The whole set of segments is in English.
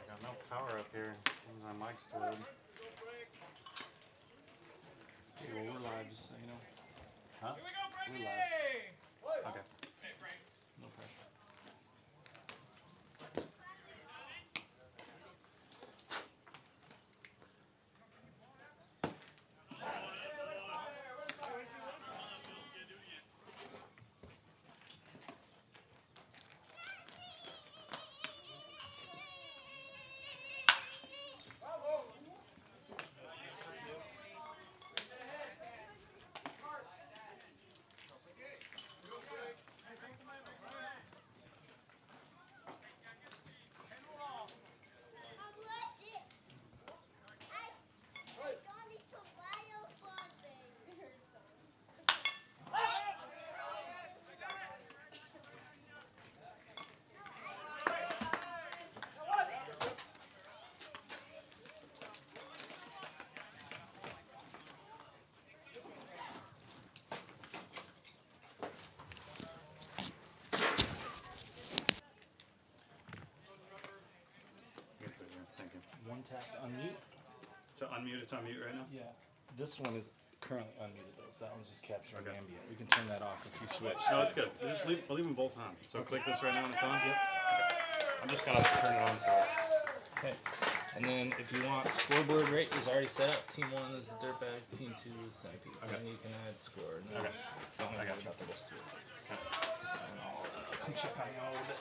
Got no power up here. Seems my mic's dead. Well, we're live, just so you know. Huh? We're live. Okay. No pressure. One tap to unmute. To unmute, it's on mute right now? Yeah. This one is currently unmuted though, so that one's just capturing ambient. We can turn that off if you switch. No, it's good. We'll leave them both on. So click this right now and it's on? Yep. Okay. I'm just gonna turn it on so it's... Okay. And then if you want scoreboard rate is already set up. Team 1 is the Dirtbags, Team 2 is Centipedes. Okay. And you can add score. No, Okay. Don't worry I got you. about the rest of it. Okay. And I'll come check on you a little bit.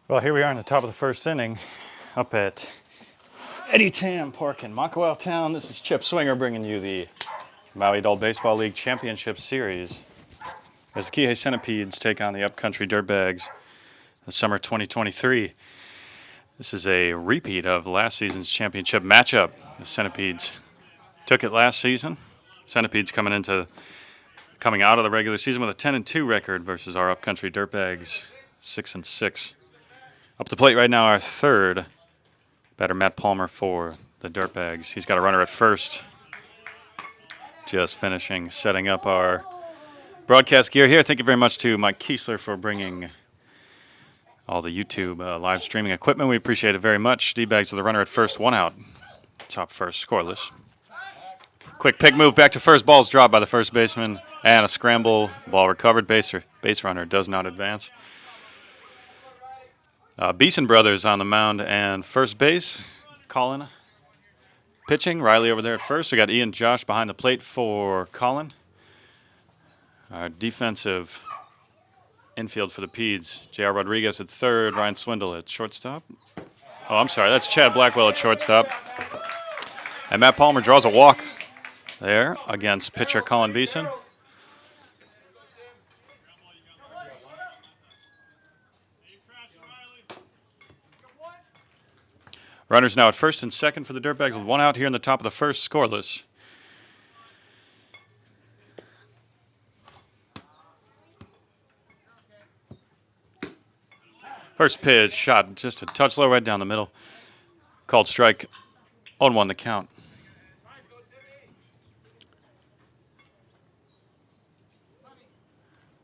Well, here we are in the top of the first inning up at Eddie Tam Park in Makawao Town. This is Chip Swinger bringing you the Maui Adult Baseball League Championship Series as the Kihei Centipedes take on the Upcountry Dirtbags the summer 2023. This is a repeat of last season's championship matchup. The Centipedes took it last season. Centipedes coming out of the regular season with a 10-2 record versus our Upcountry Dirtbags 6-6. Up the plate right now, our third batter, Matt Palmer for the Dirtbags. He's got a runner at first. Just finishing setting up our broadcast gear here. Thank you very much to Mike Kiesler for bringing all the YouTube live streaming equipment. We appreciate it very much. D-Bags with the runner at first, one out. Top first, scoreless. Quick pick move back to first. Ball's dropped by the first baseman. And a scramble. Ball recovered. Base runner does not advance. Beeson brothers on the mound and first base. Colin pitching. Riley over there at first. We got Ian Josh behind the plate for Colin. Our defensive infield for the Peds. J.R. Rodriguez at third. Ryan Swindle at shortstop. Oh, I'm sorry. That's Chad Blackwell at shortstop. And Matt Palmer draws a walk there against pitcher Colin Beeson. Runners now at first and second for the Dirtbags with one out here in the top of the first, scoreless. First pitch, shot just a touch low right down the middle. Called strike, 0-1 the count.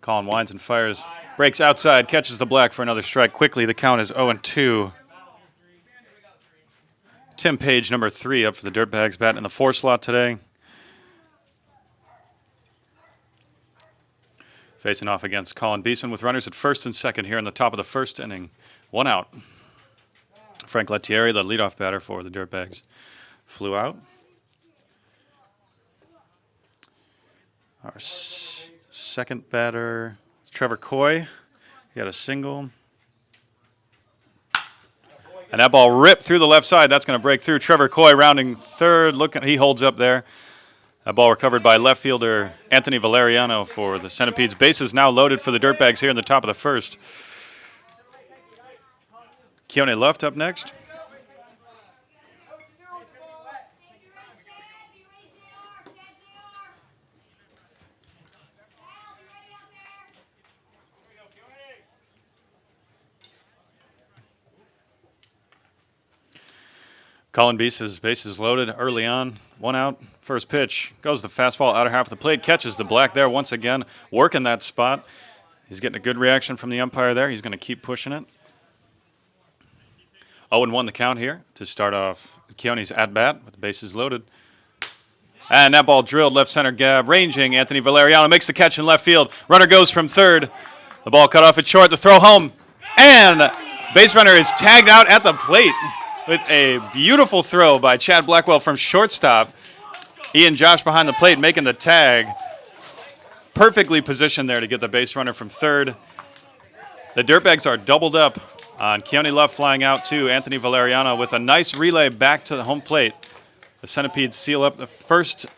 Colin winds and fires Breaks outside, catches the black for another strike. Quickly, the count is 0-2. Tim Page, number 3, up for the Dirtbags, batting in the 4 slot today. Facing off against Colin Beeson with runners at first and second here in the top of the first inning. 1 out. Frank Lettieri, the leadoff batter for the Dirtbags, flew out. Our second batter, Trevor Coy. He had a single. And that ball ripped through the left side. That's going to break through. Trevor Coy rounding third. He holds up there. That ball recovered by left fielder Anthony Valeriano for the Centipedes. Bases now loaded for the Dirtbags here in the top of the first. Keone Luft up next. Colin Beese's bases loaded early on. 1 out. First pitch. Goes the fastball outer half of the plate. Catches the black there once again. Working that spot. He's getting a good reaction from the umpire there. He's going to keep pushing it. 0-1 the count here to start off Keone's at-bat with the bases loaded. And that ball drilled left center gap. Ranging Anthony Valeriano makes the catch in left field. Runner goes from third. The ball cut off at short. The throw home. And base runner is tagged out at the plate. With a beautiful throw by Chad Blackwell from shortstop. Ian Josh behind the plate making the tag. Perfectly positioned there to get the base runner from third. The Dirtbags are doubled up on Keone Luft flying out to Anthony Valeriano with a nice relay back to the home plate. The Centipedes seal up the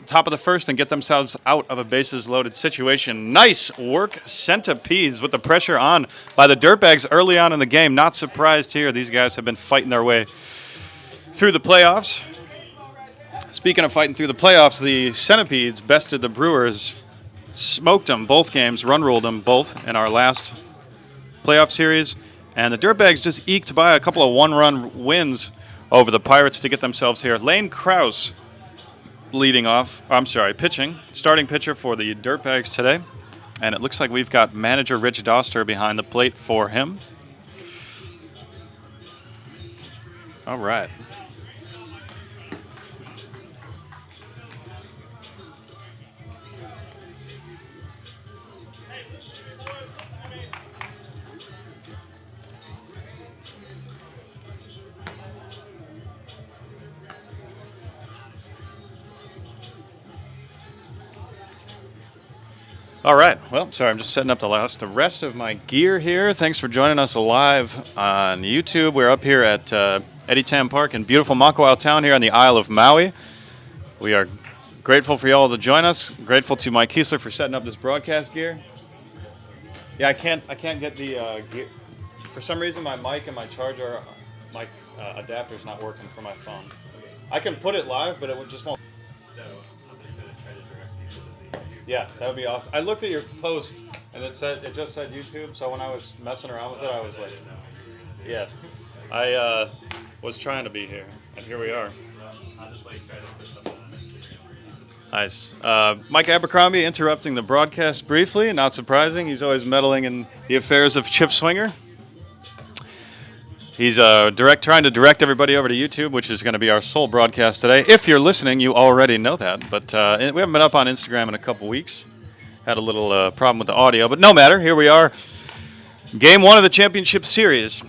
top of the first and get themselves out of a bases loaded situation. Nice work, Centipedes, with the pressure on by the Dirtbags early on in the game. Not surprised here. These guys have been fighting their way through the playoffs. Speaking of fighting through the playoffs, the Centipedes bested the Brewers, smoked them both games, run ruled them both in our last playoff series. And the Dirtbags just eked by a couple of one-run wins over the Pirates to get themselves here. Lane Krause pitching, starting pitcher for the Dirtbags today. And it looks like we've got manager Rich Doster behind the plate for him. All right. All right. Well, sorry, I'm just setting up the rest of my gear here. Thanks for joining us live on YouTube. We're up here at Eddie Tam Park in beautiful Makawao Town here on the Isle of Maui. We are grateful for y'all to join us. Grateful to Mike Kiesler for setting up this broadcast gear. Yeah, I can't get the gear. For some reason, my mic and my charger, my adapter's not working for my phone. I can put it live, but it just won't. So I'm just going to try to direct people to the YouTube. Yeah, that would be awesome. I looked at your post, and it just said YouTube, so when I was messing around with it, I was like, yeah. I was trying to be here, and here we are. I'll just try to put something on it. Nice. Mike Abercrombie interrupting the broadcast briefly, not surprising. He's always meddling in the affairs of Chip Swinger. He's trying to direct everybody over to YouTube, which is going to be our sole broadcast today. If you're listening, you already know that. But we haven't been up on Instagram in a couple weeks. Had a little problem with the audio, but no matter. Here we are. Game 1 of the championship series.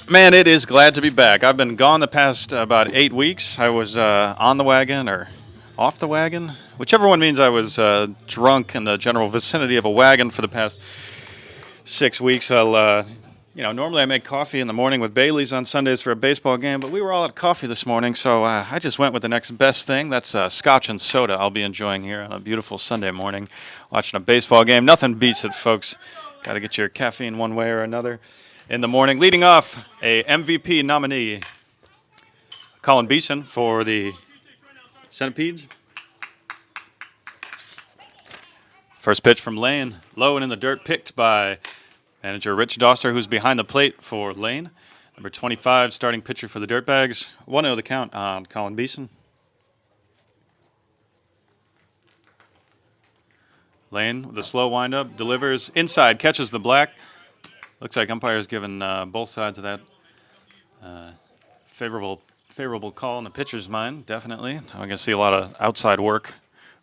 Man, it is glad to be back. I've been gone the past about 8 weeks. I was on the wagon or off the wagon. Whichever one means I was drunk in the general vicinity of a wagon for the past 6 weeks. Normally I make coffee in the morning with Bailey's on Sundays for a baseball game, but we were all at coffee this morning, so I just went with the next best thing. That's scotch and soda I'll be enjoying here on a beautiful Sunday morning, watching a baseball game. Nothing beats it, folks. Got to get your caffeine one way or another in the morning. Leading off, a MVP nominee, Colin Beeson for the Centipedes. First pitch from Lane, low and in the dirt, picked by manager Rich Doster, who's behind the plate for Lane. Number 25, starting pitcher for the Dirtbags. 1-0 the count on Colin Beeson. Lane with a slow windup, delivers inside, catches the black. Looks like umpire's given both sides of that favorable call in the pitcher's mind, definitely. I'm going to see a lot of outside work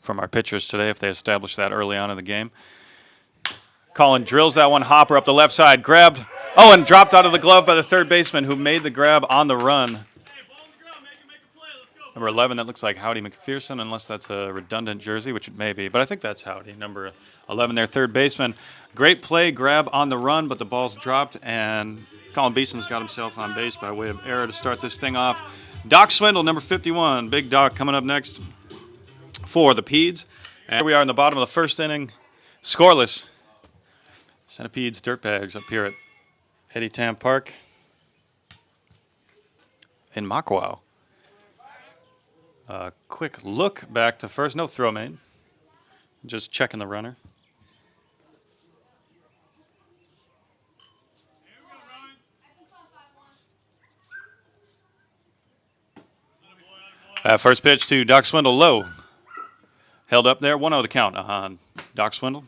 from our pitchers today if they establish that early on in the game. Colin drills that one hopper up the left side, grabbed, and dropped out of the glove by the third baseman who made the grab on the run. Number 11, that looks like Howdy McPherson, unless that's a redundant jersey, which it may be. But I think that's Howdy, number 11 there, third baseman. Great play, grab on the run, but the ball's dropped, and Colin Beeson's got himself on base by way of error to start this thing off. Doc Swindle, number 51, Big Doc coming up next for the Peds. And here we are in the bottom of the first inning, scoreless. Centipedes Dirtbags up here at Eddie Tam Park in Makawao. Quick look back to first. No throw made. Just checking the runner. First pitch to Doc Swindle, low. Held up there. 1-0 the count on Doc Swindle.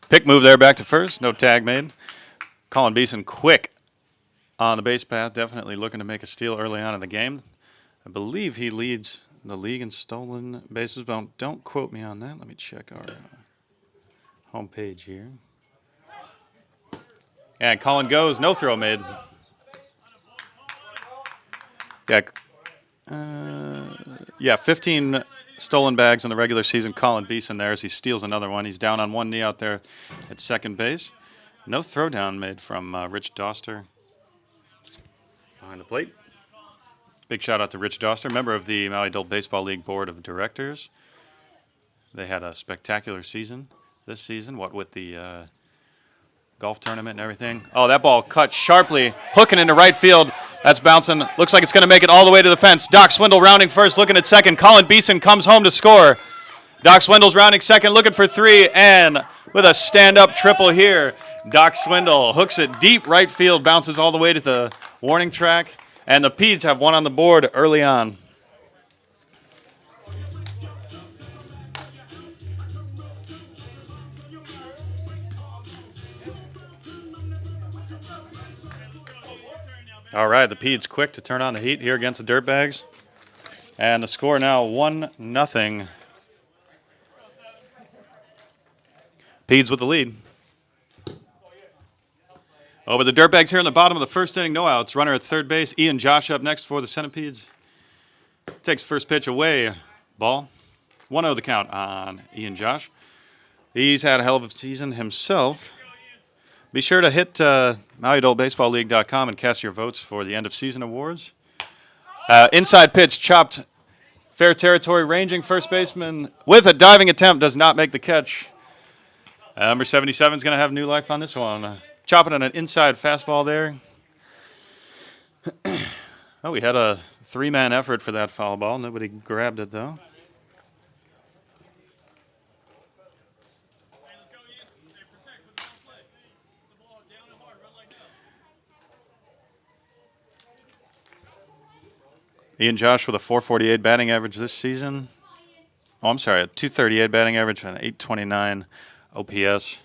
Pick move there back to first. No tag made. Colin Beeson quick on the base path. Definitely looking to make a steal early on in the game. I believe he leads the league in stolen bases, but don't quote me on that. Let me check our homepage here. And Colin goes. No throw made. Yeah, 15 stolen bags in the regular season. Colin Beeson there as he steals another one. He's down on one knee out there at second base. No throwdown made from Rich Doster behind the plate. Big shout out to Rich Doster, member of the Maui Adult Baseball League Board of Directors. They had a spectacular season this season, what with the golf tournament and everything. Oh, that ball cut sharply, hooking into right field. That's bouncing. Looks like it's going to make it all the way to the fence. Doc Swindle rounding first, looking at second. Colin Beeson comes home to score. Doc Swindle's rounding second, looking for three, and with a stand-up triple here, Doc Swindle hooks it deep right field, bounces all the way to the warning track, and the Peds have one on the board early on. All right, the Peds quick to turn on the heat here against the Dirtbags. And the score now 1-0. Peds with the lead. Over the Dirtbags here in the bottom of the first inning, no outs. Runner at third base. Ian Josh up next for the Centipedes. Takes first pitch away. Ball. 1-0 the count on Ian Josh. He's had a hell of a season himself. Be sure to hit MauiAdultBaseballLeague.com and cast your votes for the end of season awards. Inside pitch chopped. Fair territory ranging first baseman with a diving attempt does not make the catch. Number 77 is going to have new life on this one. Chopping on an inside fastball there. Oh, we had a three-man effort for that foul ball. Nobody grabbed it, though. Ian Josh with a .448 batting average this season. Oh, I'm sorry, a .238 batting average and an .829 OPS.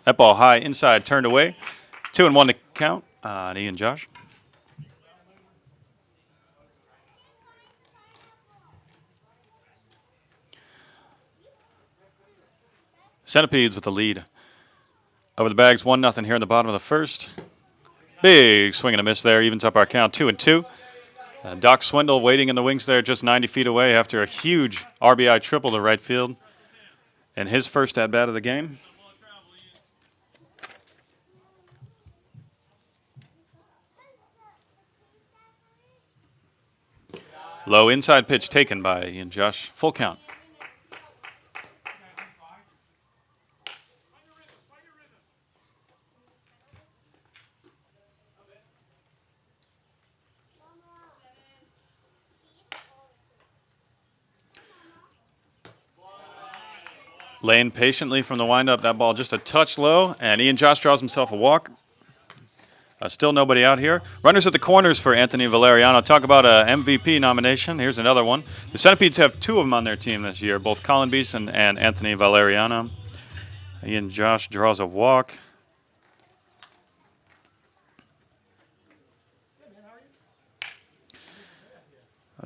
That ball high inside, turned away. 2-1 to count on Ian Josh. Centipedes with the lead. Over the bags, 1-0 here in the bottom of the first. Big swing and a miss there, evens up our count, 2-2. Doc Swindle waiting in the wings there, just 90 feet away after a huge RBI triple to right field. And his first at-bat of the game. Low inside pitch taken by Ian Josh. Full count. Lane patiently from the windup. That ball just a touch low, and Ian Josh draws himself a walk. Still nobody out here. Runners at the corners for Anthony Valeriano. Talk about a MVP nomination. Here's another one. The Centipedes have two of them on their team this year, both Colin Beeson and Anthony Valeriano. Ian Josh draws a walk.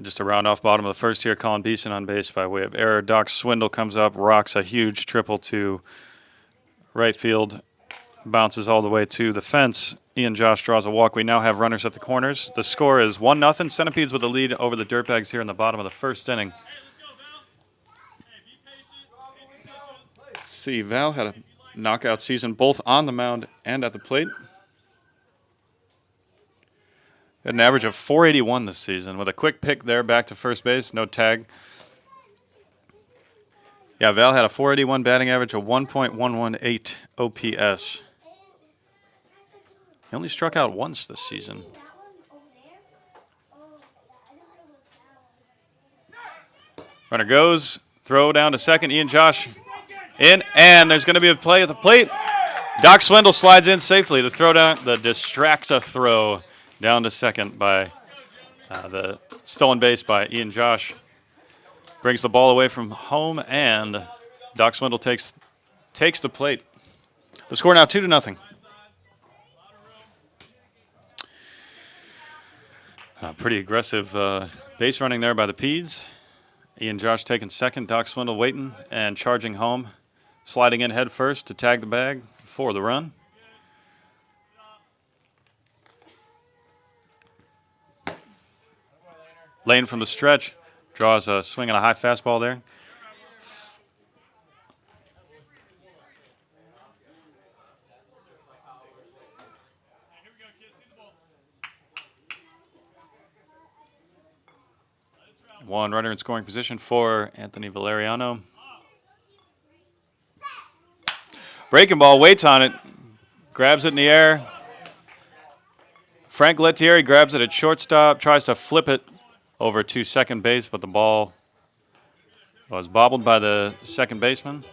Just a round off bottom of the first here. Colin Beeson on base by way of error. Doc Swindle comes up, rocks a huge triple to right field. Bounces all the way to the fence. Ian Josh draws a walk. We now have runners at the corners. The score is 1-0. Centipedes with the lead over the Dirtbags here in the bottom of the first inning. Let's see, Val had a knockout season both on the mound and at the plate. Had an average of 481 this season with a quick pick there back to first base, no tag. Yeah, Val had a 481 batting average, a 1.118 OPS. He only struck out once this season. Runner goes, throw down to second. Ian Josh in, and there's going to be a play at the plate. Doc Swindle slides in safely. The throw down, the distracta throw down to second by the stolen base by Ian Josh. Brings the ball away from home, and Doc Swindle takes the plate. The score now 2-0. Pretty aggressive base running there by the Peds. Ian Josh taking second, Doc Swindle waiting and charging home. Sliding in head first to tag the bag for the run. Lane from the stretch draws a swing on a high fastball there. One runner in scoring position for Anthony Valeriano. Breaking ball, waits on it, grabs it in the air. Frank Lettieri grabs it at shortstop, tries to flip it over to second base, but the ball was bobbled by the second baseman.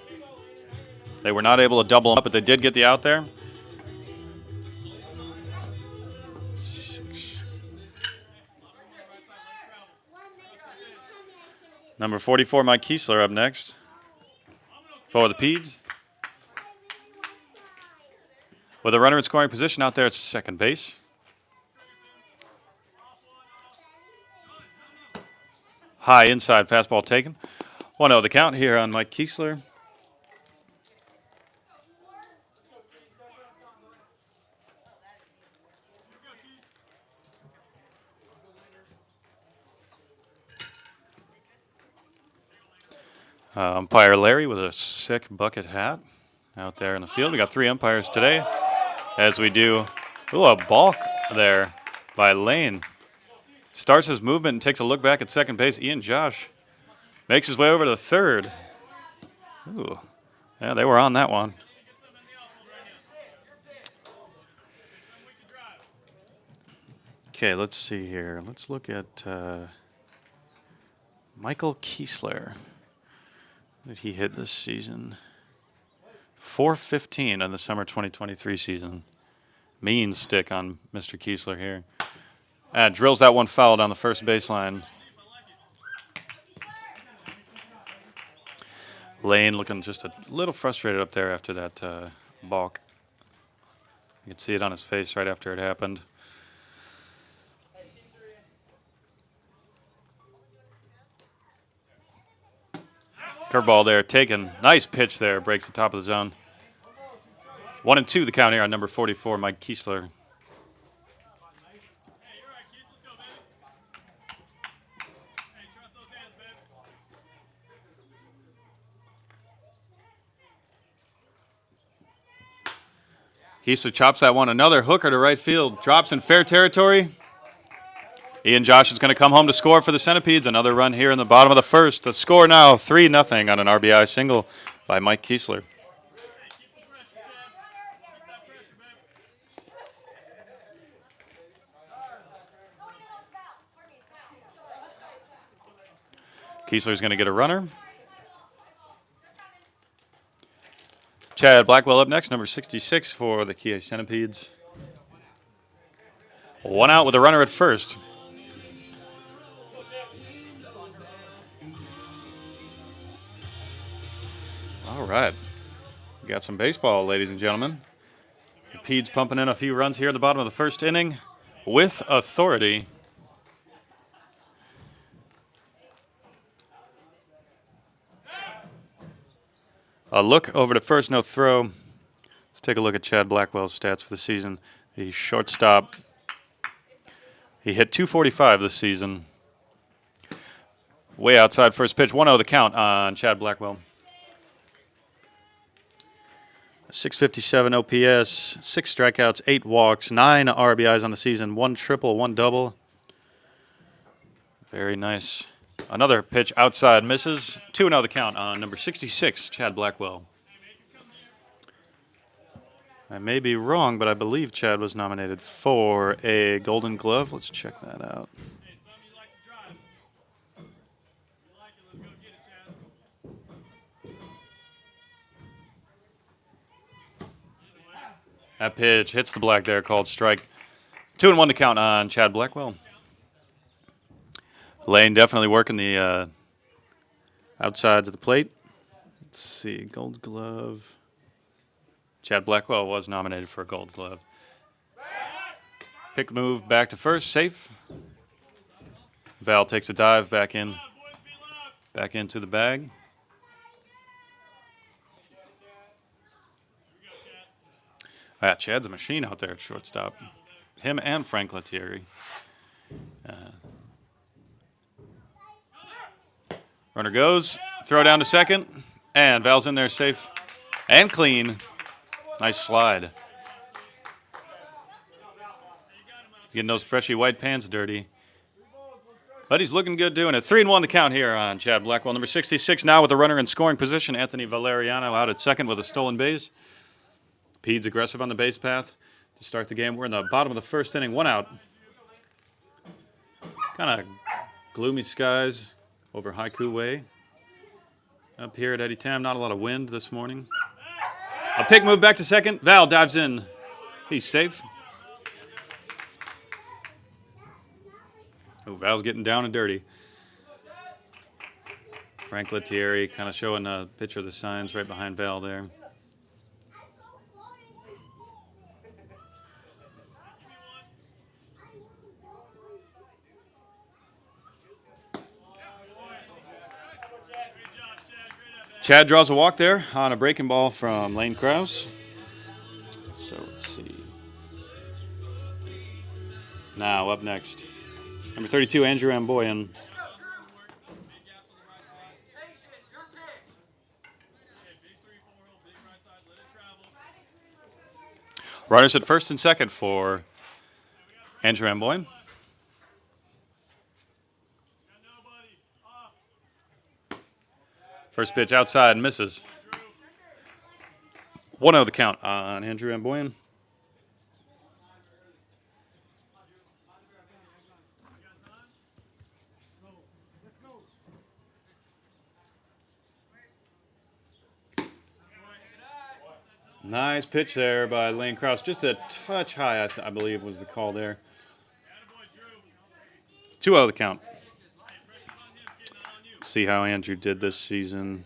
They were not able to double him up, but they did get the out there. Number 44, Mike Kiesler, up next for the Peds. With a runner in scoring position out there at second base. High inside fastball taken. 1-0 the count here on Mike Kiesler. Umpire Larry with a sick bucket hat out there in the field. We got 3 umpires today, as we do. Ooh, a balk there by Lane. Starts his movement and takes a look back at second base. Ian Josh makes his way over to third. Ooh, yeah, they were on that one. Okay, let's see here. Let's look at Michael Kiesler. What did he hit this season? 415 in the summer 2023 season. Mean stick on Mr. Kiesler here. Drills that one foul down the first baseline. Lane looking just a little frustrated up there after that balk. You could see it on his face right after it happened. Curveball there taken. Nice pitch there. Breaks the top of the zone. 1-2 the count here on number 44, Mike Kiesler. Kiesler chops that one. Another hooker to right field. Drops in fair territory. Ian Josh is going to come home to score for the Centipedes. Another run here in the bottom of the first. The score now 3-0 on an RBI single by Mike Kiesler. Kiesler's going to get a runner. Chad Blackwell up next, number 66 for the Kia Centipedes. One out with a runner at first. All right. We got some baseball, ladies and gentlemen. The Peds pumping in a few runs here at the bottom of the first inning with authority. A look over to first, no throw. Let's take a look at Chad Blackwell's stats for the season. He's shortstop. He hit .245 this season. Way outside first pitch. 1-0 the count on Chad Blackwell. 657 OPS, 6 strikeouts, 8 walks, 9 RBIs on the season, 1 triple, 1 double. Very nice. Another pitch outside misses. 2-0 the count on number 66, Chad Blackwell. I may be wrong, but I believe Chad was nominated for a Golden Glove. Let's check that out. That pitch hits the black there, called strike. 2-1 to count on Chad Blackwell. Lane definitely working the outsides of the plate. Let's see, Gold Glove. Chad Blackwell was nominated for a Gold Glove. Pick move back to first, safe. Val takes a dive back into the bag. Ah, Chad's a machine out there at shortstop. Him and Frank Lettieri. Runner goes, throw down to second, and Val's in there safe and clean. Nice slide. He's getting those freshy white pants dirty. But he's looking good doing it. 3-1 the count here on Chad Blackwell. Number 66 now with a runner in scoring position. Anthony Valeriano out at second with a stolen base. Peds aggressive on the base path to start the game. We're in the bottom of the first inning, 1 out. Kind of gloomy skies over Haiku Way. Up here at Eddie Tam, not a lot of wind this morning. A pick move back to second. Val dives in. He's safe. Oh, Val's getting down and dirty. Frank Lettieri kind of showing a picture of the signs right behind Val there. Chad draws a walk there on a breaking ball from Lane Krause. So let's see. Now up next, number 32, Andrew Amboyan. Runners at first and second for Andrew Amboyan. First pitch outside, misses. 1-0 the count on Andrew Amboyan. Nice pitch there by Lane Krause. Just a touch high, I believe, was the call there. 2-0 the count. See how Andrew did this season.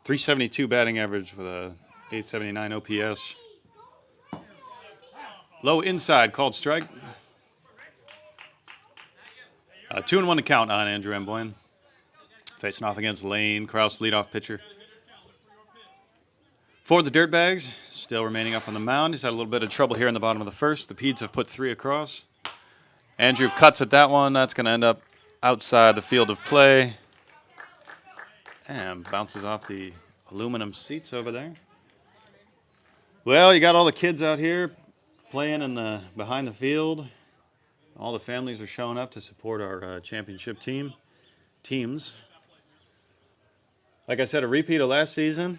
.372 batting average with a .879 OPS. Low inside, called strike. 2-1 to count on Andrew Amboyan. Facing off against Lane Krause, leadoff pitcher. For the Dirtbags, still remaining up on the mound. He's had a little bit of trouble here in the bottom of the first. The Peds have put 3 across. Andrew cuts at that one. That's going to end up outside the field of play. And bounces off the aluminum seats over there. Well, you got all the kids out here playing in the behind the field. All the families are showing up to support our championship teams. Like I said, a repeat of last season.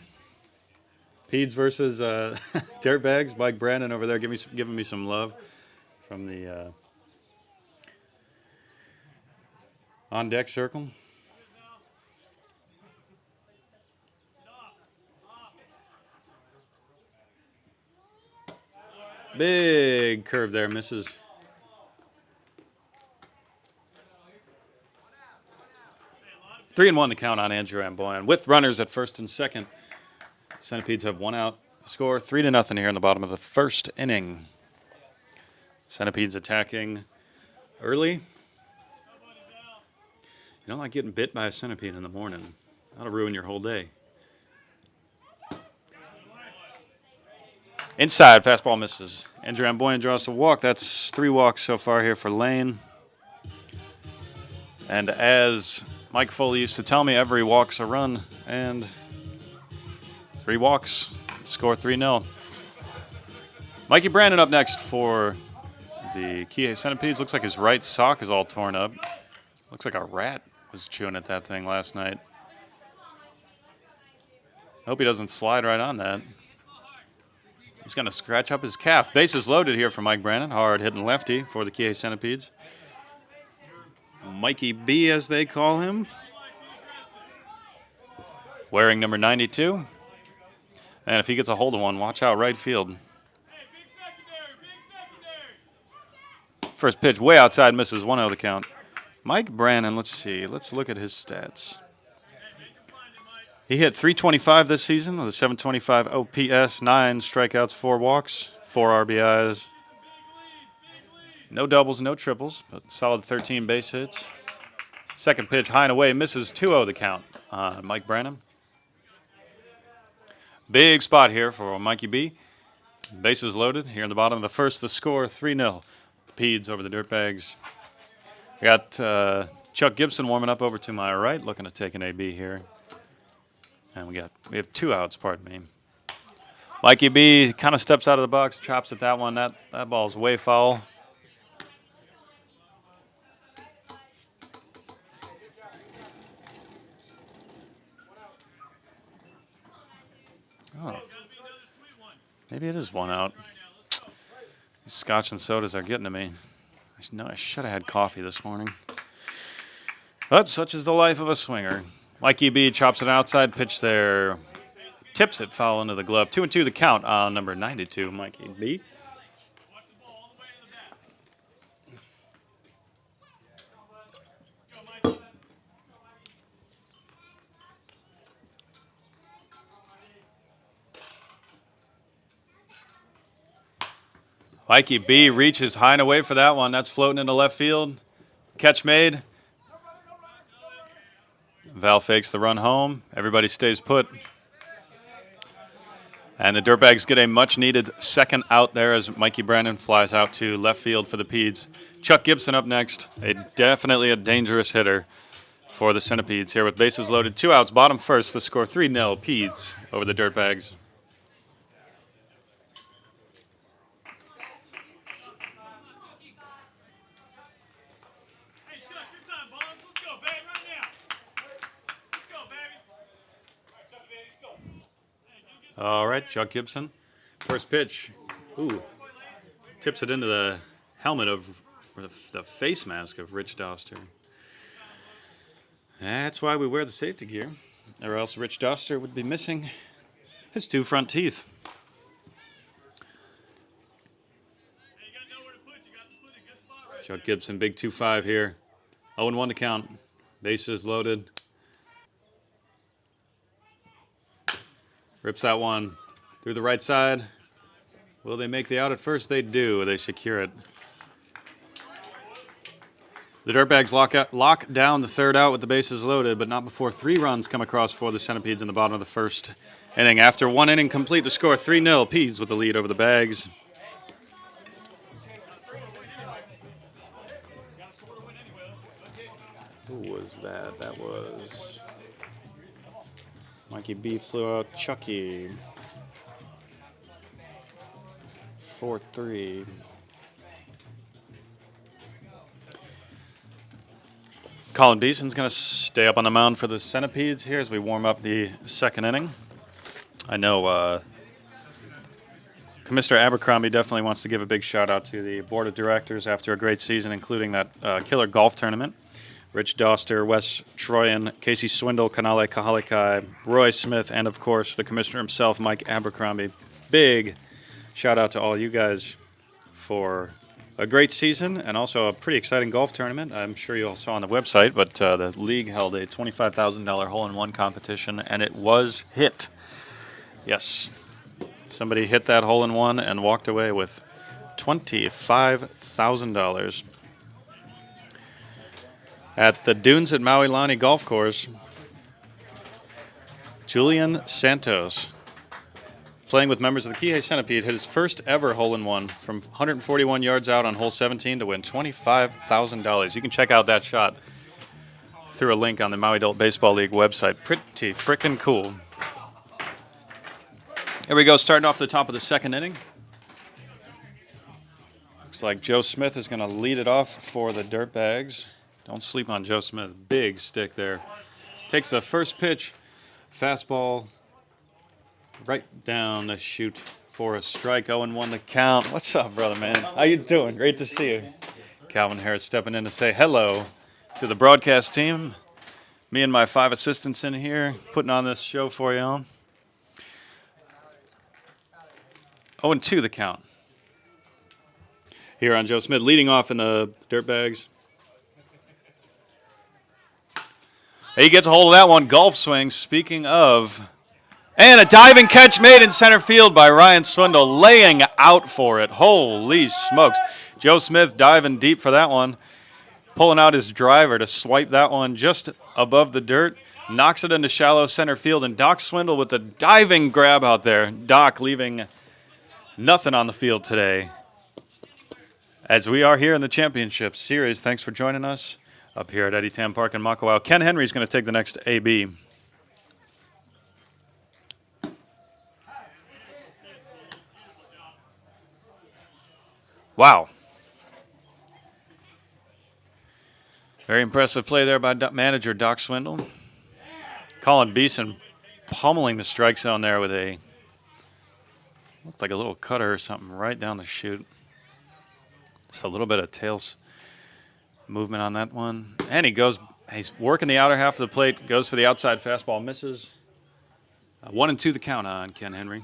Peds versus Dirtbags. Mike Brandon over there giving me some love from the on-deck circle. Big curve there, misses. Three and one to count on Andrew Amboyan. With runners at first and second, Centipedes have one out. Score 3-0 here in the bottom of the first inning. Centipedes attacking early. You don't like getting bit by a centipede in the morning. That'll ruin your whole day. Inside, fastball misses. Andrew Amboyan draws a walk. That's 3 walks so far here for Lane. And as Mike Foley used to tell me, every walk's a run. And 3 walks, score 3-0. Mikey Brandon up next for the Kihei Centipedes. Looks like his right sock is all torn up. Looks like a rat was chewing at that thing last night. Hope he doesn't slide right on that. He's going to scratch up his calf. Bases loaded here for Mike Brandon. Hard hitting lefty for the Kihei Centipedes. Mikey B, as they call him. Wearing number 92. And if he gets a hold of one, watch out right field. First pitch way outside, misses. 1-0 the count. Mike Brandon, let's see. Let's look at his stats. He hit .325 this season with a .725 OPS, 9 strikeouts, 4 walks, 4 RBIs. No doubles, no triples, but solid 13 base hits. Second pitch, high and away, misses. 2-0 the count on Mike Brandon. Big spot here for Mikey B. Bases loaded here in the bottom of the first. The score 3-0. Peds over the Dirtbags. We got Chuck Gibson warming up over to my right, looking to take an AB here. And we have 2 outs, pardon me. Mikey B kind of steps out of the box, chops at that one. That ball's way foul. Oh. Maybe it is 1 out. These scotch and sodas are getting to me. I should have had coffee this morning. But such is the life of a swinger. Mikey B chops an outside pitch there. Tips it foul into the glove. 2-2 the count on number 92, Mikey B. Mikey B reaches high and away for that one. That's floating into left field. Catch made. Val fakes the run home. Everybody stays put. And the Dirtbags get a much-needed second out there as Mikey Brandon flies out to left field for the Peds. Chuck Gibson up next. Definitely a dangerous hitter for the Centipedes here with bases loaded. 2 outs, bottom first. The score 3-0 Peds over the Dirtbags. All right, Chuck Gibson. First pitch. Ooh. Tips it into the helmet of, or the face mask of Rich Doster. That's why we wear the safety gear, or else Rich Doster would be missing his 2 front teeth. Chuck Gibson, big 2-5 here. 0-1 to count. Bases loaded. Rips that one through the right side. Will they make the out at first? They do. They secure it. The Dirtbags lock down the third out with the bases loaded, but not before 3 runs come across for the Centipedes in the bottom of the first inning. After 1 inning complete, the score 3-0. Peds with the lead over the Bags. Who was that? That was Mikey B flew out Chucky. 4-3. Colin Beeson's going to stay up on the mound for the Centipedes here as we warm up the second inning. I know Commissioner Abercrombie definitely wants to give a big shout out to the board of directors after a great season, including that killer golf tournament. Rich Doster, Wes Troyan, Casey Swindle, Kanale Kahalikai, Roy Smith, and of course the commissioner himself, Mike Abercrombie. Big shout out to all you guys. for a great season and also a pretty exciting golf tournament. I'm sure you all saw on the website, but the league held a $25,000 hole-in-one competition, and it was hit. Yes, somebody hit that hole-in-one and walked away with $25,000. At the Dunes at Maui Lani Golf Course, Julian Santos, playing with members of the Kihei Centipede, hit his first ever hole-in-one from 141 yards out on hole 17 to win $25,000. You can check out that shot through a link on the Maui Adult Baseball League website. Pretty frickin' cool. Here we go, starting off the top of the second inning. Looks like Joe Smith is going to lead it off for the Dirtbags. Don't sleep on Joe Smith. Big stick there. Takes the first pitch. Fastball right down the chute for a strike. 0-1 the count. What's up, brother, man? How you doing? Great to see you. Calvin Harris stepping in to say hello to the broadcast team. Me and my 5 assistants in here putting on this show for you all. 0-2 the count. Here on Joe Smith, leading off in the Dirtbags. He gets a hold of that one. Golf swing, speaking of. And a diving catch made in center field by Ryan Swindle, laying out for it. Holy smokes. Joe Smith diving deep for that one. Pulling out his driver to swipe that one just above the dirt. Knocks it into shallow center field. And Doc Swindle with the diving grab out there. Doc leaving nothing on the field today. As we are here in the championship series, thanks for joining us up here at Eddie Tam Park in Makawao. Ken Henry is going to take the next AB. Wow. Very impressive play there by manager Doc Swindle. Colin Beeson pummeling the strike zone there with a, looks like a little cutter or something right down the chute. Just a little bit of tails movement on that one. And he's working the outer half of the plate, goes for the outside fastball, misses. 1-2 the count on Ken Henry.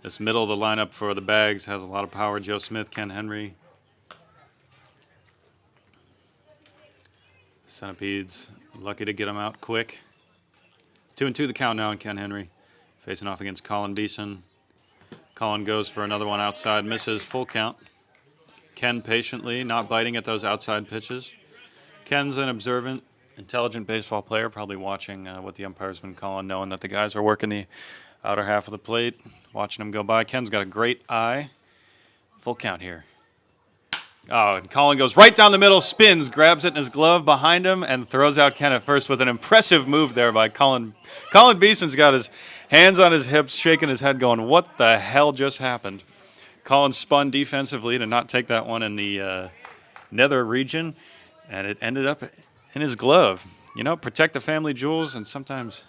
This middle of the lineup for the Bags has a lot of power. Joe Smith, Ken Henry. Centipedes, lucky to get him out quick. 2-2 the count now on Ken Henry. Facing off against Colin Beeson. Colin goes for another one outside, misses, full count. Ken patiently, not biting at those outside pitches. Ken's an observant, intelligent baseball player, probably watching what the umpire's been calling, knowing that the guys are working the outer half of the plate, watching him go by. Ken's got a great eye. Full count here. Oh, and Colin goes right down the middle, spins, grabs it in his glove behind him, and throws out Ken at first with an impressive move there by Colin. Colin Beeson's got his hands on his hips, shaking his head, going, what the hell just happened? Colin spun defensively to not take that one in the nether region, and it ended up in his glove. You know, protect the family jewels, and sometimes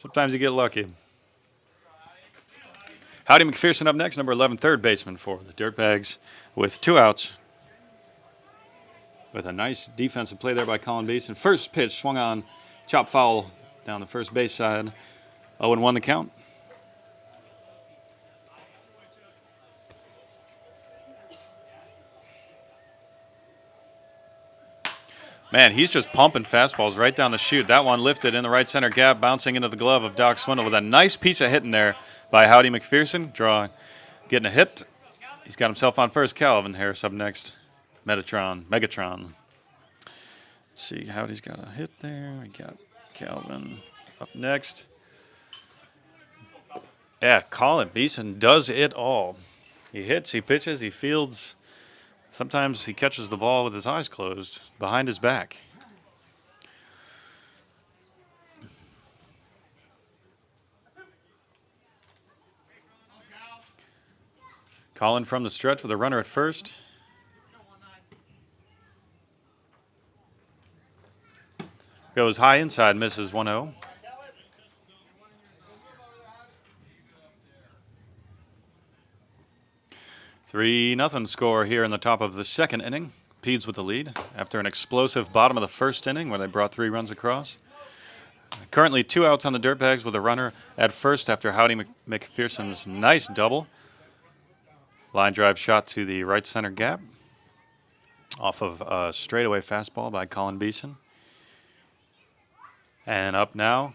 you get lucky. Howdy McPherson up next, number 11, third baseman for the Dirtbags with 2 outs. With a nice defensive play there by Colin Beeson. First pitch swung on, chop foul down the first base side. 0-1 the count. Man, he's just pumping fastballs right down the chute. That one lifted in the right center gap, bouncing into the glove of Doc Swindle with a nice piece of hitting there by Howdy McPherson. Getting a hit. He's got himself on first. Calvin Harris up next. Megatron. Let's see, Howdy's got a hit there. We got Calvin up next. Yeah, Colin Beeson does it all. He hits, he pitches, he fields. Sometimes he catches the ball with his eyes closed behind his back. Colin from the stretch with a runner at first. Goes high inside, misses 1-0. Three nothing score here in the top of the second inning. Peds with the lead after an explosive bottom of the first inning where they brought 3 runs across. Currently 2 outs on the Dirtbags with a runner at first after Howdy McPherson's nice double. Line drive shot to the right center gap off of a straightaway fastball by Colin Beeson. And up now,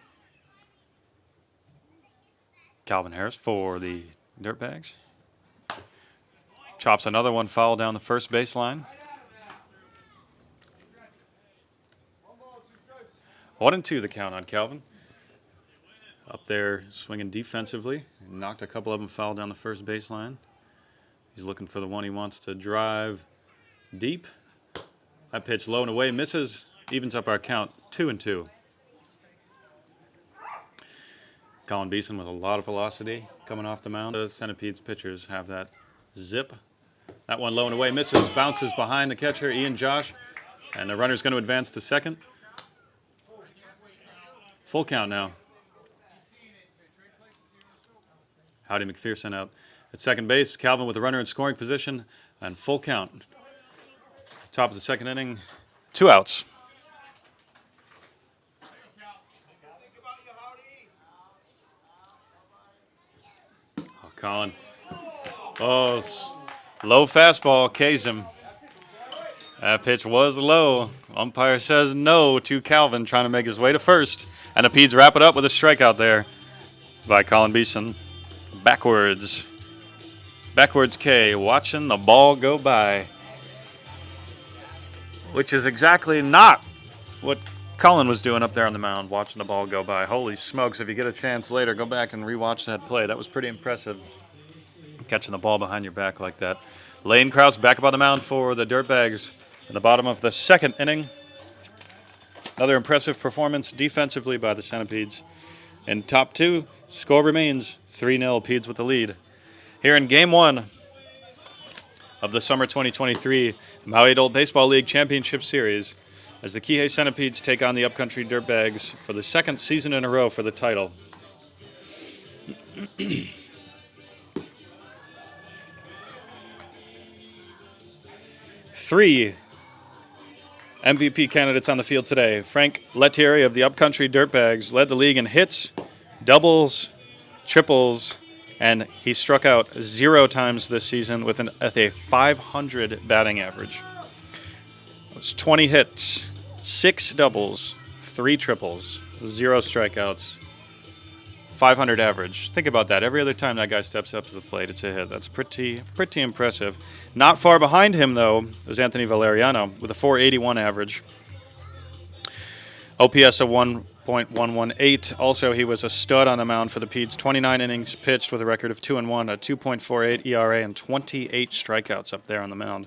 Calvin Harris for the Dirtbags. Chops another one foul down the first baseline. 1-2 the count on Calvin. Up there swinging defensively. Knocked a couple of them foul down the first baseline. He's looking for the one he wants to drive deep. That pitch low and away, misses, evens up our count, 2-2. Colin Beeson with a lot of velocity coming off the mound. The Centipedes pitchers have that zip. That one low and away, misses, bounces behind the catcher, Ian Josh, and the runner's going to advance to second. Full count now. Howdy McPherson out at second base. Calvin with the runner in scoring position and full count. Top of the second inning, 2 outs. Oh, Colin. Oh, low fastball, K's him. That pitch was low. Umpire says no to Calvin trying to make his way to first. And the Peds wrap it up with a strikeout there by Colin Beeson. Backwards. Backwards K, watching the ball go by. Which is exactly not what Colin was doing up there on the mound, watching the ball go by. Holy smokes, if you get a chance later, go back and rewatch that play. That was pretty impressive, catching the ball behind your back like that. Lane Krause back up on the mound for the Dirtbags in the bottom of the second inning. Another impressive performance defensively by the Centipedes. In top 2, score remains 3-0, Peds with the lead. Here in Game 1 of the Summer 2023 Maui Adult Baseball League Championship Series, as the Kihei Centipedes take on the Upcountry Dirtbags for the second season in a row for the title. Three MVP candidates on the field today. Frank Lettieri of the Upcountry Dirtbags led the league in hits, doubles, triples, and he struck out 0 times this season with a 500 batting average. It was 20 hits, 6 doubles, 3 triples, 0 strikeouts, 500 average. Think about that. Every other time that guy steps up to the plate, it's a hit. That's pretty impressive. Not far behind him, though, was Anthony Valeriano with a 481 average. OPS of 1.118. Also, he was a stud on the mound for the Peds. 29 innings pitched with a record of 2-1, a 2.48 ERA, and 28 strikeouts up there on the mound.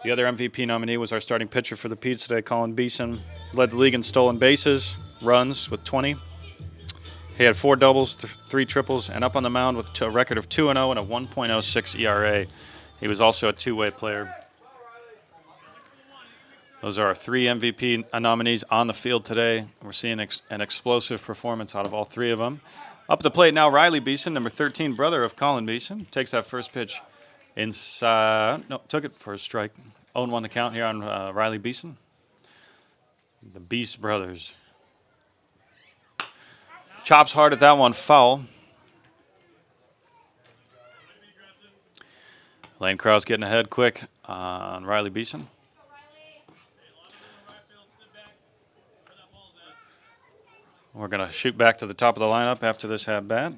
The other MVP nominee was our starting pitcher for the Peds today, Colin Beeson. Led the league in stolen bases, runs with 20. He had 4 doubles, 3 triples, and up on the mound with a record of 2-0 and a 1.06 ERA. He was also a two-way player. Those are our 3 MVP nominees on the field today. We're seeing an explosive performance out of all 3 of them. Up at the plate now, Riley Beeson, number 13, brother of Colin Beeson, takes that first pitch inside. No, took it for a strike. 0-1 the count here on Riley Beeson. The Beast brothers. Chops hard at that one, foul. Lane Krause getting ahead quick on Riley Beeson. We're going to shoot back to the top of the lineup after this at-bat.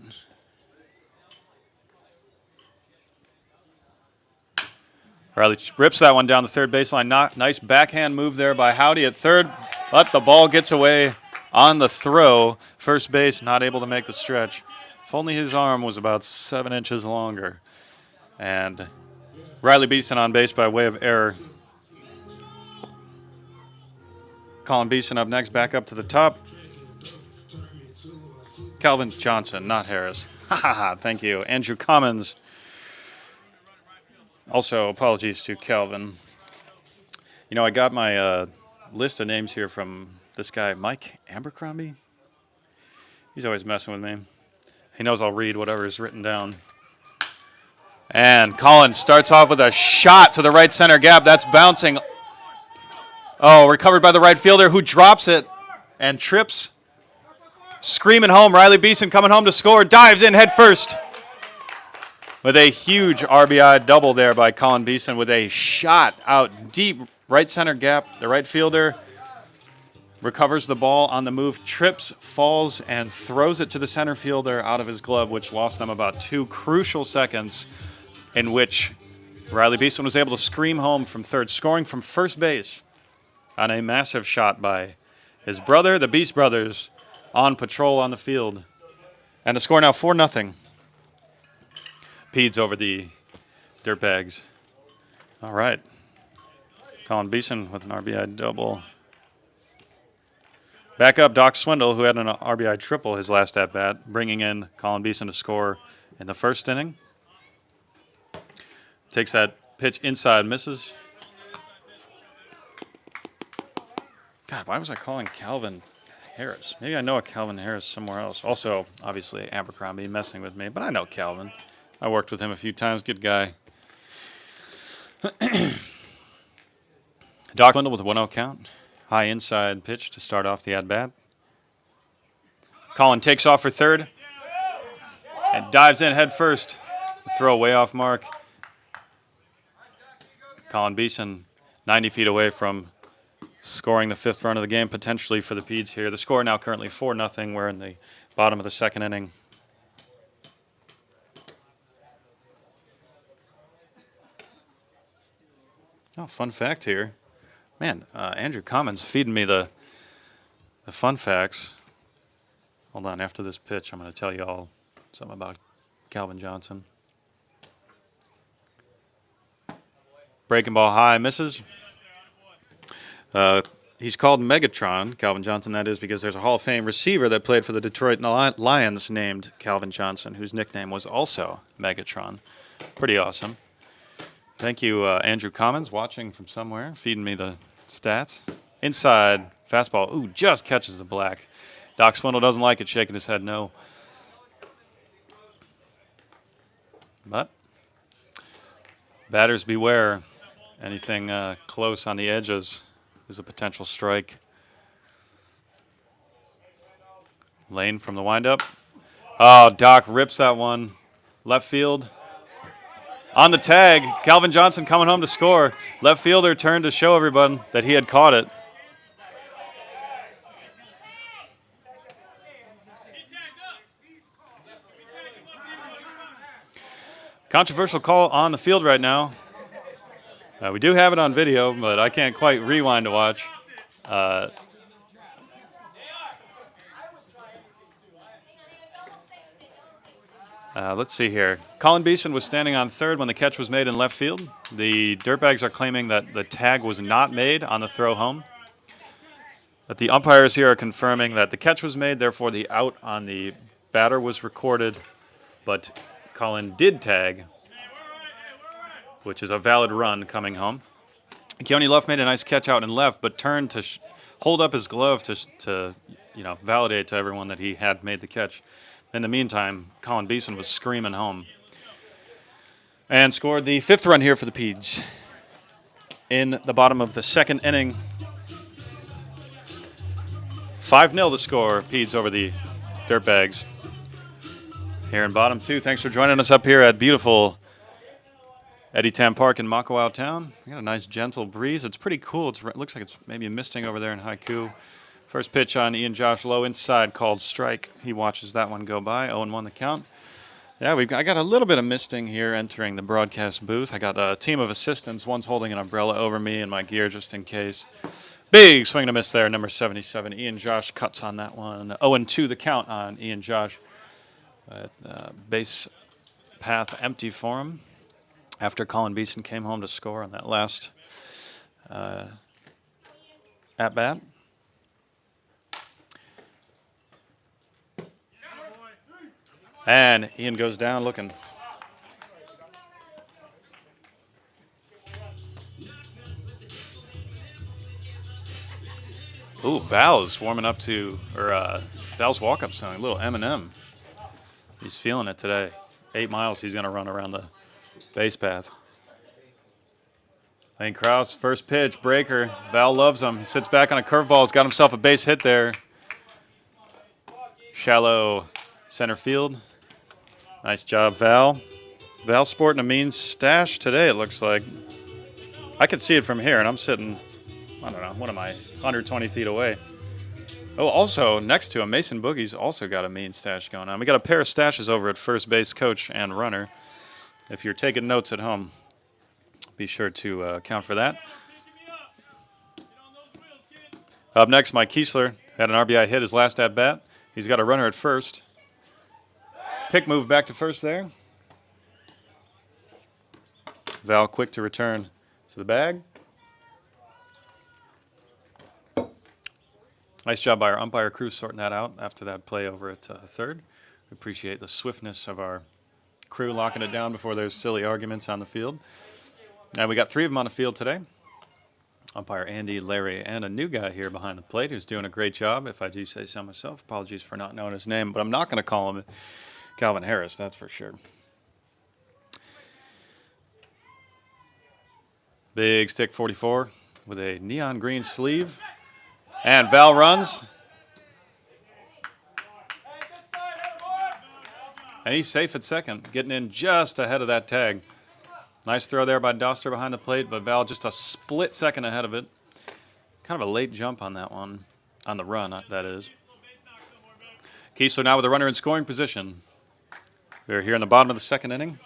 Riley rips that one down the third baseline. Nice backhand move there by Howdy at third, but the ball gets away on the throw. First base not able to make the stretch. If only his arm was about 7 inches longer. And Riley Beeson on base by way of error. Colin Beeson up next, back up to the top. Calvin Johnson, not Harris. Ha ha ha, thank you. Andrew Commons. Also, apologies to Calvin. You know, I got my list of names here from this guy, Mike Abercrombie. He's always messing with me. He knows I'll read whatever is written down. And Colin starts off with a shot to the right center gap. That's bouncing. Oh, recovered by the right fielder who drops it and trips Screaming home, Riley Beeson coming home to score. Dives in head first. With a huge RBI double there by Colin Beeson with a shot out deep right center gap. The right fielder recovers the ball on the move, trips, falls, and throws it to the center fielder out of his glove, which lost them about 2 crucial seconds in which Riley Beeson was able to scream home from third, scoring from first base on a massive shot by his brother, the Beast Brothers, on patrol on the field. And the score now 4-0. Peds over the Dirtbags. All right. Colin Beeson with an RBI double. Back up Doc Swindle, who had an RBI triple his last at-bat, bringing in Colin Beeson to score in the first inning. Takes that pitch inside, misses. God, why was I calling Calvin Harris? Maybe I know a Calvin Harris somewhere else. Also, obviously, Abercrombie messing with me, but I know Calvin. I worked with him a few times. Good guy. Doc Swindle with a 1-0 count. High inside pitch to start off the at-bat. Colin takes off for third and dives in head first. Throw way off mark. Colin Beeson 90 feet away from scoring the 5th run of the game, potentially for the Peds here. The score now currently 4-0. We're in the bottom of the second inning. Oh, fun fact here. Man, Andrew Commons feeding me the fun facts. Hold on, after this pitch, I'm going to tell you all something about Calvin Johnson. Breaking ball high, misses. He's called Megatron, Calvin Johnson, that is, because there's a Hall of Fame receiver that played for the Detroit Lions named Calvin Johnson, whose nickname was also Megatron. Pretty awesome. Thank you, Andrew Commons, watching from somewhere, feeding me the stats. Inside, fastball. Ooh, just catches the black. Doc Swindle doesn't like it, shaking his head no. But batters beware. Anything close on the edges is a potential strike. Lane from the windup. Oh, Doc rips that one. Left field. On the tag, Calvin Johnson coming home to score. Left fielder turned to show everyone that he had caught it. Controversial call on the field right now. We do have it on video, but I can't quite rewind to watch. Let's see here. Colin Beeson was standing on third when the catch was made in left field. The Dirtbags are claiming that the tag was not made on the throw home. But the umpires here are confirming that the catch was made, therefore the out on the batter was recorded, but Colin did tag, which is a valid run coming home. Keone Luff made a nice catch out and left, but turned to hold up his glove to validate to everyone that he had made the catch. In the meantime, Colin Beeson was screaming home and scored the 5th run here for the Peds in the bottom of the second inning. 5-0 the score, Peds over the Dirtbags here in bottom 2. Thanks for joining us up here at beautiful Eddie Tam Park in Makawao Town. We got a nice gentle breeze. It's pretty cool. It looks like it's maybe misting over there in Haiku. First pitch on Ian Josh low inside called strike. He watches that one go by. 0-1 the count. Yeah, I got a little bit of misting here entering the broadcast booth. I got a team of assistants. One's holding an umbrella over me and my gear just in case. Big swing and a miss there, number 77. Ian Josh cuts on that one. 0-2 the count on Ian Josh. Base path empty for him after Colin Beeson came home to score on that last at-bat. And Ian goes down looking. Ooh, Val's warming up to, Val's walk-up song, a little Eminem. He's feeling it today. 8 miles he's going to run around the base path. Lane Krause, first pitch, breaker. Val loves him. He sits back on a curveball. He's got himself a base hit there. shallow center field. Nice job, Val. Val sporting a mean stash today, it looks like. I can see it from here, and I'm sitting, I don't know, what am I, 120 feet away. Oh, also, next to him, Mason Boogie's also got a mean stash going on. We got a pair of stashes over at first base coach and runner. If you're taking notes at home, be sure to account for that. Up next, Mike Kiesler had an RBI hit his last at-bat. He's got a runner at first. Pick move back to first there. Val quick to return to the bag. Nice job by our umpire crew sorting that out after that play over at third. We appreciate the swiftness of our crew locking it down before there's silly arguments on the field. And we got 3 of them on the field today. Umpire Andy, Larry, and a new guy here behind the plate who's doing a great job, if I do say so myself. Apologies for not knowing his name, but I'm not going to call him Calvin Harris, that's for sure. Big stick 44 with a neon green sleeve. And Val runs. And he's safe at second, getting in just ahead of that tag. Nice throw there by Doster behind the plate, but Val just a split second ahead of it. Kind of a late jump on that one, on the run, that is. Kiesler now with a runner in scoring position. We're here in the bottom of the second inning.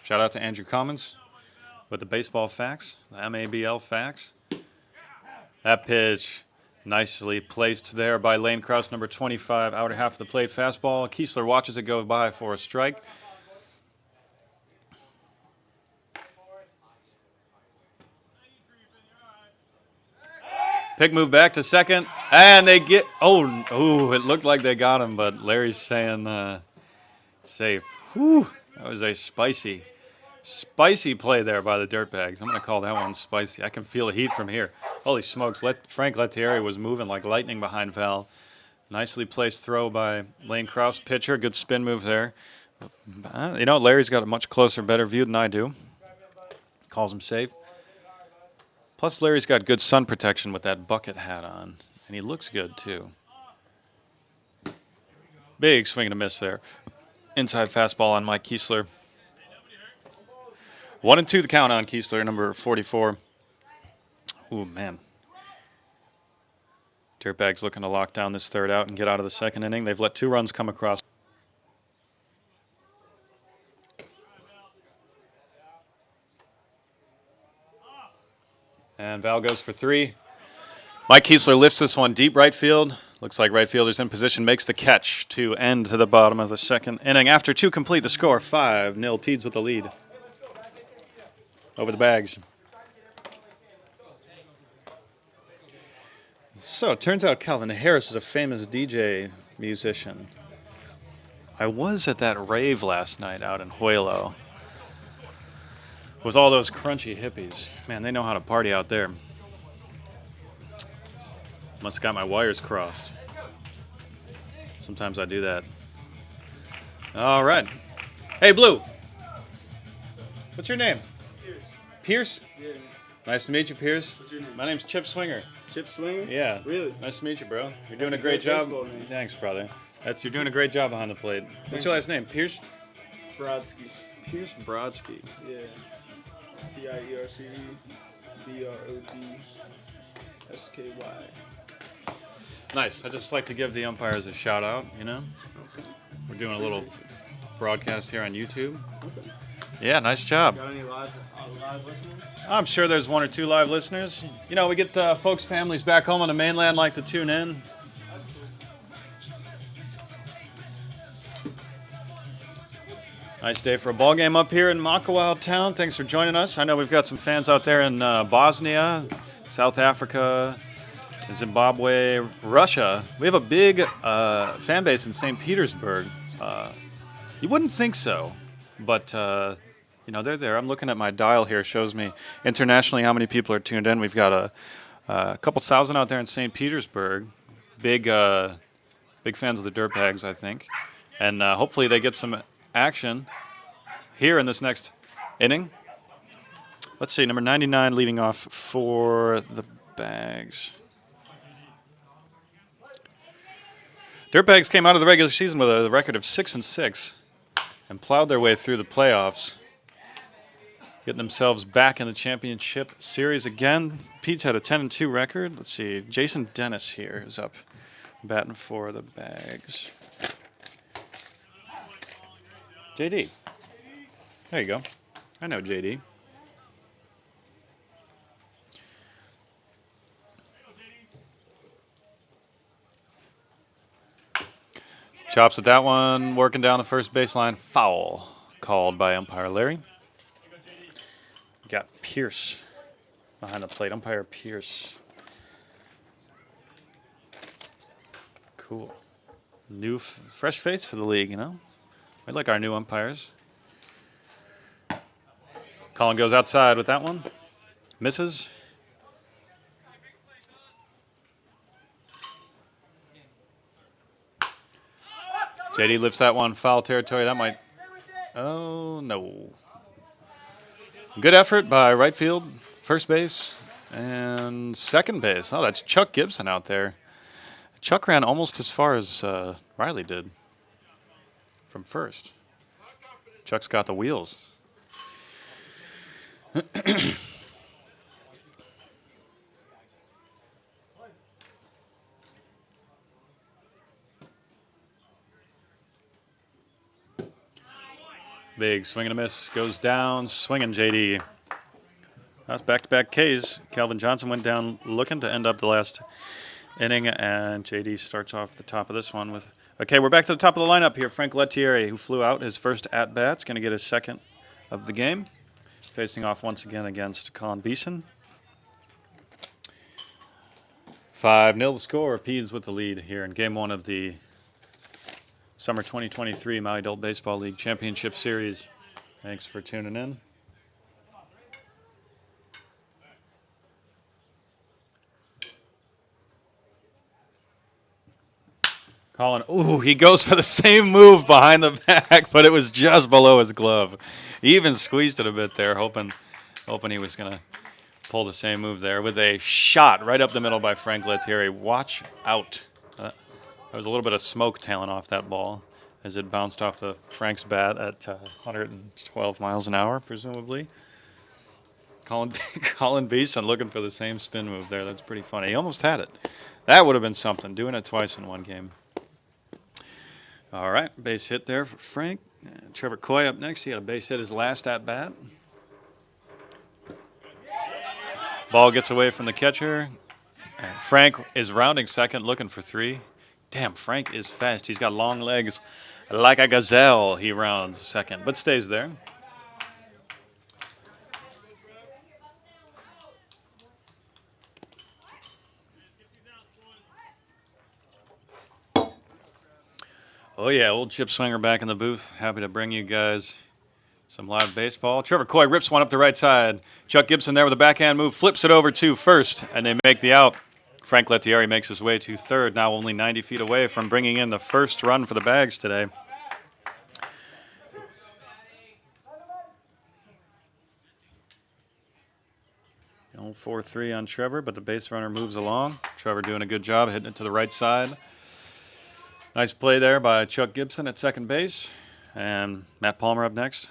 Shout out to Andrew Commons with the baseball facts, the MABL facts. That pitch nicely placed there by Lane Krause, number 25, outer half of the plate fastball. Kiesler watches it go by for a strike. Pick move back to second, and they get, it looked like they got him, but Larry's saying safe. Whew, that was a spicy play there by the Dirtbags. I'm going to call that one spicy. I can feel the heat from here. Holy smokes, Frank Lettieri was moving like lightning behind Val. Nicely placed throw by Lane Krause, pitcher. Good spin move there. Larry's got a much closer, better view than I do. Calls him safe. Plus, Larry's got good sun protection with that bucket hat on, and he looks good, too. Big swing and a miss there. Inside fastball on Mike Kiesler. 1-2 the count on Kiesler, number 44. Ooh, man. Dirtbags looking to lock down this third out and get out of the second inning. They've let 2 runs come across. And Val goes for 3. Mike Kiesler lifts this one deep right field. Looks like right fielder's in position, makes the catch to end to the bottom of the second inning. After 2 complete, the score 5-0. Peds with the lead over the Bags. So it turns out Calvin Harris is a famous DJ musician. I was at that rave last night out in Huelo with all those crunchy hippies. Man, they know how to party out there. Must have got my wires crossed. Sometimes I do that. All right. Hey, Blue. What's your name? Pierce? Yeah. Nice to meet you, Pierce. What's your name? My name's Chip Swinger. Chip Swinger? Yeah. Really? Nice to meet you, bro. You're doing a great job. Thanks, brother. You're doing a great job behind the plate. What's your last name? Pierce? Brodsky. Pierce Brodsky. Yeah. P-I-E-R-C-E-B-R-O-D-S-K-Y. Nice. I'd just like to give the umpires a shout out, Okay. We're doing a little broadcast here on YouTube. Okay. Yeah, nice job. Got any live listeners? I'm sure there's 1 or 2 live listeners. We get folks' families back home on the mainland like to tune in. Nice day for a ball game up here in Makawao town. Thanks for joining us. I know we've got some fans out there in Bosnia, South Africa, Zimbabwe, Russia. We have a big fan base in St. Petersburg. You wouldn't think so, but they're there. I'm looking at my dial here. It shows me internationally how many people are tuned in. We've got a couple thousand out there in St. Petersburg. Big fans of the Dirtbags, I think. And hopefully they get some action here in this next inning. Let's see, number 99 leading off for the Bags. Dirtbags came out of the regular season with a record of 6-6 and plowed their way through the playoffs, getting themselves back in the championship series again. Pete's had a 10-2 record. Let's see. Jason Dennis here is up batting for the Bags. JD. There you go. I know JD. Chops at that one, working down the first baseline. Foul called by umpire Larry. Got Pierce behind the plate. Umpire Pierce. Cool. New, fresh face for the league, you know? We like our new umpires. Colin goes outside with that one. Misses. JD lifts that one. Foul territory. That might... Oh, no. Good effort by right field, first base, and second base. Oh, that's Chuck Gibson out there. Chuck ran almost as far as Riley did from first. Chuck's got the wheels. Big swing and a miss. Goes down. Swinging JD. That's back-to-back Ks. Calvin Johnson went down looking to end up the last inning, and JD starts off the top of this one with... Okay, we're back to the top of the lineup here. Frank Lettieri, who flew out his first at-bat, is going to get his second of the game. Facing off once again against Colin Beeson. 5-0 the score. Pedes with the lead here in Game 1 of the Summer 2023 Maui Adult Baseball League Championship Series. Thanks for tuning in. Colin, ooh, he goes for the same move behind the back, but it was just below his glove. He even squeezed it a bit there, hoping he was going to pull the same move there with a shot right up the middle by Frank Lettieri. Watch out. There was a little bit of smoke tailing off that ball as it bounced off the Frank's bat at 112 miles an hour, presumably. Colin Beeson looking for the same spin move there. That's pretty funny. He almost had it. That would have been something, doing it twice in one game. All right, base hit there for Frank. Trevor Coy up next. He had a base hit his last at bat. Ball gets away from the catcher. And Frank is rounding second, looking for 3. Damn, Frank is fast. He's got long legs like a gazelle. He rounds second, but stays there. Oh, yeah, old Chip Swinger back in the booth. Happy to bring you guys some live baseball. Trevor Coy rips one up the right side. Chuck Gibson there with a backhand move, flips it over to first, and they make the out. Frank Lettieri makes his way to third, now only 90 feet away from bringing in the first run for the Bags today. Old 4-3 on Trevor, but the base runner moves along. Trevor doing a good job hitting it to the right side. Nice play there by Chuck Gibson at second base. And Matt Palmer up next.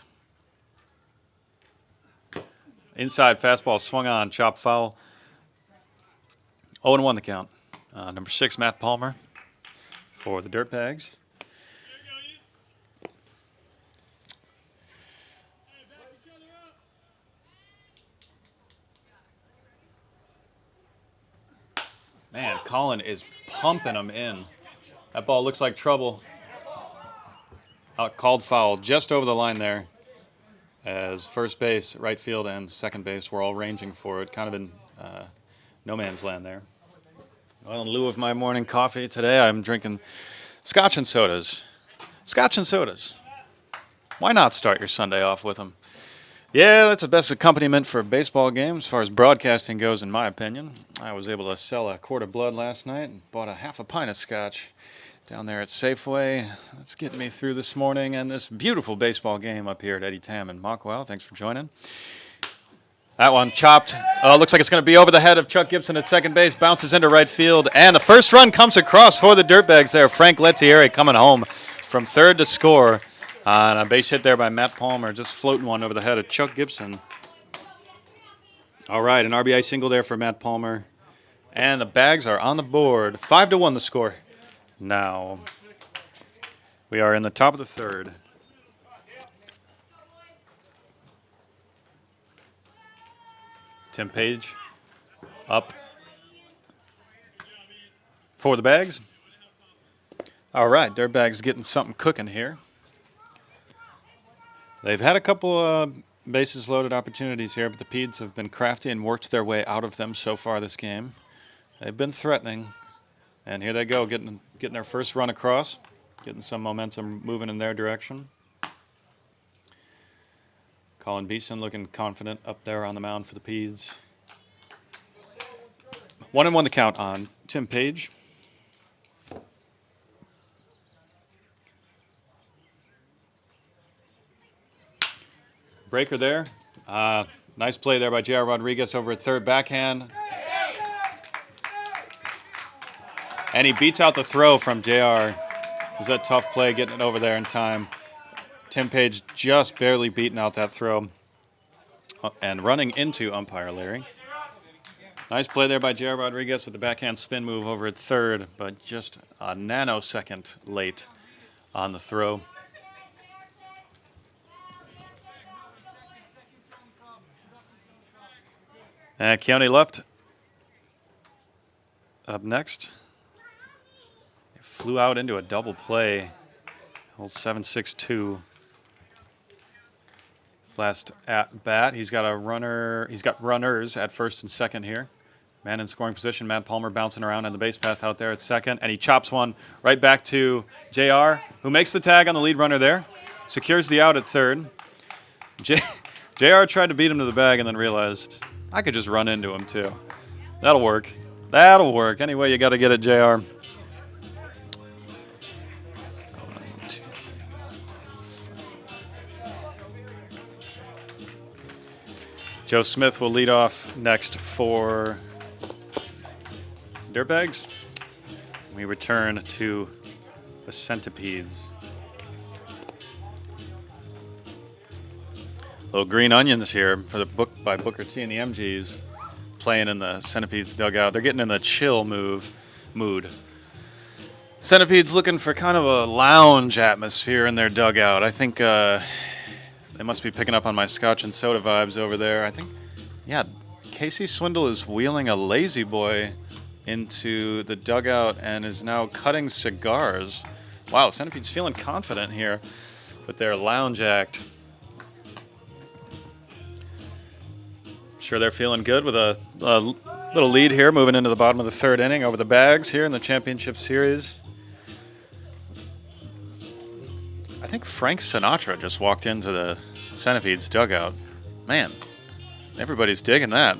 Inside fastball swung on, chopped foul. 0-1 the count. Number 6, Matt Palmer for the Dirtbags. Man, Colin is pumping them in. That ball looks like trouble. Called foul just over the line there, as first base, right field, and second base were all ranging for it. Kind of in no man's land there. Well, in lieu of my morning coffee today, I'm drinking scotch and sodas. Scotch and sodas. Why not start your Sunday off with them? Yeah, that's the best accompaniment for a baseball game as far as broadcasting goes, in my opinion. I was able to sell a quart of blood last night and bought a half a pint of scotch down there at Safeway. That's getting me through this morning and this beautiful baseball game up here at Eddie Tam and Makawao. Thanks for joining. That one chopped. Looks like it's going to be over the head of Chuck Gibson at second base. Bounces into right field. And the first run comes across for the Dirtbags there. Frank Lettieri coming home from third to score on a base hit there by Matt Palmer. Just floating one over the head of Chuck Gibson. All right, an RBI single there for Matt Palmer. And the Bags are on the board. 5-1 the score. Now, we are in the top of the third. Tim Page up for the Bags. All right, Dirtbags getting something cooking here. They've had a couple bases loaded opportunities here, but the Peds have been crafty and worked their way out of them so far this game. They've been threatening, and here they go, getting their first run across, getting some momentum moving in their direction. Colin Beeson looking confident up there on the mound for the Peds. 1-1 the count on Tim Page. Breaker there. Nice play there by J.R. Rodriguez over at third, backhand. And he beats out the throw from J.R. It was a tough play getting it over there in time. Tim Page just barely beating out that throw and running into umpire Larry. Nice play there by J.R. Rodriguez with the backhand spin move over at third, but just a nanosecond late on the throw. And Keone left up next. He flew out into a double play. Old 7-6-2. Last at bat, he's got a runner. He's got runners at first and second here. Man in scoring position. Matt Palmer bouncing around on the base path out there at second, and he chops one right back to JR, who makes the tag on the lead runner there, secures the out at third. JR tried to beat him to the bag and then realized I could just run into him too. That'll work. That'll work. Anyway, you got to get it, JR. Joe Smith will lead off next for Dirtbags. We return to the Centipedes. Little green onions here for the book by Booker T and the MGs playing in the Centipedes dugout. They're getting in a chill mood. Centipedes looking for kind of a lounge atmosphere in their dugout. I think they must be picking up on my scotch and soda vibes over there. I think, yeah, Casey Swindle is wheeling a lazy boy into the dugout and is now cutting cigars. Wow, Centipede's feeling confident here with their lounge act. Sure they're feeling good with a little lead here moving into the bottom of the third inning over the Bags here in the championship series. I think Frank Sinatra just walked into the Centipedes dugout. Man, everybody's digging that.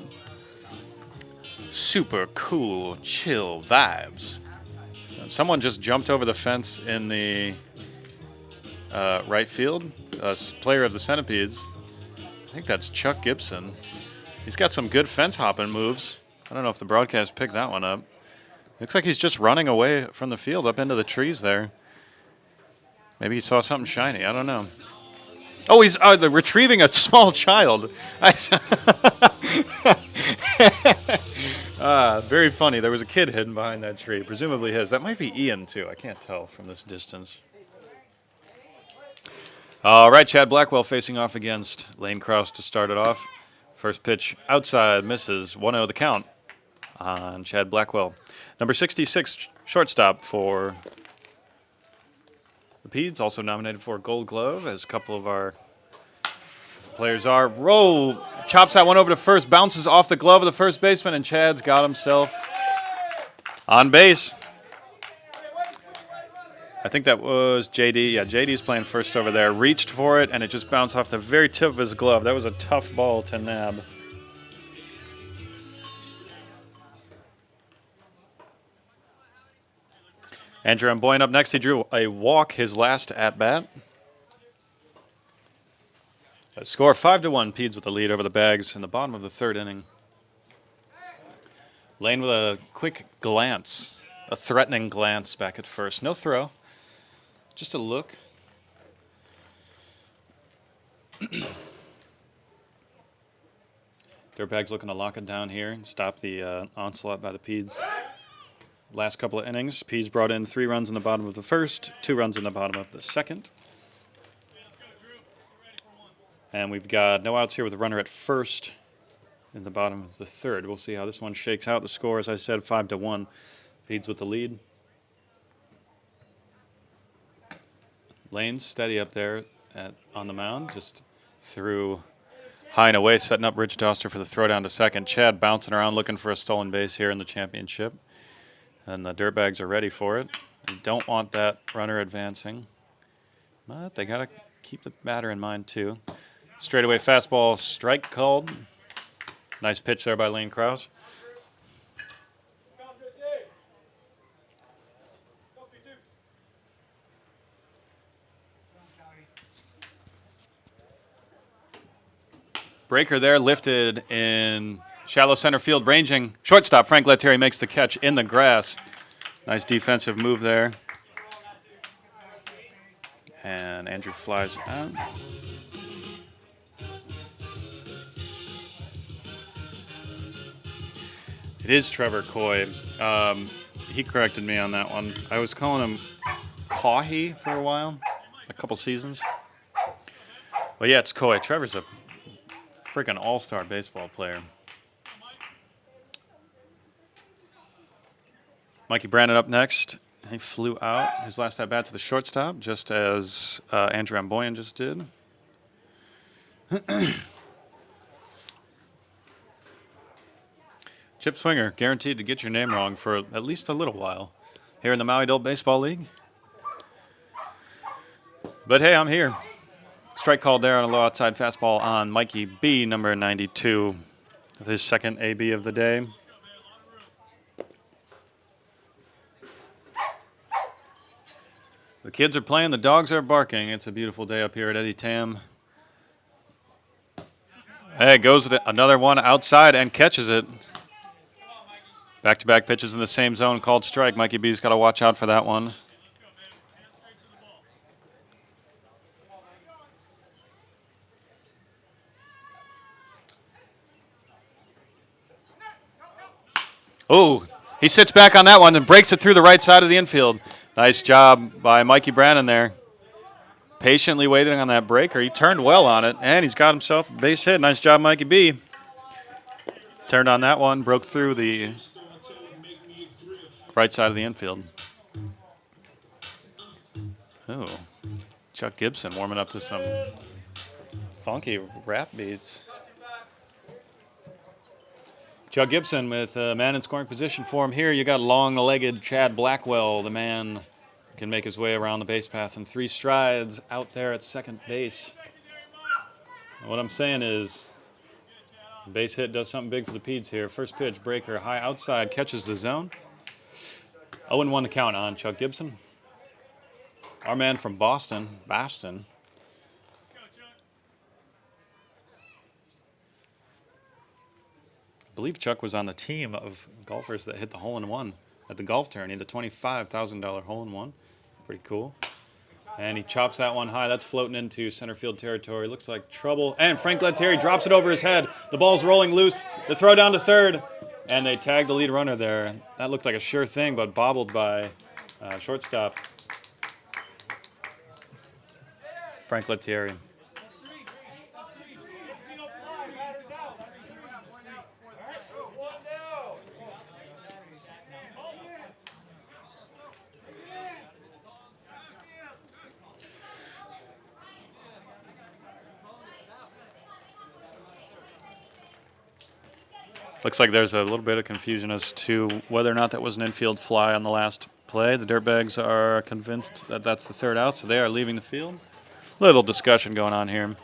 Super cool, chill vibes. Someone just jumped over the fence in the right field. A player of the Centipedes. I think that's Chuck Gibson. He's got some good fence hopping moves. I don't know if the broadcast picked that one up. Looks like he's just running away from the field up into the trees there. Maybe he saw something shiny. I don't know. Oh, he's retrieving a small child. Very funny. There was a kid hidden behind that tree, presumably his. That might be Ian, too. I can't tell from this distance. All right, Chad Blackwell facing off against Lane Krause to start it off. First pitch outside, misses. 1-0 the count on Chad Blackwell. Number 66, shortstop for the Peds, also nominated for a Gold Glove, as a couple of our players are. Roll, chops that one over to first, bounces off the glove of the first baseman, and Chad's got himself on base. I think that was JD. Yeah, JD's playing first over there. Reached for it, and it just bounced off the very tip of his glove. That was a tough ball to nab. Andrew Amboyne up next. He drew a walk his last at-bat. Score 5-1. Peds with the lead over the Bags in the bottom of the third inning. Lane with a quick glance, a threatening glance back at first. No throw, just a look. Dirtbags looking to lock it down here and stop the onslaught by the Peds. Last couple of innings, Peds brought in 3 runs in the bottom of the first, 2 runs in the bottom of the second. And we've got no outs here with a runner at first in the bottom of the third. We'll see how this one shakes out. The score, as I said, 5-1. Peds with the lead. Lane's steady up there on the mound, just threw high and away, setting up Rich Doster for the throw down to second. Chad bouncing around looking for a stolen base here in the championship. And the Dirtbags are ready for it. They don't want that runner advancing. But they got to keep the batter in mind, too. Straightaway fastball, strike called. Nice pitch there by Lane Krause. Breaker there, lifted in shallow center field, ranging. Shortstop Frank Lettieri makes the catch in the grass. Nice defensive move there. And Andrew flies out. It is Trevor Coy. He corrected me on that one. I was calling him Cawhey for a while, a couple seasons. But yeah, it's Coy. Trevor's a freaking all-star baseball player. Mikey Brandon up next. He flew out his last at bat to the shortstop, just as Andrew Amboyan just did. Chip Swinger, guaranteed to get your name wrong for at least a little while here in the Maui Adult Baseball League. But hey, I'm here. Strike called there on a low outside fastball on Mikey B, number 92, his second AB of the day. The kids are playing, the dogs are barking. It's a beautiful day up here at Eddie Tam. Hey, goes with another one outside and catches it. Back-to-back pitches in the same zone, called strike. Mikey B's got to watch out for that one. Oh, he sits back on that one and breaks it through the right side of the infield. Nice job by Mikey Brannon there. Patiently waiting on that breaker. He turned well on it, and he's got himself a base hit. Nice job, Mikey B. Turned on that one, broke through the right side of the infield. Oh, Chuck Gibson warming up to some funky rap beats. Chuck Gibson with a man in scoring position for him here. You got long-legged Chad Blackwell. The man can make his way around the base path in 3 strides out there at second base. And what I'm saying is, base hit does something big for the Peds here. First pitch, breaker, high outside, catches the zone. 0-1 to count on Chuck Gibson. Our man from Boston. I believe Chuck was on the team of golfers that hit the hole-in-one at the golf tourney, the $25,000 hole-in-one. Pretty cool. And he chops that one high. That's floating into center field territory. Looks like trouble. And Frank Lettieri drops it over his head. The ball's rolling loose. The throw down to third. And they tag the lead runner there. That looked like a sure thing, but bobbled by shortstop Frank Lettieri. Looks like there's a little bit of confusion as to whether or not that was an infield fly on the last play. The Dirtbags are convinced that that's the third out, so they are leaving the field. Little discussion going on here.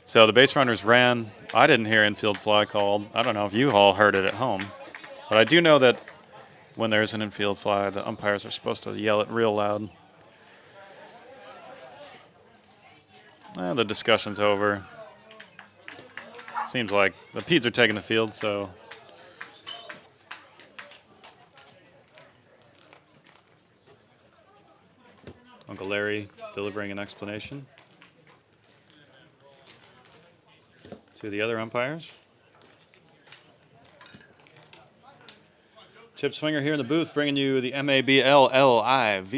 So the base runners ran. I didn't hear infield fly called. I don't know if you all heard it at home. But I do know that when there's an infield fly, the umpires are supposed to yell it real loud. Well, the discussion's over. Seems like the Peds are taking the field, so. Uncle Larry delivering an explanation to the other umpires. Chip Swinger here in the booth bringing you the MABLLIVE.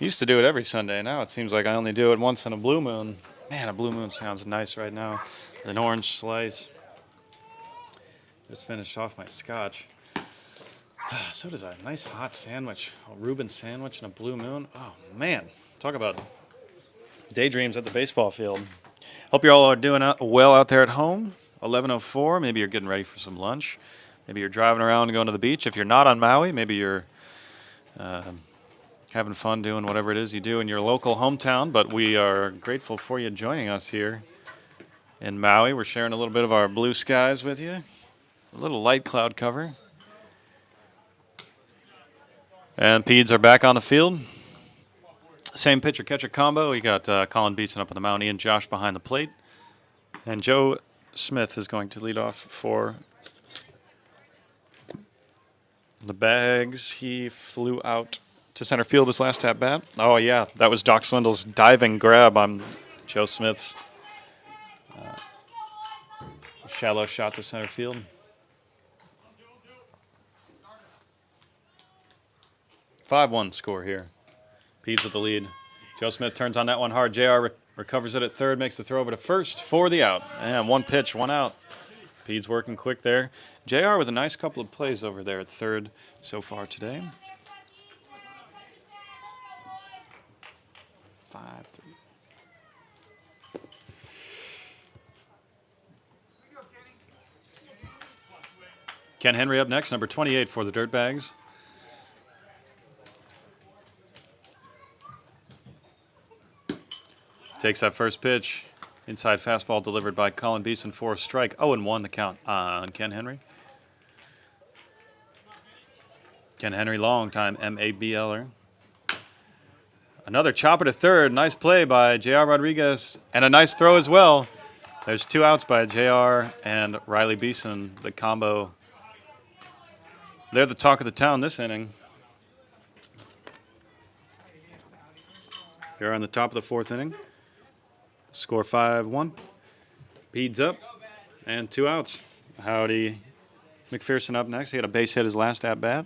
Used to do it every Sunday. Now it seems like I only do it once in a blue moon. Man, a blue moon sounds nice right now. An orange slice. Just finished off my scotch. So does a nice hot sandwich, a Reuben sandwich and a blue moon. Oh, man. Talk about daydreams at the baseball field. Hope you all are doing well out there at home. 11:04. Maybe you're getting ready for some lunch. Maybe you're driving around and going to the beach. If you're not on Maui, maybe you're having fun doing whatever it is you do in your local hometown. But we are grateful for you joining us here in Maui. We're sharing a little bit of our blue skies with you. A little light cloud cover. And Peds are back on the field. Same pitcher-catcher combo. We got Colin Beeson up on the mound, Ian Josh behind the plate. And Joe Smith is going to lead off for the Bags. He flew out to center field his last at bat. Oh, yeah, that was Doc Swindle's diving grab on Joe Smith's shallow shot to center field. 5-1 score here. Peds with the lead. Joe Smith turns on that one hard. JR recovers it at third, makes the throw over to first for the out. And one pitch, one out. Peds working quick there. JR with a nice couple of plays over there at third so far today. 5-3. Ken Henry up next, number 28 for the Dirtbags. Takes that first pitch. Inside fastball delivered by Colin Beeson for a strike. 0-1 the count on Ken Henry. Ken Henry, long-time MABLer. Another chopper to third. Nice play by J.R. Rodriguez. And a nice throw as well. There's two outs by J.R. and Riley Beeson. The combo. They're the talk of the town this inning. Here on the top of the fourth inning. Score 5-1. Peds up and two outs. Howdy McPherson up next. He had a base hit his last at bat.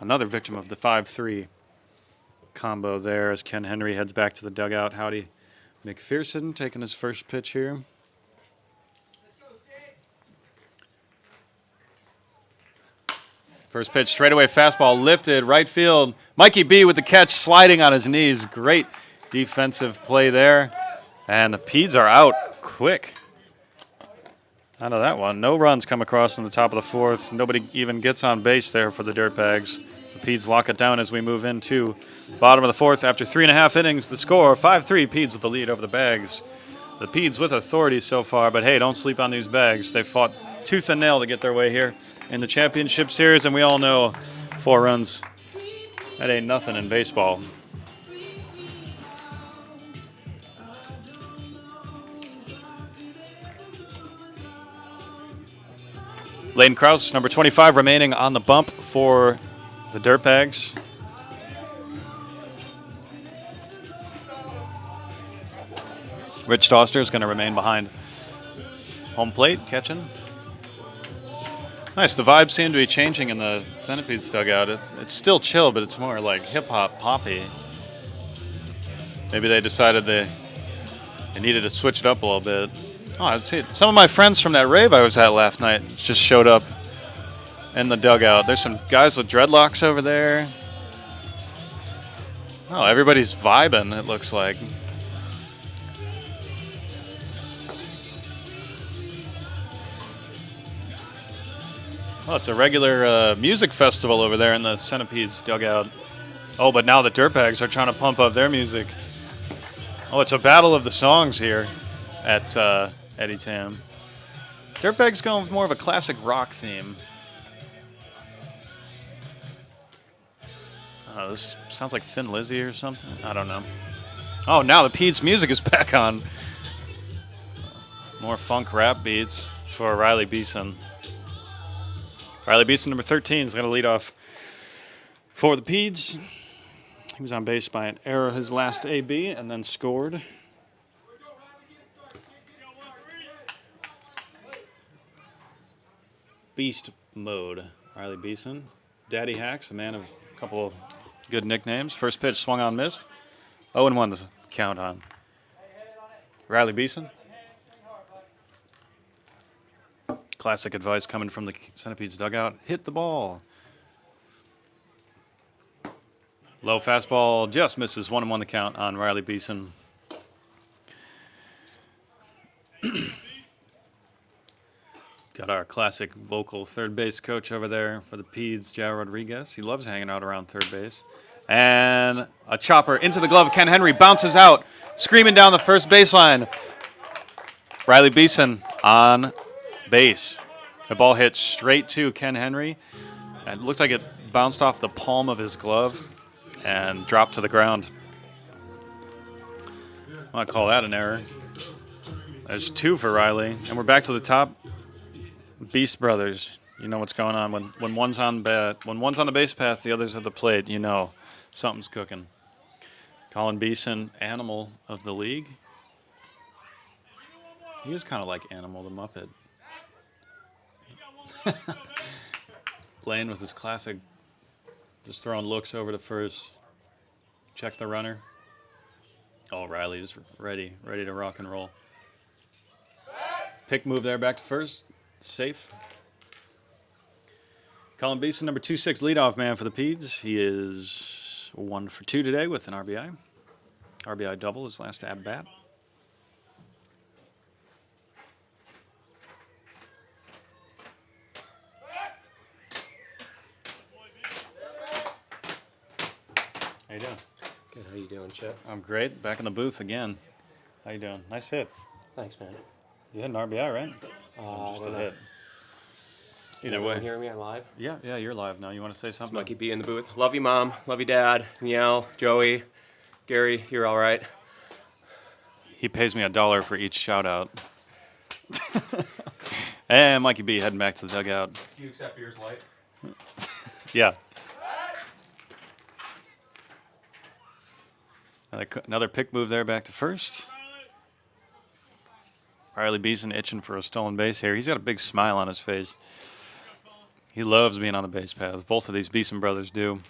Another victim of the 5-3 combo there as Ken Henry heads back to the dugout. Howdy McPherson taking his first pitch here. First pitch, straightaway fastball lifted, right field. Mikey B with the catch, sliding on his knees. Great defensive play there. And the Peds are out quick. Out of that one. No runs come across in the top of the fourth. Nobody even gets on base there for the Dirtbags. The Peds lock it down as we move into bottom of the fourth. After 3.5 innings, the score 5-3. Peds with the lead over the Bags. The Peds with authority so far, but hey, don't sleep on these Bags. They fought tooth and nail to get their way here in the championship series, and we all know 4 runs, that ain't nothing in baseball. Layden Krause, number 25, remaining on the bump for the Dirtbags. Rich Doster is going to remain behind home plate, catching. Nice. The vibes seem to be changing in the Centipedes dugout. It's still chill, but it's more like hip-hop, poppy. Maybe they decided they needed to switch it up a little bit. Oh, I'd see it. Some of my friends from that rave I was at last night just showed up in the dugout. There's some guys with dreadlocks over there. Oh, everybody's vibing, it looks like. Oh, it's a regular music festival over there in the Centipedes dugout. Oh, but now the Dirtbags are trying to pump up their music. Oh, it's a battle of the songs here at Eddie Tam. Dirtbags going with more of a classic rock theme. This sounds like Thin Lizzy or something. I don't know. Oh, now the Pete's music is back on. More funk rap beats for Riley Beeson. Riley Beeson, number 13, is going to lead off for the Peds. He was on base by an error his last AB and then scored. Beast mode. Riley Beeson. Daddy Hacks, a man of a couple of good nicknames. First pitch swung on, missed. 0-1 the count on Riley Beeson. Classic advice coming from the Centipedes dugout. Hit the ball. Low fastball just misses. 1-1 the count on Riley Beeson. Got our classic vocal third base coach over there for the Peds, Joe Rodriguez. He loves hanging out around third base. And a chopper into the glove of Ken Henry. Bounces out, screaming down the first baseline. Riley Beeson on base. The ball hit straight to Ken Henry. And it looks like it bounced off the palm of his glove and dropped to the ground. I might call that an error. There's 2 for Riley. And we're back to the top. Beast Brothers. You know what's going on. When one's on the base path, the other's at the plate, you know something's cooking. Colin Beeson, Animal of the league. He is kind of like Animal the Muppet. Lane with his classic, just throwing looks over to first. Checks the runner. Oh, Riley's ready to rock and roll. Pick move there back to first. Safe. Colin Beeson, number 26, leadoff man for the Peds. He is 1 for 2 today with an RBI. RBI double his last at bat. How you doing? Good. How you doing, Chip? I'm great. Back in the booth again. How you doing? Nice hit. Thanks, man. You had an RBI, right? Just a hit. Either way. Can you hear me? I'm live. Yeah, you're live now. You want to say It's something? Mikey B in the booth. Love you, Mom. Love you, Dad. Danielle, Joey, Gary. You're all right. He pays me $1 for each shout out. And Mikey B heading back to the dugout. Do you accept beers light? Yeah. Another pick move there back to first. Riley Beeson itching for a stolen base here. He's got a big smile on his face. He loves being on the base path. Both of these Beeson brothers do.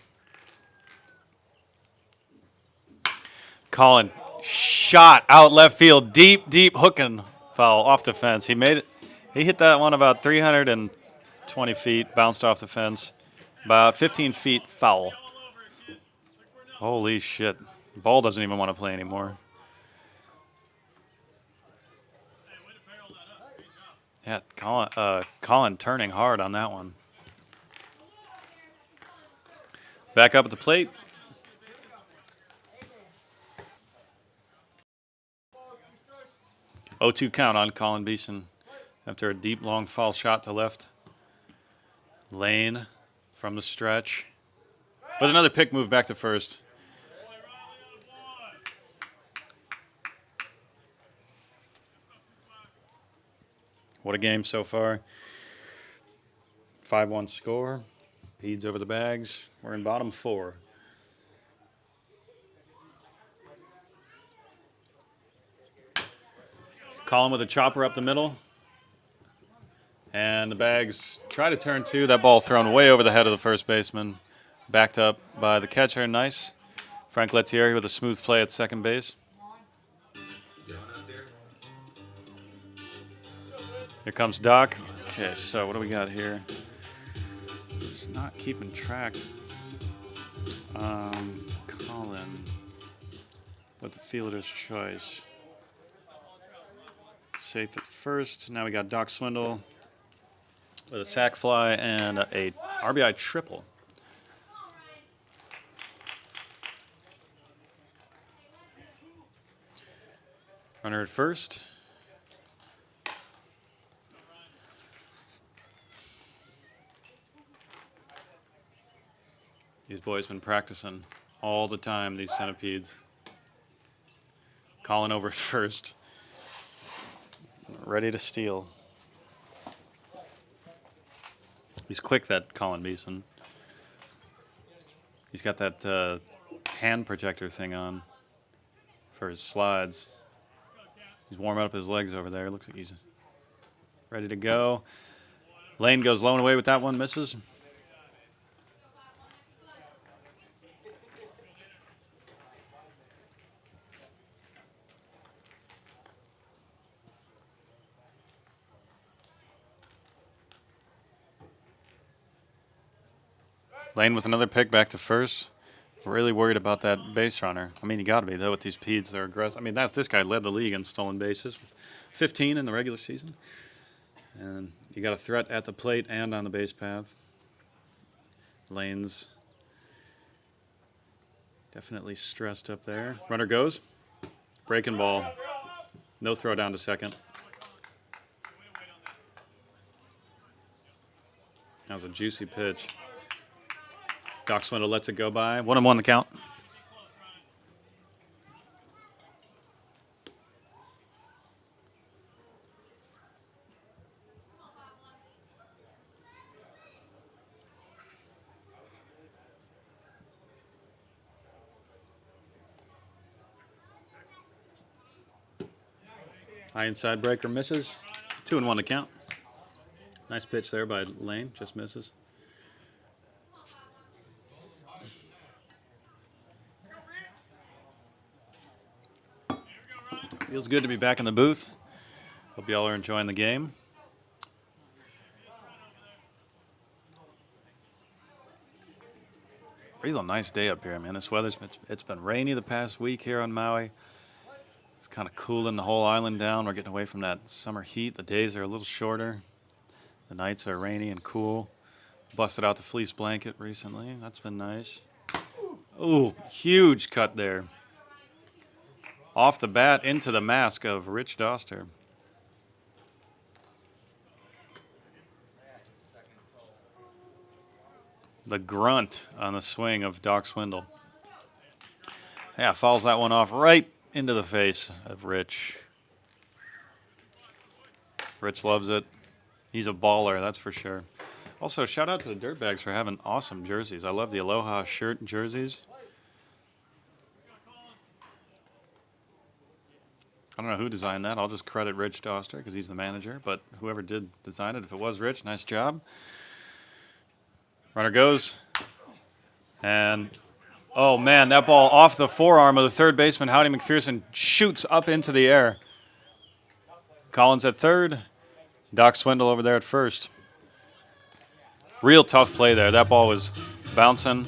Colin, shot out left field, deep hooking foul off the fence. He made it. He hit that one about 320 feet, bounced off the fence, about 15 feet foul. Holy shit. The ball doesn't even want to play anymore. Yeah, Colin turning hard on that one. Back up at the plate. 0-2 count on Colin Beeson after a deep, long foul shot to left. Lane from the stretch. With another pick move back to first. What a game so far. 5-1 score. Peds over the bags. We're in bottom 4. Colin with a chopper up the middle. And the bags try to turn 2. That ball thrown way over the head of the first baseman. Backed up by the catcher. Nice. Frank Lettieri with a smooth play at second base. Here comes Doc. Okay, so what do we got here? Just not keeping track. Colin with the fielder's choice. Safe at first. Now we got Doc Swindle with a sac fly and a RBI triple. Runner at first. These boys been practicing all the time, these Centipedes. Colin over at first. Ready to steal. He's quick, that Colin Beeson. He's got that hand protector thing on for his slides. He's warming up his legs over there. Looks like he's ready to go. Lane goes low and away with that one, misses. Lane with another pick back to first. Really worried about that base runner. I mean, you got to be, though, with these Peds. They're aggressive. I mean, this guy led the league in stolen bases. 15 in the regular season. And you got a threat at the plate and on the base path. Lane's definitely stressed up there. Runner goes. Breaking ball. No throw down to second. That was a juicy pitch. Doc Swindle lets it go by. 1-1 the count. High inside breaker misses. 2-1 to count. Nice pitch there by Lane. Just misses. Feels good to be back in the booth. Hope y'all are enjoying the game. Real nice day up here, man. This weather's it's been rainy the past week here on Maui. It's kind of cooling the whole island down. We're getting away from that summer heat. The days are a little shorter. The nights are rainy and cool. Busted out the fleece blanket recently. That's been nice. Ooh, huge cut there. Off the bat into the mask of Rich Doster. The grunt on the swing of Doc Swindle. Yeah, fouls that one off right into the face of Rich. Rich loves it. He's a baller, that's for sure. Also, shout out to the Dirtbags for having awesome jerseys. I love the Aloha shirt jerseys. I don't know who designed that. I'll just credit Rich Doster because he's the manager. But whoever did design it, if it was Rich, nice job. Runner goes. And, oh, man, that ball off the forearm of the third baseman, Howdy McPherson, shoots up into the air. Collins at third. Doc Swindle over there at first. Real tough play there. That ball was bouncing,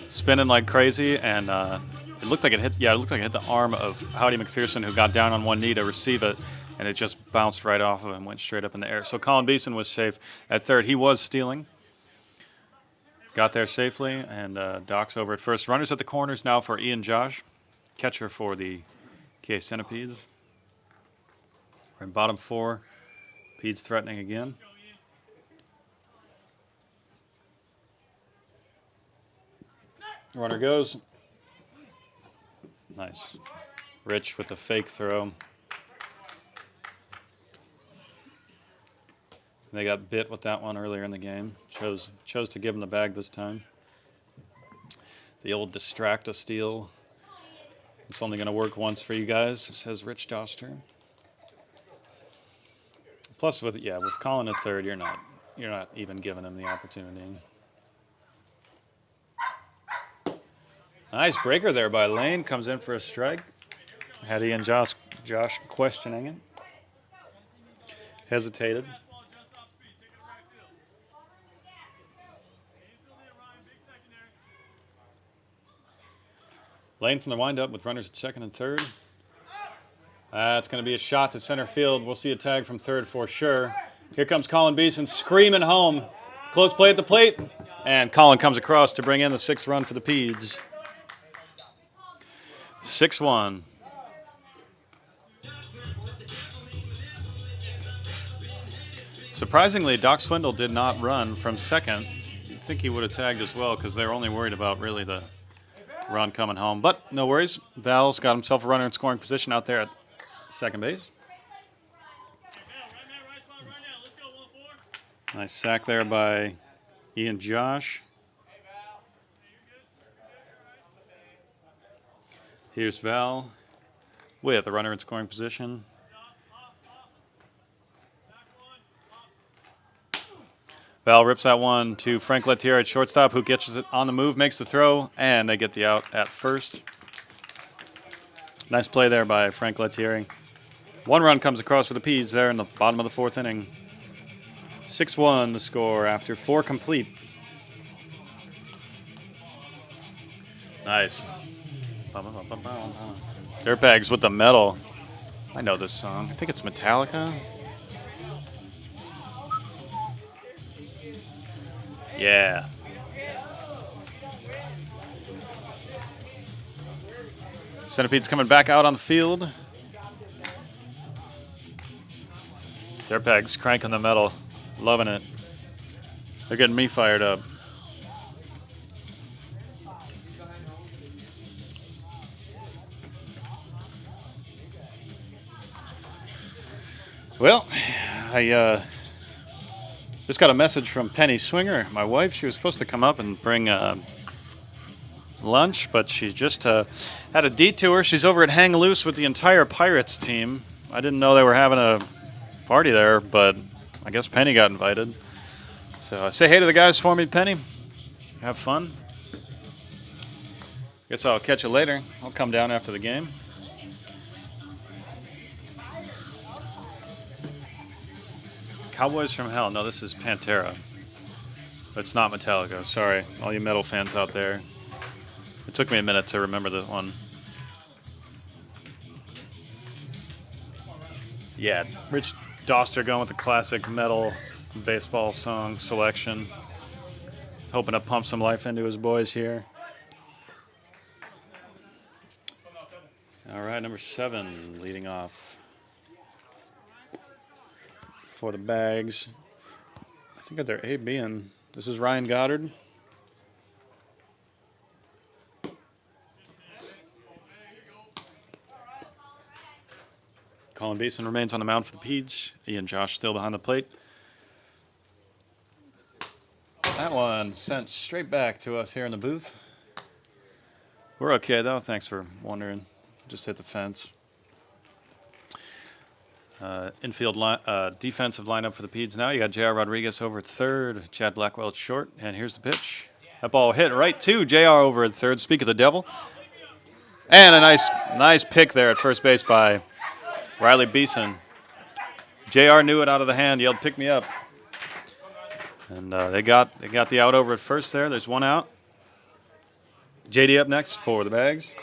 spinning like crazy, and it looked like it hit. Yeah, it looked like it hit the arm of Howdy McPherson, who got down on one knee to receive it, and it just bounced right off of him, went straight up in the air. So Colin Beeson was safe at third. He was stealing. Got there safely, and Doc's over at first. Runners at the corners now for Ian Josh, catcher for the KA Centipedes. We're in bottom four. Peds threatening again. Runner goes. Nice. Rich with the fake throw. They got bit with that one earlier in the game. Chose to give him the bag this time. The old distract-a-steal. It's only going to work once for you guys, says Rich Doster. Plus, with Colin at third, you're not even giving him the opportunity. Nice breaker there by Lane. Comes in for a strike. Had Ian Josh questioning it. Hesitated. Lane from the windup with runners at second and third. It's going to be a shot to center field. We'll see a tag from third for sure. Here comes Colin Beeson screaming home. Close play at the plate. And Colin comes across to bring in the sixth run for the Peds. 6-1. Surprisingly, Doc Swindle did not run from second think he would have tagged as well because they're only worried about really the run coming home. But no worries. Val's got himself a runner in scoring position out there at second base. Nice sack there by Ian Josh. Here's Val with a runner in scoring position. Val rips that one to Frank Lettieri at shortstop, who gets it on the move, makes the throw, and they get the out at first. Nice play there by Frank Lettieri. One run comes across for the Peds there in the bottom of the fourth inning. 6-1 the score after 4 complete. Nice. Dirtbags with the metal. I know this song. I think it's Metallica. Yeah. Centipedes coming back out on the field. Dirtbags cranking the metal. Loving it. They're getting me fired up. Well, I just got a message from Penny Swinger, my wife. She was supposed to come up and bring lunch, but she just had a detour. She's over at Hang Loose with the entire Pirates team. I didn't know they were having a party there, but I guess Penny got invited. So say hey to the guys for me, Penny. Have fun. Guess I'll catch you later. I'll come down after the game. Cowboys from Hell. No, this is Pantera. It's not Metallica. Sorry, all you metal fans out there. It took me a minute to remember this one. Yeah, Rich Doster going with the classic metal baseball song selection. He's hoping to pump some life into his boys here. All right, number 7 leading off for the Bags. I think they're A, B, and this is Ryan Goddard. Colin Beeson remains on the mound for the Peds. Ian Josh still behind the plate. That one sent straight back to us here in the booth. We're okay, though. Thanks for wondering. Just hit the fence. Infield defensive lineup for the Peds now. You got J.R. Rodriguez over at third, Chad Blackwell at short, and here's the pitch. That ball hit right to J.R. over at third. Speak of the devil. And a nice pick there at first base by Riley Beeson. J.R. knew it out of the hand, yelled, "Pick me up." And they got the out over at first there. There's one out. J.D. up next for the Bags.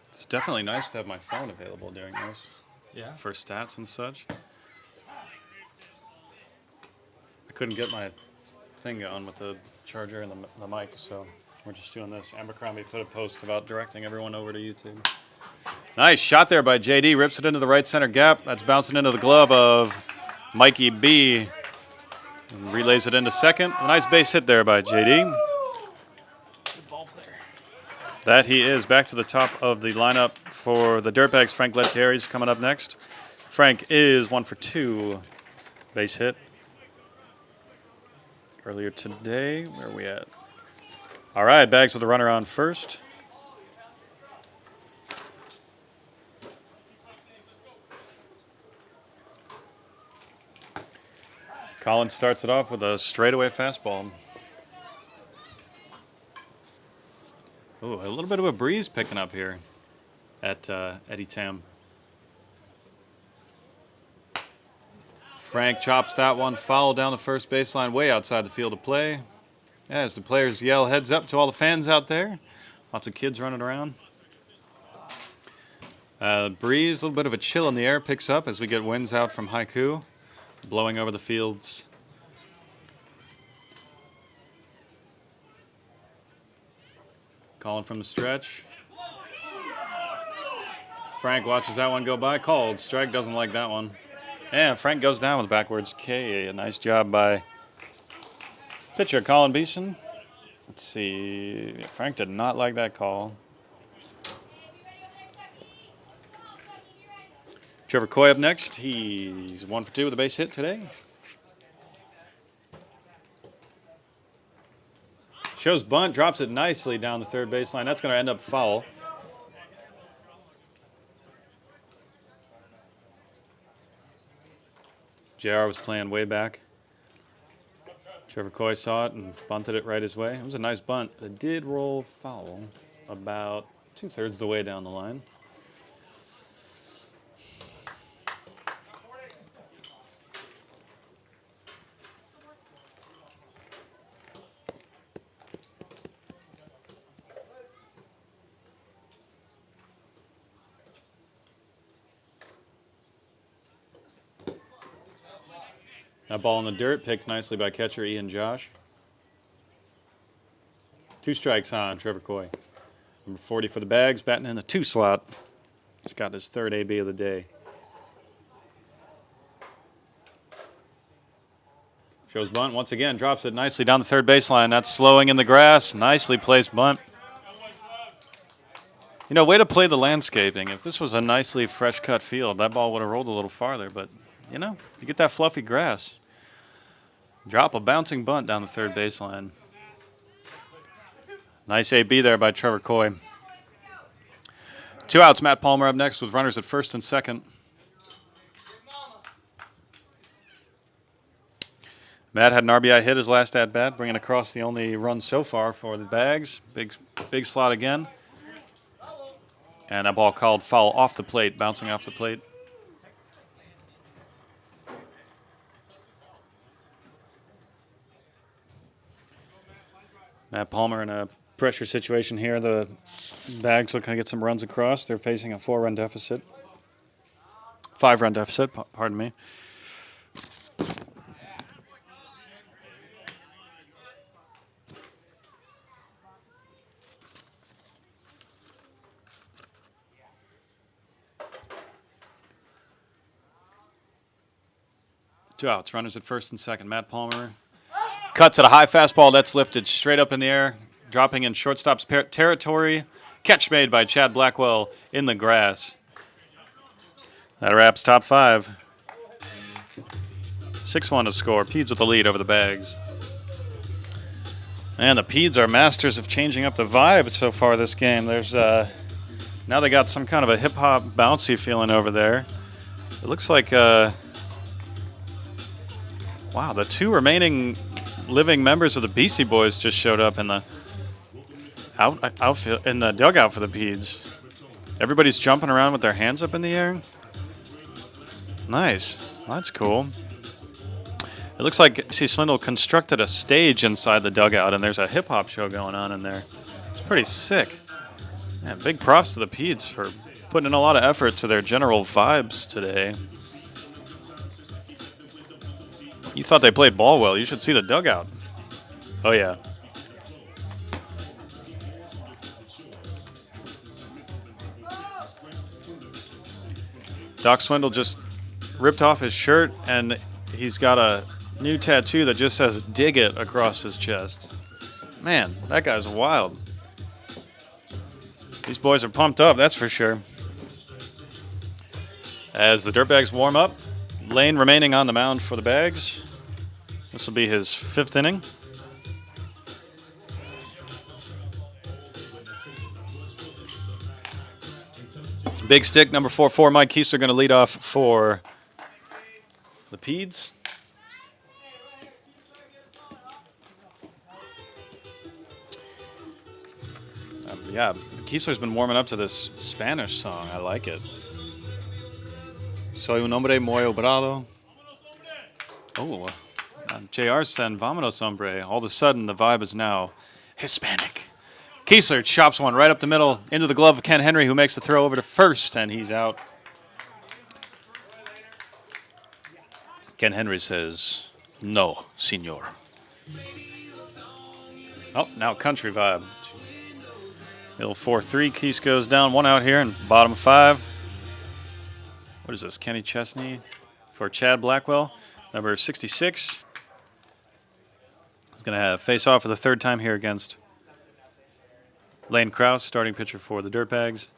It's definitely nice to have my phone available during this. Yeah. For stats and such. I couldn't get my thing going with the charger and the mic, so we're just doing this. Abercrombie put a post about directing everyone over to YouTube. Nice shot there by JD. Rips it into the right center gap. That's bouncing into the glove of Mikey B. And relays it into second. A nice base hit there by JD. Good ball player. That he is. Back to the top of the lineup for the Dirtbags. Frank Lettieri's coming up next. Frank is 1 for 2. Base hit. Earlier today. Where are we at? All right, Bags with a runner on first. Collins starts it off with a straightaway fastball. Ooh, a little bit of a breeze picking up here at Eddie Tam. Frank chops that one foul down the first baseline, way outside the field of play. As the players yell heads up to all the fans out there. Lots of kids running around. Breeze, a little bit of a chill in the air picks up as we get winds out from Haiku, blowing over the fields. Calling from the stretch. Frank watches that one go by. Called. Strike, doesn't like that one. And Frank goes down with a backwards K. A nice job by pitcher Colin Beeson. Let's see. Frank did not like that call. Trevor Coy up next. He's 1 for 2 with a base hit today. Shows bunt, drops it nicely down the third baseline. That's going to end up foul. JR was playing way back. Trevor Coy saw it and bunted it right his way. It was a nice bunt. It did roll foul about 2/3 the way down the line. That ball in the dirt, picked nicely by catcher Ian Josh. 2 strikes on Trevor Coy. Number 40 for the Bags, batting in the 2 slot. He's got his 3rd AB of the day. Shows bunt once again, drops it nicely down the third baseline. That's slowing in the grass. Nicely placed bunt. You know, way to play the landscaping. If this was a nicely fresh cut field, that ball would have rolled a little farther, but you know, you get that fluffy grass. Drop a bouncing bunt down the third baseline. Nice AB there by Trevor Coy. 2 outs, Matt Palmer up next with runners at first and second. Matt had an RBI hit his last at-bat, bringing across the only run so far for the Bags. Big slot again. And that ball called foul off the plate, bouncing off the plate. Matt Palmer in a pressure situation here. The Bags looking to get some runs across. They're facing a 4-run deficit. 5-run deficit, pardon me. Two outs, runners at first and second. Matt Palmer cuts at a high fastball that's lifted straight up in the air, dropping in shortstop's territory. Catch made by Chad Blackwell in the grass. That wraps top 5. 6-1 to score. Peds with the lead over the Bags. And the Peds are masters of changing up the vibe so far this game. There's now they got some kind of a hip-hop bouncy feeling over there. It looks like wow, the 2 remaining living members of the Beastie Boys just showed up in the outfield, in the dugout for the Peds. Everybody's jumping around with their hands up in the air. Nice. Well, that's cool. It looks like C. Swindle constructed a stage inside the dugout, and there's a hip-hop show going on in there. It's pretty sick. Yeah, big props to the Peds for putting in a lot of effort to their general vibes today. You thought they played ball well. You should see the dugout. Oh, yeah. Doc Swindle just ripped off his shirt, and he's got a new tattoo that just says "Dig It" across his chest. Man, that guy's wild. These boys are pumped up, that's for sure. As the Dirtbags warm up, Lane remaining on the mound for the Bags. This will be his 5th inning. Big stick, number 4-4, Mike Kiesler going to lead off for the Peds. Yeah, Kiesler's been warming up to this Spanish song. I like it. Soy un hombre muy obrado. Oh, JR said, "Vámonos, hombre." All of a sudden, the vibe is now Hispanic. Kiesler chops one right up the middle into the glove of Ken Henry, who makes the throw over to first, and he's out. Ken Henry says, "No, senor." Oh, now country vibe. Little 4-3. Keese goes down. 1 out here, and bottom 5. What is this? Kenny Chesney for Chad Blackwell, number 66. He's going to have face off for the third time here against Lane Krause, starting pitcher for the Dirtbags.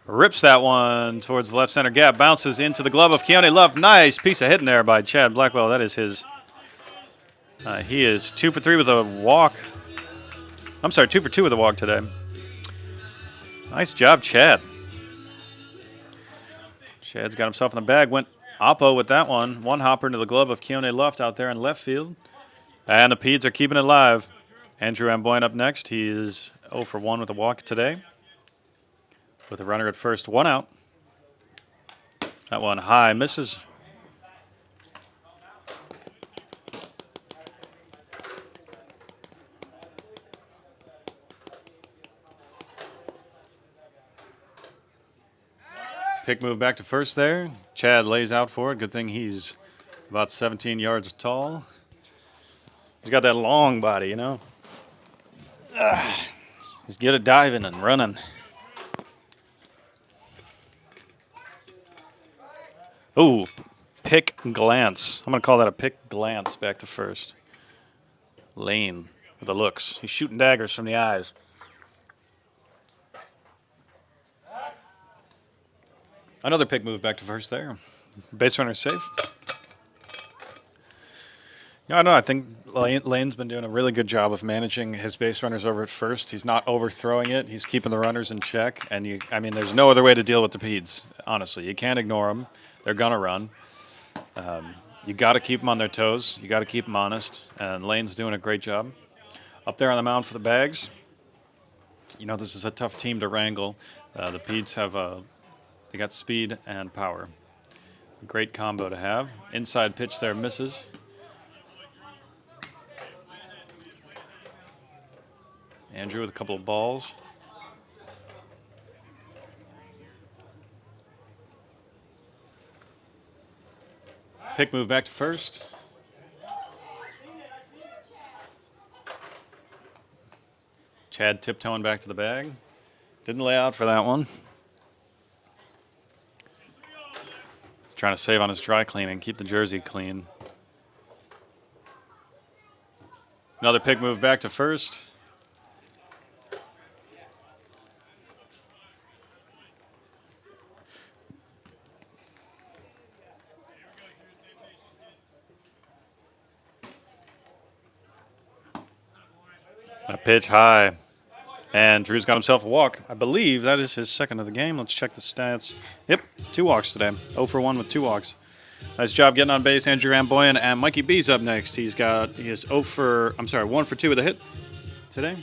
Rips that one towards the left center gap, bounces into the glove of Keone Love. Nice piece of hitting there by Chad Blackwell. That is his. He is 2 for 3 with a walk. I'm sorry, 2 for 2 with a walk today. Nice job, Chad. Chad's got himself in the bag. Went oppo with that one. One hopper into the glove of Keone Luft out there in left field. And the Peds are keeping it live. Andrew Amboyne up next. He is 0 for 1 with a walk today. With a runner at first, 1 out. That one high, misses. Pick move back to first there. Chad lays out for it. Good thing he's about 17 yards tall. He's got that long body, you know. He's good at diving and running. Ooh, pick glance. I'm going to call that a pick glance back to first. Lane with the looks. He's shooting daggers from the eyes. Another pick move back to first there. Base runner safe. Yeah, I don't know. I think Lane's been doing a really good job of managing his base runners over at first. He's not overthrowing it. He's keeping the runners in check. And I mean, there's no other way to deal with the Peds. Honestly, you can't ignore them. They're gonna run. You got to keep them on their toes. You got to keep them honest. And Lane's doing a great job. Up there on the mound for the Bags. You know, this is a tough team to wrangle. The Peds have they got speed and power. Great combo to have. Inside pitch there misses. Andrew with a couple of balls. Pick move back to first. Chad tiptoeing back to the bag. Didn't lay out for that one. Trying to save on his dry cleaning, keep the jersey clean. Another pick move back to first. A pitch high. And Drew's got himself a walk. I believe that is his second of the game. Let's check the stats. Yep, 2 walks today. 0 for 1 with 2 walks. Nice job getting on base, Andrew Amboyne. And Mikey B's up next. He is 1 for 2 with a hit today.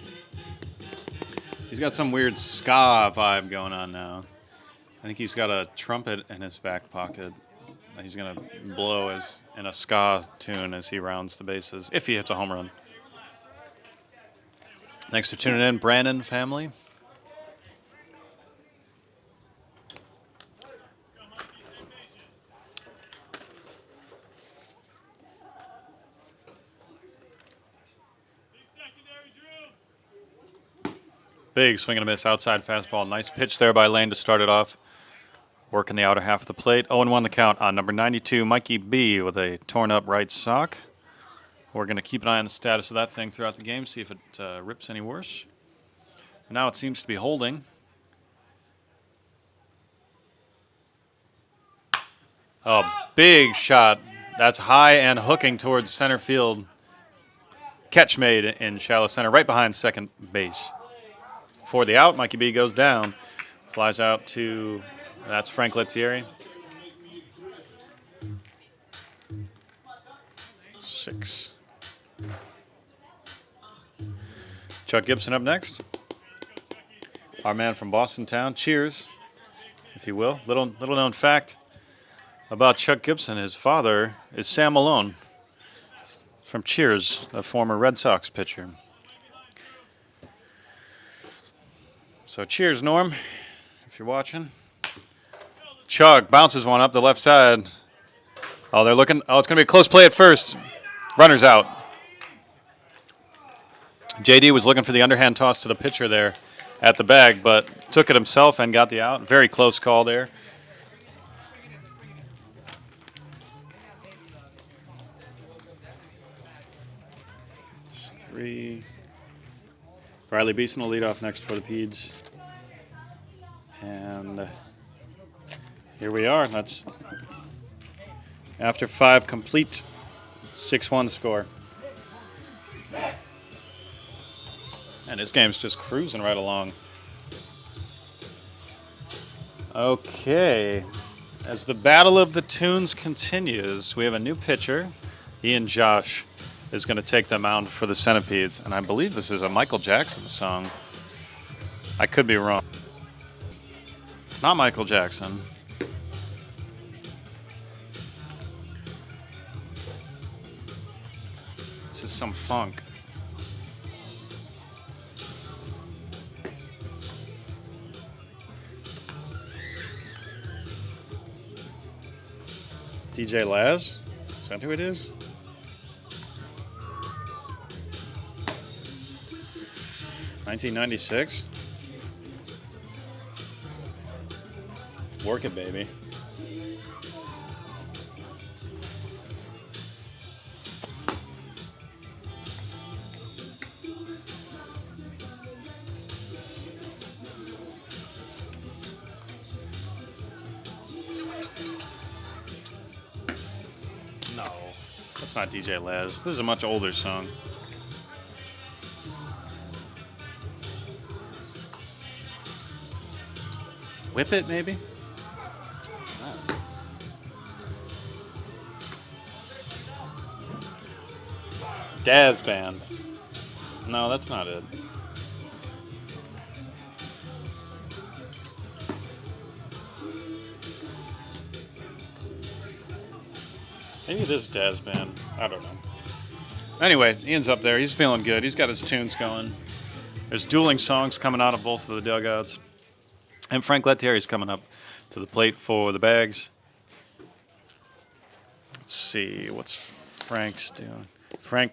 He's got some weird ska vibe going on now. I think he's got a trumpet in his back pocket. He's going to blow in a ska tune as he rounds the bases, if he hits a home run. Thanks for tuning in, Brandon family. Big swing and a miss, outside fastball. Nice pitch there by Lane to start it off. Working the outer half of the plate. 0-1 the count on number 92, Mikey B, with a torn up right sock. We're going to keep an eye on the status of that thing throughout the game, see if it rips any worse. Now it seems to be holding. A big shot. That's high and hooking towards center field. Catch made in shallow center, right behind second base. For the out, Mikey B goes down. Flies out to, that's Frank Lettieri. 6. Chuck Gibson up next. Our man from Boston Town. Cheers, if you will. Little known fact about Chuck Gibson. His father is Sam Malone from Cheers, a former Red Sox pitcher. So cheers, Norm, if you're watching. Chuck bounces one up the left side. Oh, they're looking. Oh, it's going to be a close play at first. Runner's out. JD was looking for the underhand toss to the pitcher there at the bag, but took it himself and got the out. Very close call there. 3. Riley Beeson will lead off next for the Peds. And here we are. That's after 5 complete. 6-1 score. And this game's just cruising right along. Okay. As the Battle of the Tunes continues, we have a new pitcher. Ian Josh is going to take the mound for the Centipedes. And I believe this is a Michael Jackson song. I could be wrong. It's not Michael Jackson. This is some funk. DJ Laz? Is that who it is? $1996? Work it, baby. No, that's not DJ Laz. This is a much older song. Whip It, maybe? Daz Band. No, that's not it. Maybe it is Daz Band. I don't know. Anyway, Ian's up there. He's feeling good. He's got his tunes going. There's dueling songs coming out of both of the dugouts. And Frank Lettieri's coming up to the plate for the Bags. Let's see. What's Frank's doing? Frank.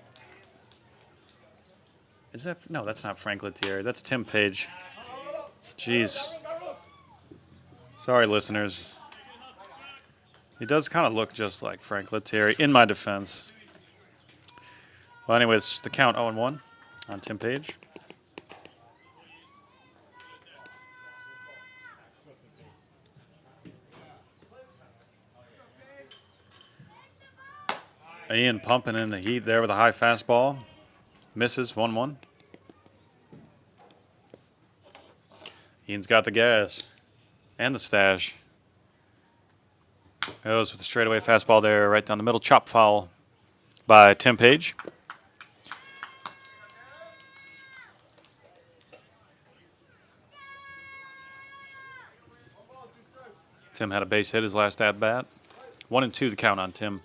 Is that? No, that's not Frank Lettieri. That's Tim Page. Jeez. Sorry, listeners. He does kind of look just like Frank Lettieri, in my defense. Well, anyways, the count 0-1 on Tim Page. Ian pumping in the heat there with a high fastball. Misses 1-1. Ian's got the gas and the stash. Goes with the straightaway fastball there, right down the middle. Chop foul by Tim Page. Tim had a base hit his last at bat. 1-2 the count on Tim.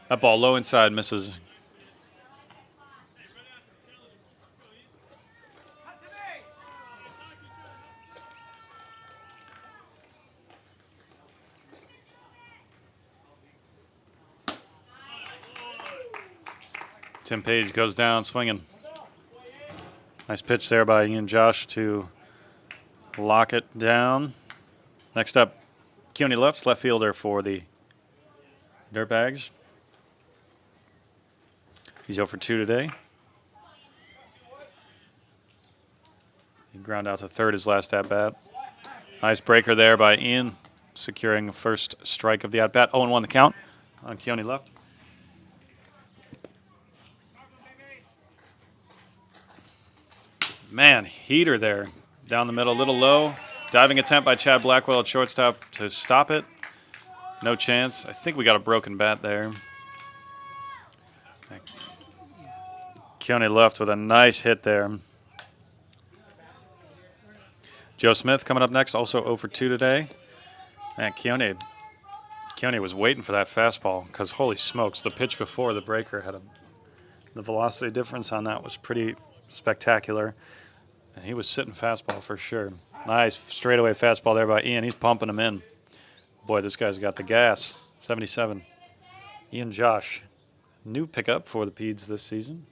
That ball low inside misses. Tim Page goes down swinging. Nice pitch there by Ian Josh to lock it down. Next up, Keone left fielder for the Dirtbags. He's 0 for 2 today. He ground out to third his last at-bat. Nice breaker there by Ian, securing the first strike of the at-bat. 0-1 the count on Keone left. Man, heater there. Down the middle, a little low. Diving attempt by Chad Blackwell at shortstop to stop it. No chance. I think we got a broken bat there. Keone left with a nice hit there. Joe Smith coming up next, also 0 for 2 today. Man, Keone was waiting for that fastball because holy smokes, the pitch before the breaker had the velocity difference on that was pretty spectacular. And he was sitting fastball for sure. Nice straightaway fastball there by Ian. He's pumping him in. Boy, this guy's got the gas. 77. Ian Josh, new pickup for the Peds this season.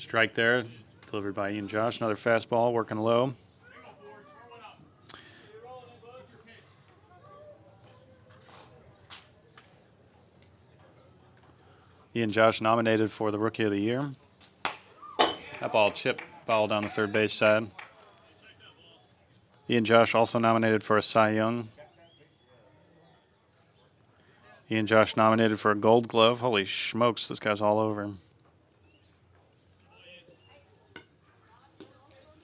Strike there, delivered by Ian Josh. Another fastball, working low. Ian Josh nominated for the Rookie of the Year. That ball chip foul down the third base side. Ian Josh also nominated for a Cy Young. Ian Josh nominated for a Gold Glove. Holy smokes, this guy's all over.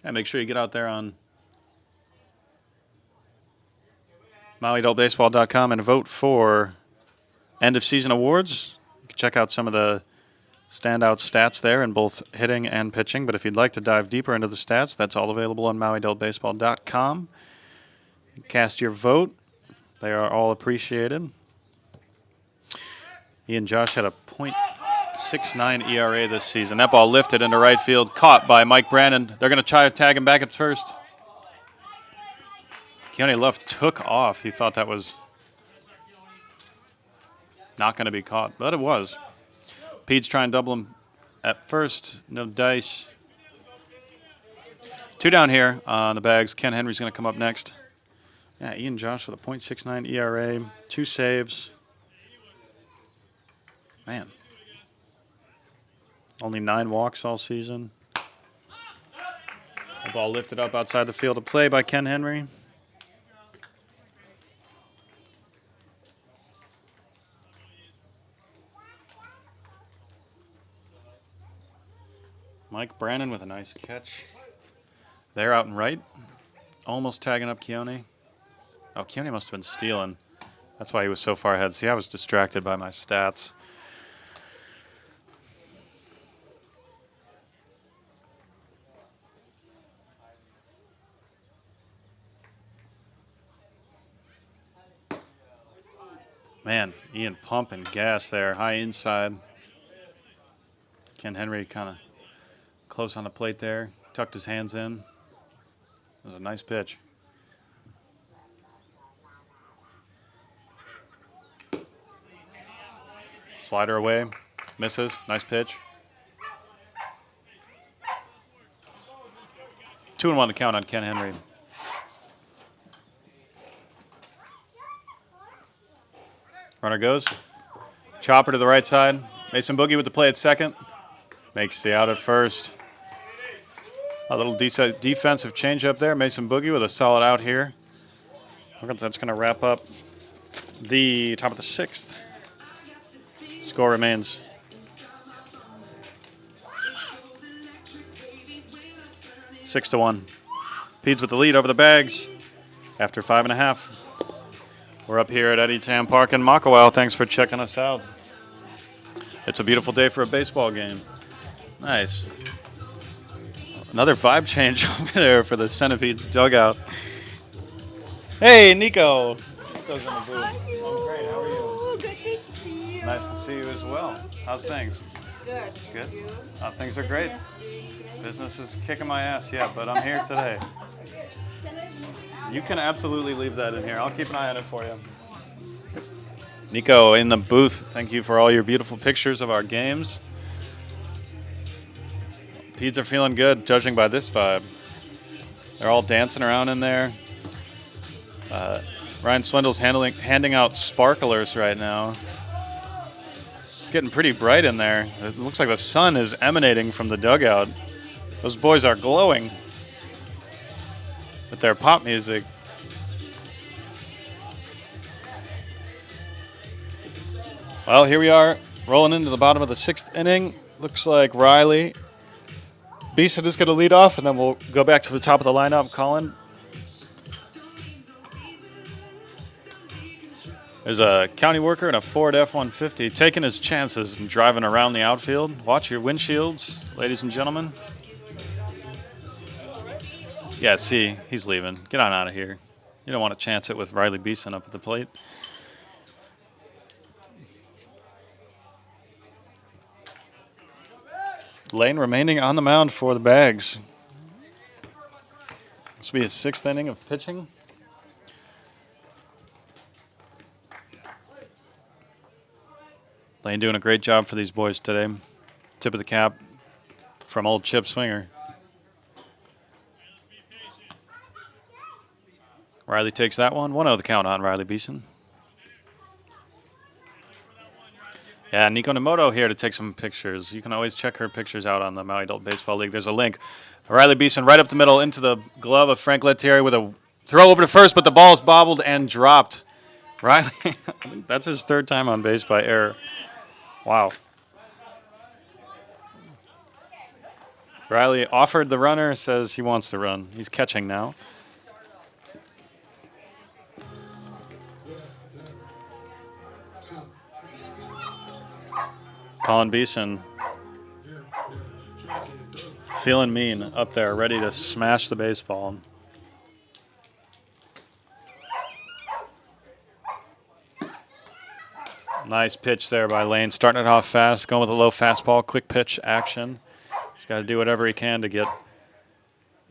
And make sure you get out there on MauiAdultBaseball.com and vote for end of season awards. You can check out some of the standout stats there in both hitting and pitching. But if you'd like to dive deeper into the stats, that's all available on MauiAdultBaseball.com. Cast your vote. They are all appreciated. Ian Josh had a .69 ERA this season. That ball lifted into right field, caught by Mike Brannon. They're going to try to tag him back at first. Keone Luff took off. He thought that was not going to be caught, but it was. Pete's trying to double him at first. No dice. 2 down here on the bags. Ken Henry's going to come up next. Yeah, Ian Josh with a .69 ERA, 2 saves. Man. Only 9 walks all season. The ball lifted up outside the field of play by Ken Henry. Mike Brannon with a nice catch. They're out and right. Almost tagging up Keone. Oh, Keone must have been stealing. That's why he was so far ahead. See, I was distracted by my stats. Man, Ian pumping gas there, high inside. Ken Henry kind of close on the plate there, tucked his hands in. It was a nice pitch. Slider away, misses, nice pitch. 2-1 to count on Ken Henry. Runner goes. Chopper to the right side. Mason Boogie with the play at second. Makes the out at first. A little defensive change up there. Mason Boogie with a solid out here. That's going to wrap up the top of the 6th. Score remains 6-1. Pedes with the lead over the bags after 5.5. We're up here at Eddie Tam Park in Makawao. Thanks for checking us out. It's a beautiful day for a baseball game. Nice. Another vibe change over there for the Centipedes dugout. Hey, Nico. Nico's in the booth. Hi, you. I'm great. How are you? Good to see you. Nice to see you as well. How's things? Good. Good? You? Things are great. Business is kicking my ass, yeah, but I'm here today. You can absolutely leave that in here. I'll keep an eye on it for you. Nico in the booth, thank you for all your beautiful pictures of our games. Pedes are feeling good, judging by this vibe. They're all dancing around in there. Ryan Swindle's handing out sparklers right now. It's getting pretty bright in there. It looks like the sun is emanating from the dugout. Those boys are glowing with their pop music. Well, here we are, rolling into the bottom of the 6th inning. Looks like Riley Beeson is going to lead off, and then we'll go back to the top of the lineup. Colin. There's a county worker and a Ford F-150 taking his chances and driving around the outfield. Watch your windshields, ladies and gentlemen. Yeah, see, he's leaving. Get on out of here. You don't want to chance it with Riley Beeson up at the plate. Lane remaining on the mound for the Bags. This will be his 6th inning of pitching. Lane doing a great job for these boys today. Tip of the cap from old Chip Swinger. Riley takes that one. 1-0 the count on Riley Beeson. Yeah, Nico Nemoto here to take some pictures. You can always check her pictures out on the Maui Adult Baseball League. There's a link. Riley Beeson right up the middle into the glove of Frank Lettieri with a throw over to first, but the ball is bobbled and dropped. Riley, I think that's his third time on base by error. Wow. Riley offered the runner, says he wants to run. He's catching now. Colin Beeson feeling mean up there, ready to smash the baseball. Nice pitch there by Lane. Starting it off fast, going with a low fastball, quick pitch action. He's got to do whatever he can to get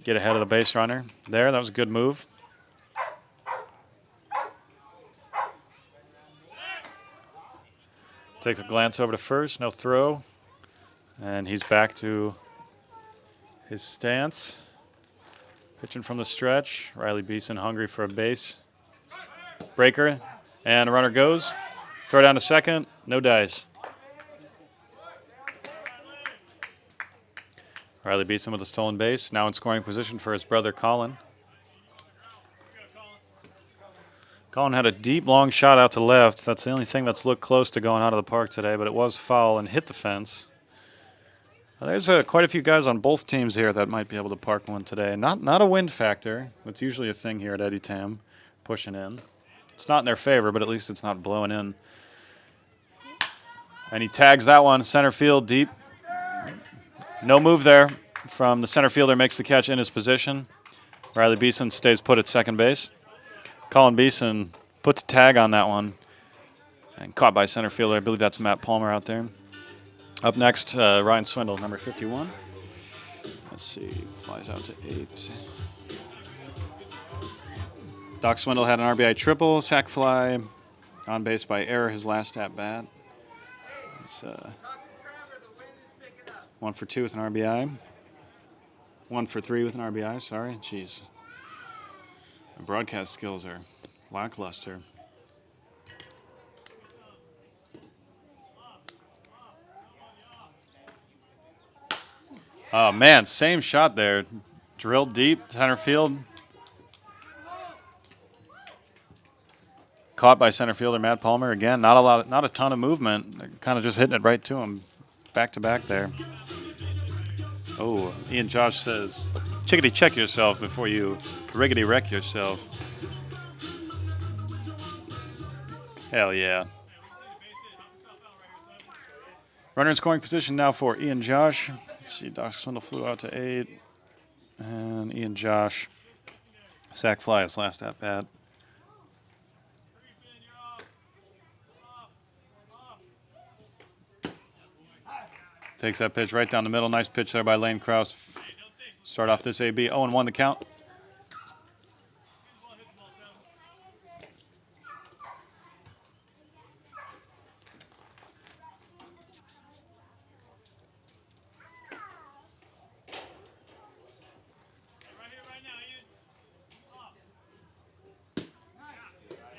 ahead of the base runner. There, that was a good move. Take a glance over to first, no throw. And he's back to his stance. Pitching from the stretch. Riley Beeson hungry for a base. Breaker, and a runner goes. Throw down to second, no dice. Riley Beeson with a stolen base, now in scoring position for his brother Colin. Colin had a deep, long shot out to left. That's the only thing that's looked close to going out of the park today, but it was foul and hit the fence. There's quite a few guys on both teams here that might be able to park one today. Not a wind factor. That's usually a thing here at Eddie Tam, pushing in. It's not in their favor, but at least it's not blowing in. And he tags that one center field deep. No move there from the center fielder, makes the catch in his position. Riley Beeson stays put at second base. Colin Beeson put the tag on that one and caught by center fielder. I believe that's Matt Palmer out there. Up next, Ryan Swindle, number 51. Let's see, flies out to 8. Doc Swindle had an RBI triple, sac fly, on base by error his last at bat. He's 1 for 2 with an RBI. 1 for 3 with an RBI, sorry. Jeez. My broadcast skills are lackluster. Oh, man, same shot there. Drilled deep, center field. Caught by center fielder Matt Palmer. Again, not a ton of movement. Kind of just hitting it right to him. Back to back there. Oh, Ian Josh says, chickadee check yourself before you riggedy wreck yourself. Hell yeah. Runner in scoring position now for Ian Josh. Let's see, Doc Swindle flew out to 8. And Ian Josh, sac fly his last at bat. Takes that pitch right down the middle. Nice pitch there by Lane Krause. Start off this AB. 0-1 the count.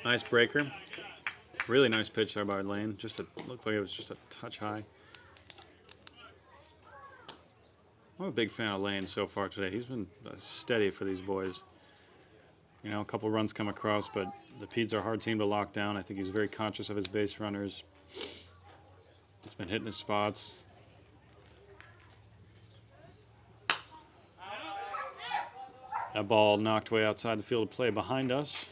Nice breaker. Really nice pitch there by Lane. Looked like it was just a touch high. I'm a big fan of Lane so far today. He's been steady for these boys. You know, a couple runs come across, but the Peds are a hard team to lock down. I think he's very conscious of his base runners. He's been hitting his spots. That ball knocked way outside the field of play behind us.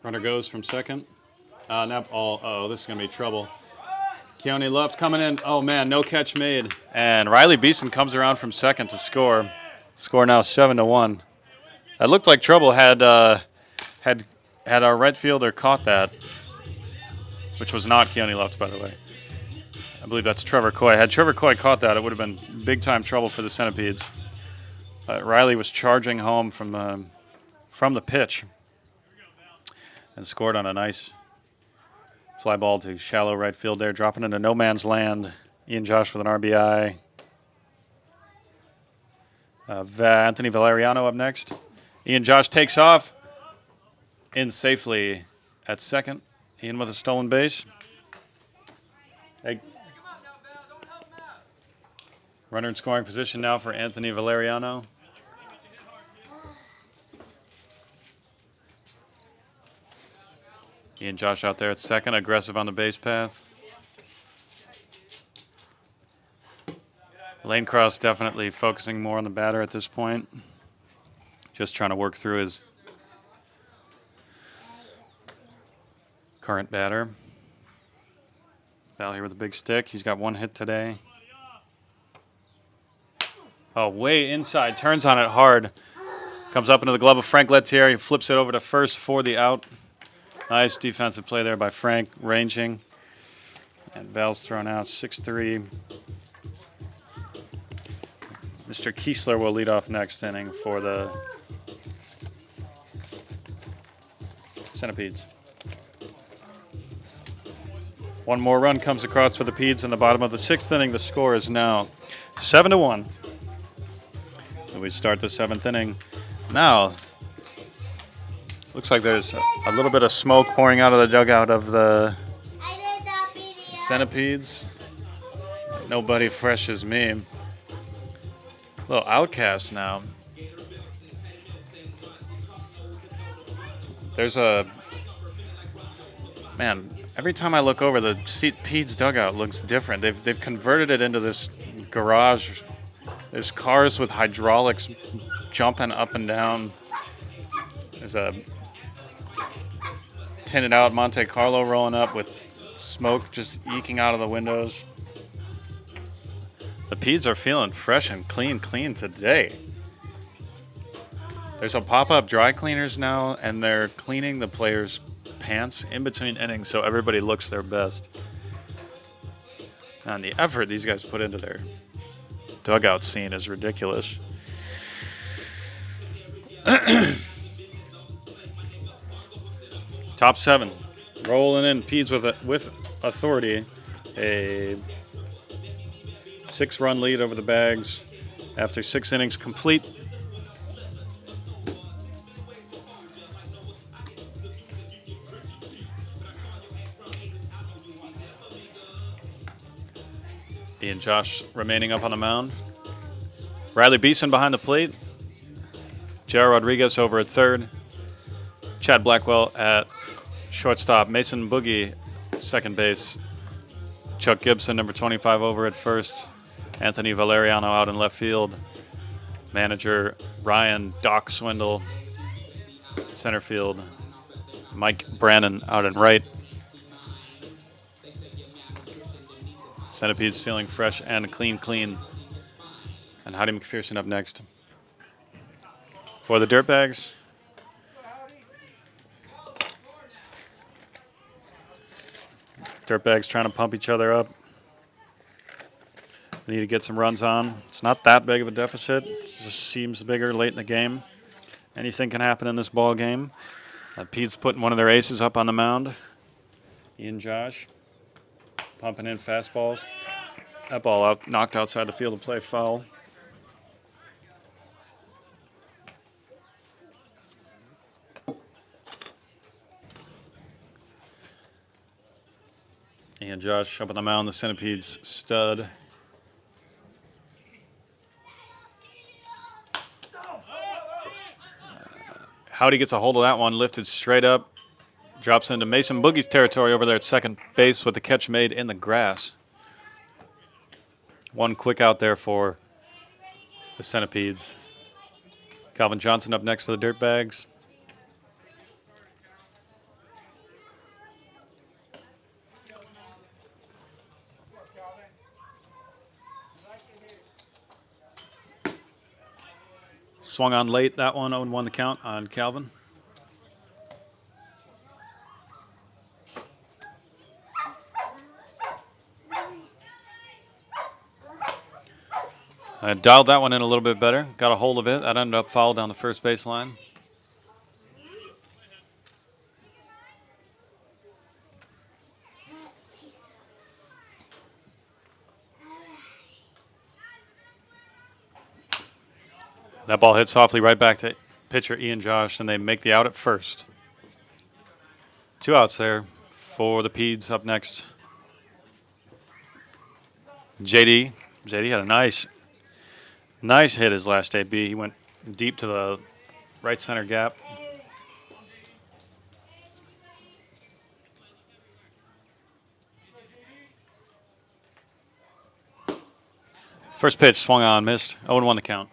Runner goes from second. This is going to be trouble. Keone Luft coming in. Oh, man, no catch made. And Riley Beeson comes around from second to score. Score now 7-1. That looked like trouble had our right fielder caught that, which was not Keone Left, by the way. I believe that's Trevor Coy. Had Trevor Coy caught that, it would have been big-time trouble for the Centipedes. Riley was charging home from the pitch and scored on a nice fly ball to shallow right field there, dropping into no man's land. Ian Josh with an RBI. Anthony Valeriano up next. Ian Josh takes off. In safely at second. Ian with a stolen base. Hey. Runner in scoring position now for Anthony Valeriano. Ian Josh out there at second, aggressive on the base path. Lane Cross definitely focusing more on the batter at this point. Just trying to work through his current batter. Val here with a big stick. He's got one hit today. Oh, way inside. Turns on it hard. Comes up into the glove of Frank Lettieri. He flips it over to first for the out. Nice defensive play there by Frank, ranging. And Val's thrown out 6-3. Mr. Kiesler will lead off next inning for the Centipedes. One more run comes across for the Peds in the bottom of the sixth inning. The score is now 7-1. And we start the seventh inning. Now, looks like there's a little bit of smoke pouring out of the dugout of the Centipedes. Nobody fresh as me. A little outcast now. There's a... Man, every time I look over, the Peds dugout looks different. They've converted it into this garage. There's cars with hydraulics jumping up and down. There's a tinted out Monte Carlo rolling up with smoke just eking out of the windows. The Peds are feeling fresh and clean today. There's a pop-up dry cleaners now, and they're cleaning the players' pants in between innings so everybody looks their best. And the effort these guys put into their dugout scene is ridiculous. Top seven, rolling in. Peds with authority. A 6-run lead over the Bags after 6 innings complete. Ian Josh remaining up on the mound. Riley Beeson behind the plate. J.R. Rodriguez over at third. Chad Blackwell at shortstop. Mason Boogie, second base. Chuck Gibson, number 25, over at first. Anthony Valeriano out in left field. Manager Ryan Doc Swindle, center field. Mike Brannon out in right. Centipedes feeling fresh and clean. And Howdy McPherson up next. For the Dirtbags, Dirtbags trying to pump each other up. They need to get some runs on. It's not that big of a deficit. It just seems bigger late in the game. Anything can happen in this ball game. Pete's putting one of their aces up on the mound. Ian Josh pumping in fastballs. That ball out, knocked outside the field of play, foul. Ian Josh up on the mound, the Centipedes stud. Howdy gets a hold of that one, lifted straight up. Drops into Mason Boogie's territory over there at second base with the catch made in the grass. One quick out there for the Centipedes. Calvin Johnson up next for the Dirtbags. Swung on late, that one, 0-1 the count on Calvin. I dialed that one in a little bit better. Got a hold of it. That ended up foul down the first baseline. That ball hit softly right back to pitcher Ian Josh, and they make the out at first. 2 outs there for the Peds. Up next, JD. JD had a nice hit his last AB. He went deep to the right center gap. First pitch swung on, missed. 0-1 the count.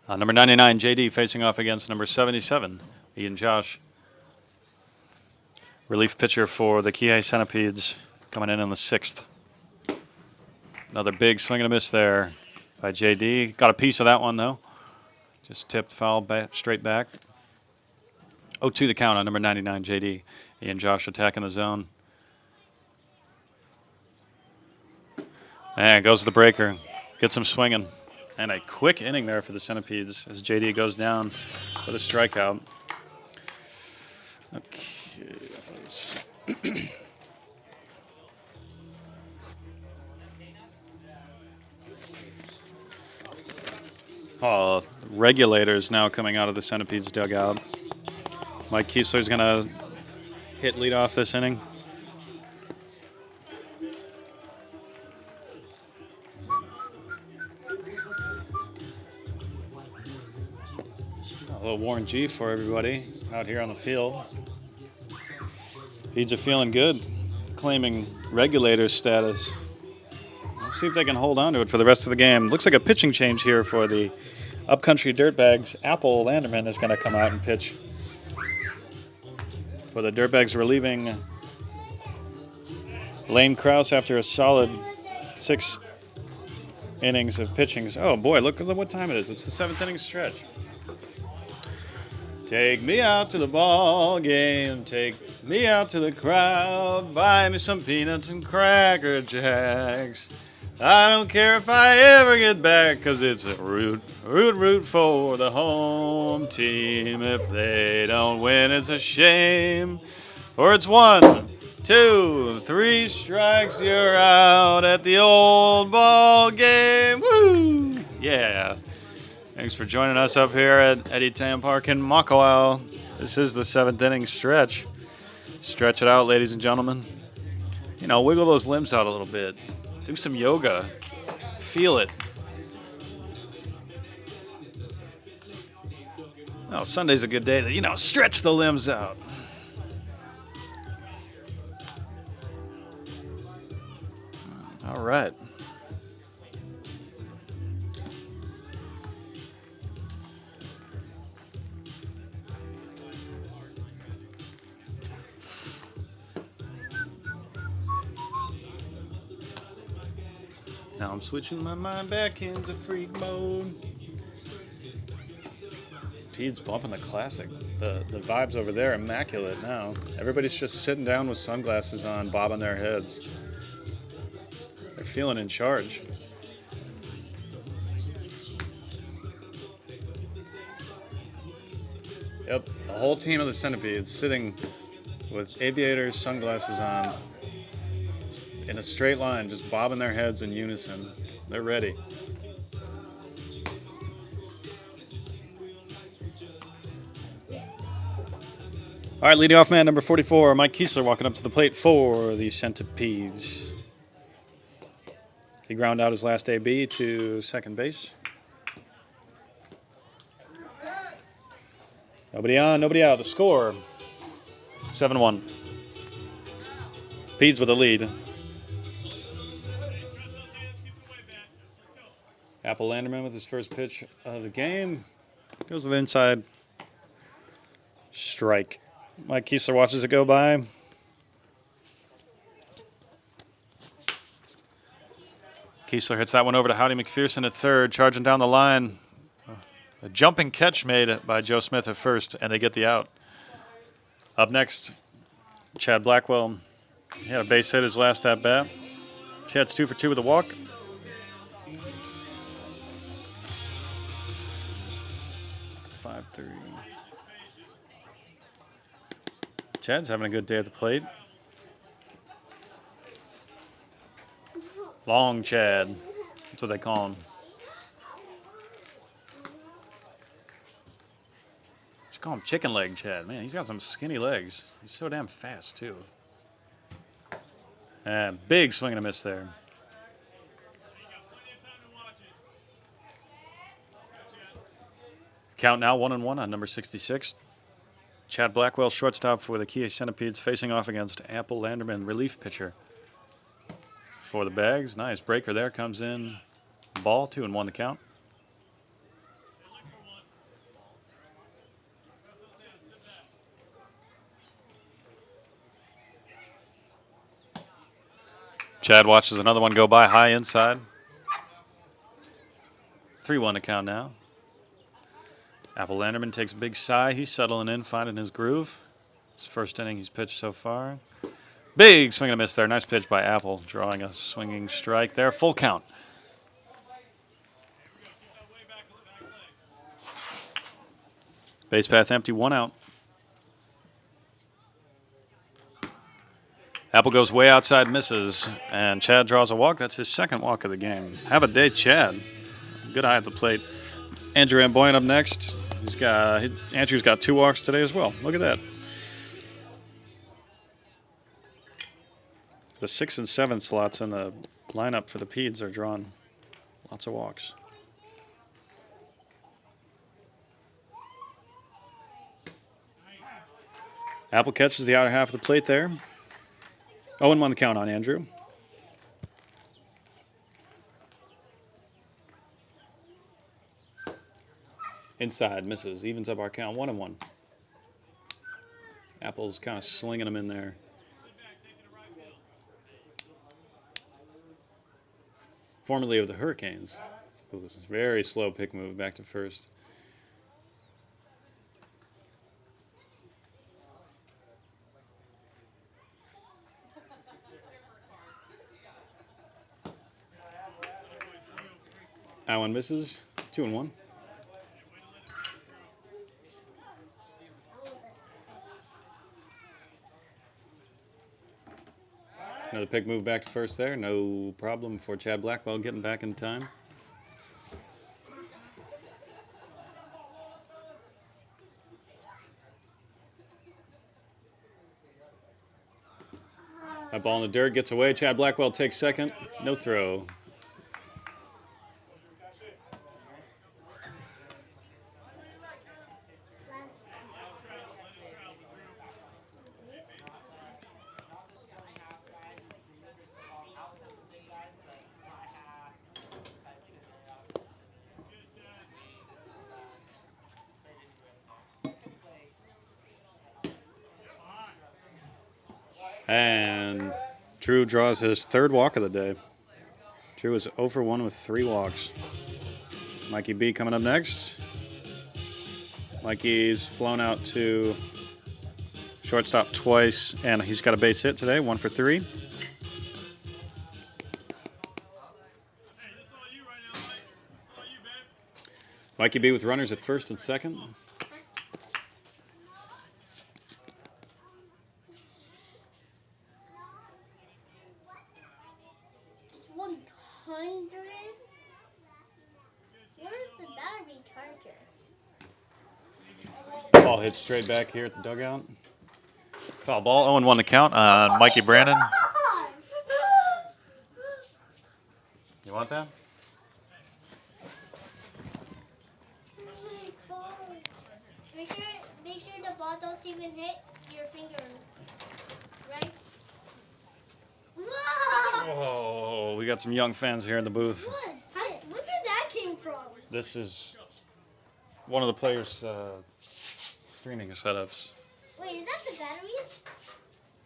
Number 99, JD, facing off against number 77, Ian Josh. Relief pitcher for the Kihei Centipedes, coming in the 6th. Another big swing and a miss there by JD. Got a piece of that one, though. Just tipped foul back, straight back. 0-2 the count on number 99, JD. Ian Josh attacking the zone. And goes to the breaker. Gets him swinging. And a quick inning there for the Centipedes as JD goes down with a strikeout. Okay. Oh, regulators now coming out of the Centipedes dugout. Mike Kiesler's going to hit lead off this inning. A little Warren G for everybody out here on the field. Peds are feeling good, claiming regulator status. Let's see if they can hold on to it for the rest of the game. Looks like a pitching change here for the Upcountry Dirtbags. Apple Landerman is going to come out and pitch for the Dirtbags, relieving Lane Krause after a solid 6 innings of pitching. Oh boy, look at what time it is. It's the 7th inning stretch. Take me out to the ball game, take me out to the crowd, buy me some peanuts and Cracker Jacks. I don't care if I ever get back, 'cause it's a root for the home team. If they don't win, it's a shame. Or it's 1, 2, 3 strikes, you're out at the old ball game. Woo! Yeah. Thanks for joining us up here at Eddie Tam Park in Makawao. This is the 7th inning stretch. Stretch it out, ladies and gentlemen. You know, wiggle those limbs out a little bit. Do some yoga. Feel it. Oh, Sunday's a good day to, stretch the limbs out. All right. Now I'm switching my mind back into freak mode. Peds bumping the classic. The vibes over there, immaculate now. Everybody's just sitting down with sunglasses on, bobbing their heads. They're feeling in charge. Yep, the whole team of the Centipedes sitting with aviators, sunglasses on, in a straight line, just bobbing their heads in unison. They're ready. All right, leading off man number 44, Mike Kiesler, walking up to the plate for the Centipedes. He ground out his last AB to second base. Nobody on, nobody out. The score, 7-1. Peds with a lead. Apple Landerman with his first pitch of the game. Goes to the inside. Strike. Mike Kiesler watches it go by. Kiesler hits that one over to Howdy McPherson at third, charging down the line. A jumping catch made by Joe Smith at first, and they get the out. Up next, Chad Blackwell. He had a base hit his last at bat. Chad's 2 for 2 with a walk. Five, 3. Chad's having a good day at the plate. Long Chad. That's what they call him. Just call him chicken leg Chad. Man, he's got some skinny legs. He's so damn fast, too. And big swing and a miss there. Count now 1-1 on number 66. Chad Blackwell, shortstop for the Kia Centipedes, facing off against Apple Landerman, relief pitcher for the Bags. Nice breaker there, comes in. Ball, 2-1 the count. Chad watches another one go by, high inside. 3-1 the count now. Apple Landerman takes a big sigh. He's settling in, finding his groove. His first inning he's pitched so far. Big swing and a miss there. Nice pitch by Apple, drawing a swinging strike there. Full count. Base path empty, 1 out. Apple goes way outside, misses, and Chad draws a walk. That's his second walk of the game. Have a day, Chad. Good eye at the plate. Andrew Amboyne up next. Andrew's got 2 walks today as well. Look at that. The 6 and 7 slots in the lineup for the Peds are drawn. Lots of walks. Apple catches the outer half of the plate there. 0-1 the count on Andrew. Inside, misses, evens up our count, 1-1. Apple's kind of slinging them in there. Formerly of the Hurricanes. Ooh, very slow pick move back to first. That one misses, 2-1. Another pick move back to first there. No problem for Chad Blackwell getting back in time. That ball in the dirt gets away. Chad Blackwell takes second. No throw. And Drew draws his 3rd walk of the day. Drew is 0 for 1 with 3 walks. Mikey B coming up next. Mikey's flown out to shortstop twice, and he's got a base hit today, 1 for 3. Mikey B with runners at first and second. Ball hits straight back here at the dugout. Foul ball, 0-1 the count on Mikey Brandon. You want that? Make sure the ball don't even hit your fingers, right? Oh, we got some young fans here in the booth. What? Where did that came from? This is one of the players' screening setups. Wait, is that the batteries?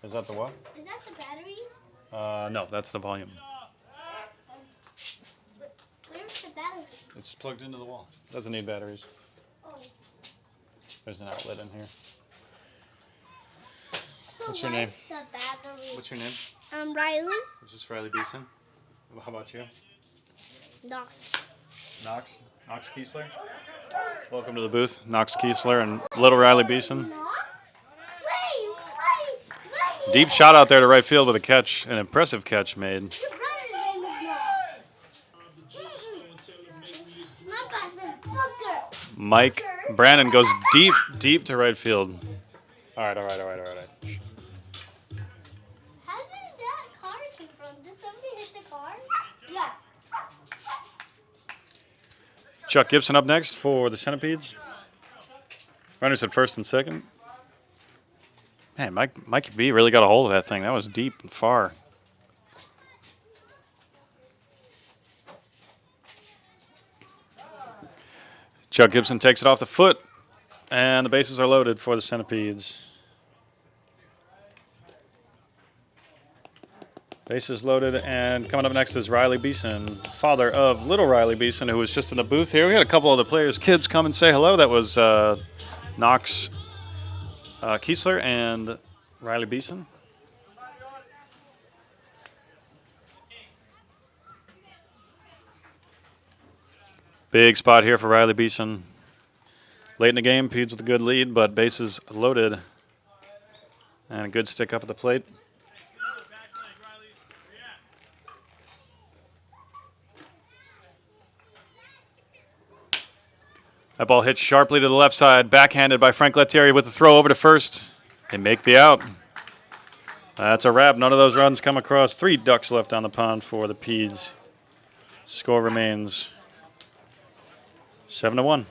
Is that the what? Is that the batteries? No, that's the volume. Where's the batteries? It's plugged into the wall. Doesn't need batteries. Oh. There's an outlet in here. What's your name? The battery. What's your name? I'm Riley. This is Riley Beeson. How about you? Knox. Knox? Knox Kiesler? Welcome to the booth. Knox Kiesler and little Riley Beeson. Knox? Wait. Deep shot out there to right field with a catch, an impressive catch made. Your brother's name is Knox. My brother's Booker. Mike Brandon goes deep to right field. All right. How did that car come from? Did somebody hit the car? Yeah. Chuck Gibson up next for the Centipedes. Runners at first and second. Man, Mikey B really got a hold of that thing. That was deep and far. Chuck Gibson takes it off the foot, and the bases are loaded for the Centipedes. Bases loaded, and coming up next is Riley Beeson, father of little Riley Beeson, who was just in the booth here. We had a couple of the players' kids come and say hello. That was Knox Kiesler and Riley Beeson. Big spot here for Riley Beeson. Late in the game, Peds with a good lead, but bases loaded. And a good stick up at the plate. That ball hits sharply to the left side, backhanded by Frank Lettieri with the throw over to first. They make the out. That's a wrap. None of those runs come across. 3 ducks left on the pond for the Peds. Score remains 7-1.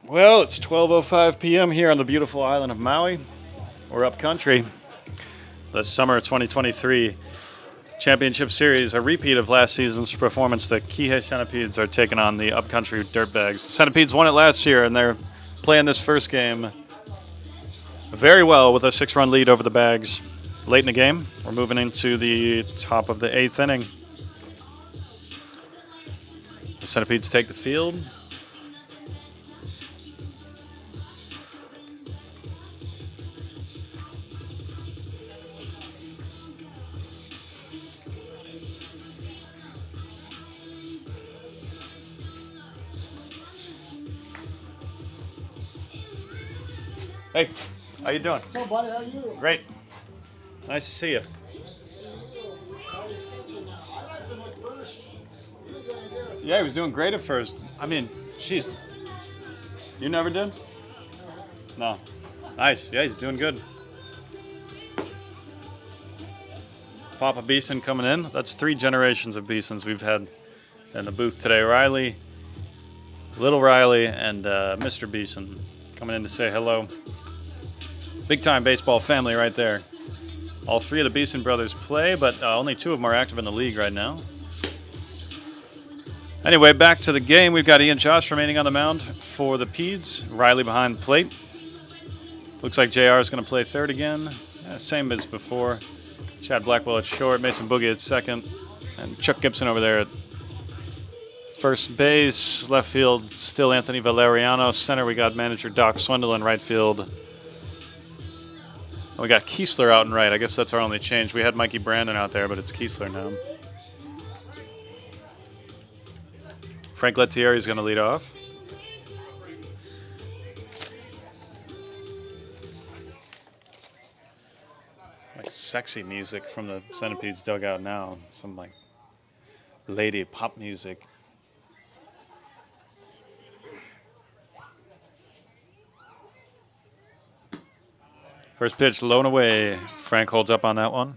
Well, it's 12:05 p.m. here on the beautiful island of Maui. We're up country. The summer 2023 Championship Series, a repeat of last season's performance. The Kihei Centipedes are taking on the upcountry Dirtbags. The Centipedes won it last year, and they're playing this first game very well with a 6-run lead over the Bags. Late in the game, we're moving into the top of the 8th inning. The Centipedes take the field. Hey, how you doing? What's up, buddy? How are you? Great. Nice to see you. Yeah, he was doing great at first. I mean, jeez. You never did? No. Nice. Yeah, he's doing good. Papa Beeson coming in. That's 3 generations of Beesons we've had in the booth today. Riley, little Riley, and Mr. Beeson coming in to say hello. Big-time baseball family right there. All 3 of the Beeson brothers play, but only 2 of them are active in the league right now. Anyway, back to the game. We've got Ian Josh remaining on the mound for the Peds. Riley behind the plate. Looks like JR is going to play third again. Yeah, same as before. Chad Blackwell at short, Mason Boogie at second, and Chuck Gibson over there at first base. Left field, still Anthony Valeriano. Center, we got manager Doc Swindle in right field. We got Kiesler out and right. I guess that's our only change. We had Mikey Brandon out there, but it's Kiesler now. Frank Lettieri is going to lead off. Like sexy music from the Centipedes dugout now. Some like lady pop music. First pitch, low and away. Frank holds up on that one.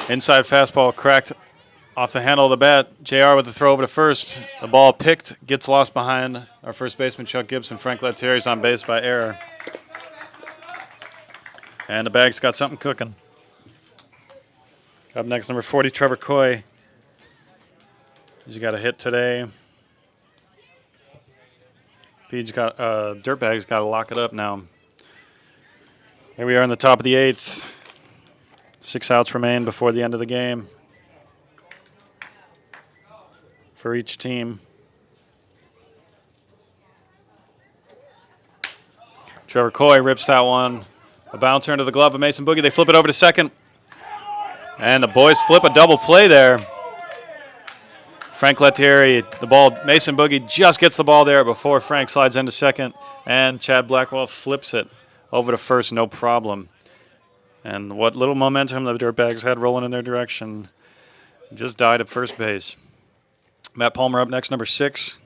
Inside fastball cracked off the handle of the bat. JR with the throw over to first. The ball picked, gets lost behind our first baseman, Chuck Gibson. Frank Lettieri's on base by error. And the Bag's got something cooking. Up next, number 40, Trevor Coy. He's got a hit today. Dirtbags got to lock it up now. Here we are in the top of the 8th. 6 outs remain before the end of the game for each team. Trevor Coy rips that one. A bouncer into the glove of Mason Boogie. They flip it over to second. And the boys flip a double play there. Frank Lettieri, the ball, Mason Boogie just gets the ball there before Frank slides into second. And Chad Blackwell flips it over to first, no problem. And what little momentum the Dirtbags had rolling in their direction just died at first base. Matt Palmer up next, number 6.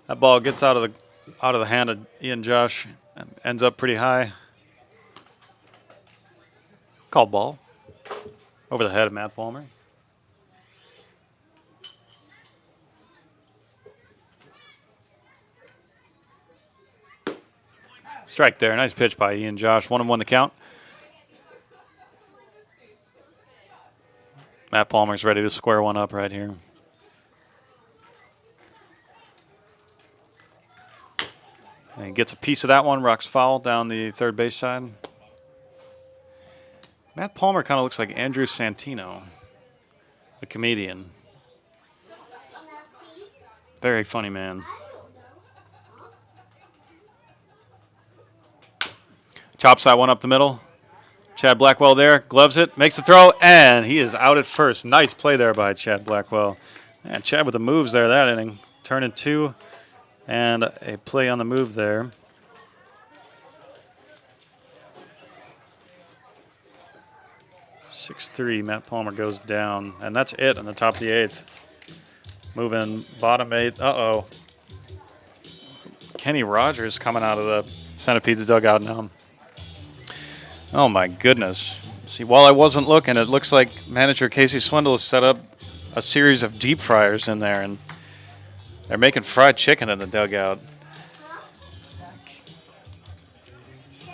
That ball gets out of the hand of Ian Josh and ends up pretty high. Called ball over the head of Matt Palmer. Strike there. Nice pitch by Ian Josh. 1-1 the count. Matt Palmer's ready to square one up right here. And he gets a piece of that one. Rocks foul down the third base side. Matt Palmer kind of looks like Andrew Santino, the comedian. Very funny man. Chops that one up the middle. Chad Blackwell there, gloves it, makes the throw, and he is out at first. Nice play there by Chad Blackwell. And Chad with the moves there that inning. Turning 2 and a play on the move there. (6-3), Matt Palmer goes down, and that's it in the top of the 8th. Moving bottom 8. Uh-oh. Kenny Rogers coming out of the Centipedes dugout now. Oh, my goodness. See, while I wasn't looking, it looks like manager Casey Swindle has set up a series of deep fryers in there, and they're making fried chicken in the dugout.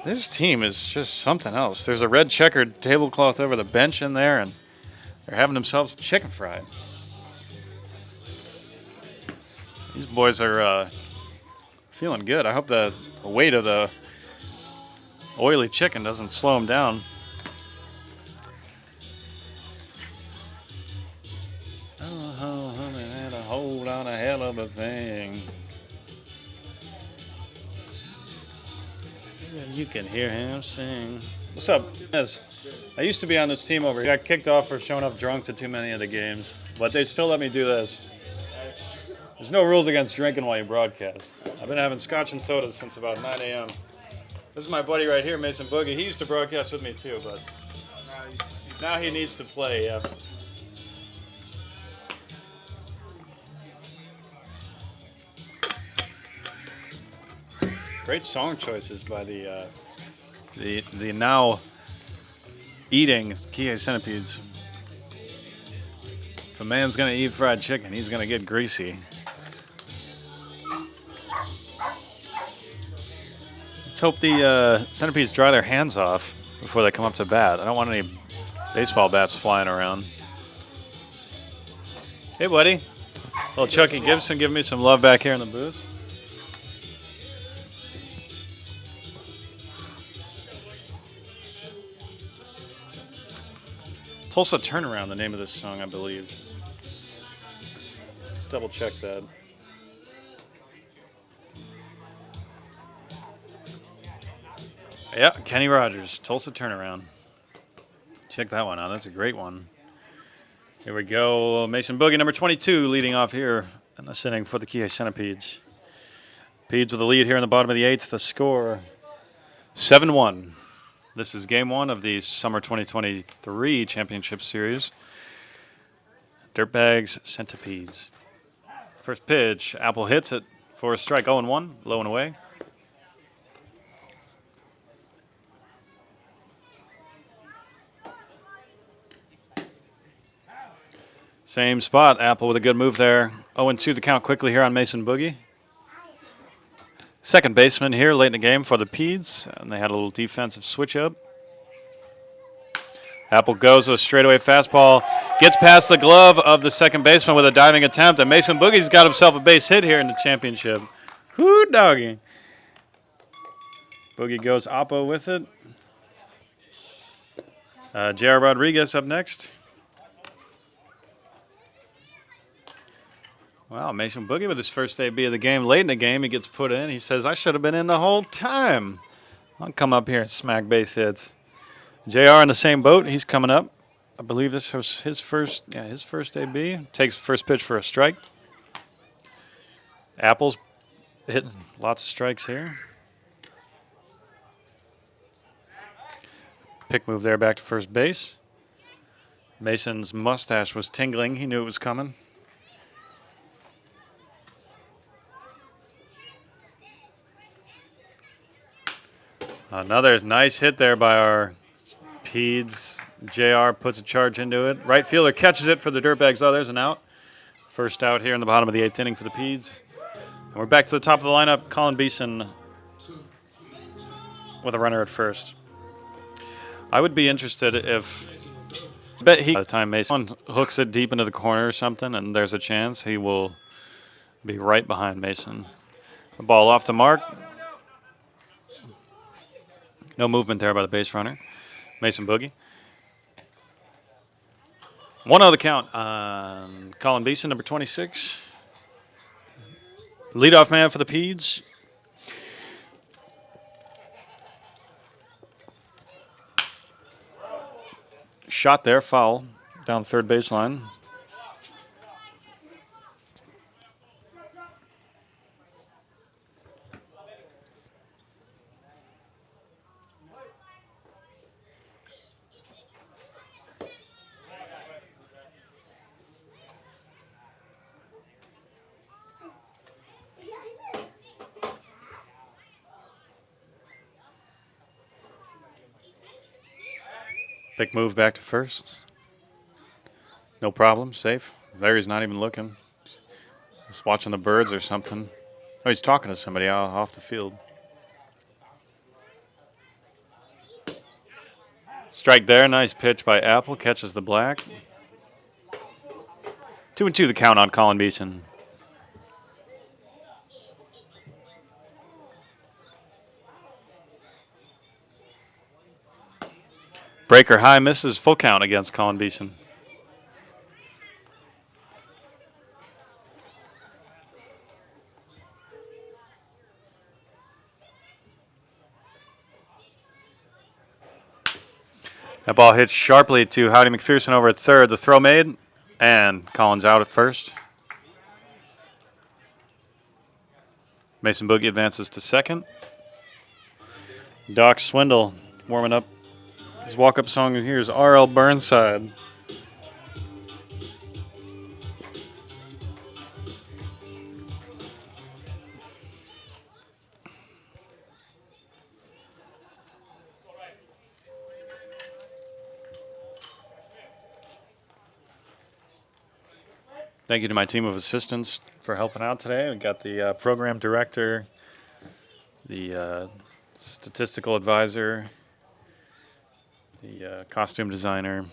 This team is just something else. There's a red checkered tablecloth over the bench in there, and they're having themselves chicken fried. These boys are feeling good. I hope the weight of the oily chicken doesn't slow them down. Oh, honey, had a hold on a hell of a thing. You can hear him sing. What's up? Yes. I used to be on this team over here. I got kicked off for showing up drunk to too many of the games, but they still let me do this. There's no rules against drinking while you broadcast. I've been having scotch and sodas since about 9 a.m. This is my buddy right here, Mason Boogie. He used to broadcast with me too, but now he needs to play, yeah. Great song choices by the now eating Centipedes. If a man's gonna eat fried chicken, he's gonna get greasy. Let's hope the Centipedes dry their hands off before they come up to bat. I don't want any baseball bats flying around. Hey, buddy. Little Chucky Gibson giving me some love back here in the booth. Tulsa Turnaround, the name of this song, I believe. Let's double check that. Yeah, Kenny Rogers, Tulsa Turnaround. Check that one out. That's a great one. Here we go. Mason Boogie, number 22, leading off here in this inning for the Kihei Centipedes. Peds with the lead here in the bottom of the 8th. The score, 7-1. This is game 1 of the Summer 2023 Championship Series. Dirtbags, Centipedes. First pitch, Apple hits it for a strike. 0-1, low and away. Same spot, Apple with a good move there. 0-2 the count quickly here on Mason Boogie. Second baseman here late in the game for the Peds, and they had a little defensive switch up. Apple goes with a straightaway fastball. Gets past the glove of the second baseman with a diving attempt. And Mason Boogie's got himself a base hit here in the championship. Whoo, doggy. Boogie goes oppo with it. J.R. Rodriguez up next. Wow, Mason Boogie with his first AB of the game. Late in the game, he gets put in. He says, I should have been in the whole time. I'll come up here and smack base hits. JR in the same boat. He's coming up. I believe this was his first AB. Takes first pitch for a strike. Apple's hitting lots of strikes here. Pick move there back to first base. Mason's mustache was tingling. He knew it was coming. Another nice hit there by our Peds. JR puts a charge into it. Right fielder catches it for the Dirtbags. Oh, there's an out. First out here in the bottom of the 8th inning for the Peds. And we're back to the top of the lineup. Colin Beeson with a runner at first. I would be interested if by the time Mason hooks it deep into the corner or something and there's a chance, he will be right behind Mason. The ball off the mark. No movement there by the base runner. Mason Boogie. 1-0 the count on Colin Beeson, number 26. Leadoff man for the Peds. Shot there, foul, down third baseline. Big move back to first. No problem, safe. Larry's not even looking. He's watching the birds or something. Oh, he's talking to somebody off the field. Strike there, nice pitch by Apple, catches the black. 2-2 the count on Colin Beeson. Breaker high misses, full count against Colin Beeson. That ball hits sharply to Howdy McPherson over at third. The throw made, and Collins out at first. Mason Boogie advances to second. Doc Swindle warming up. His walk-up song here is R.L. Burnside. Thank you to my team of assistants for helping out today. We got the program director, the statistical advisor, the costume designer,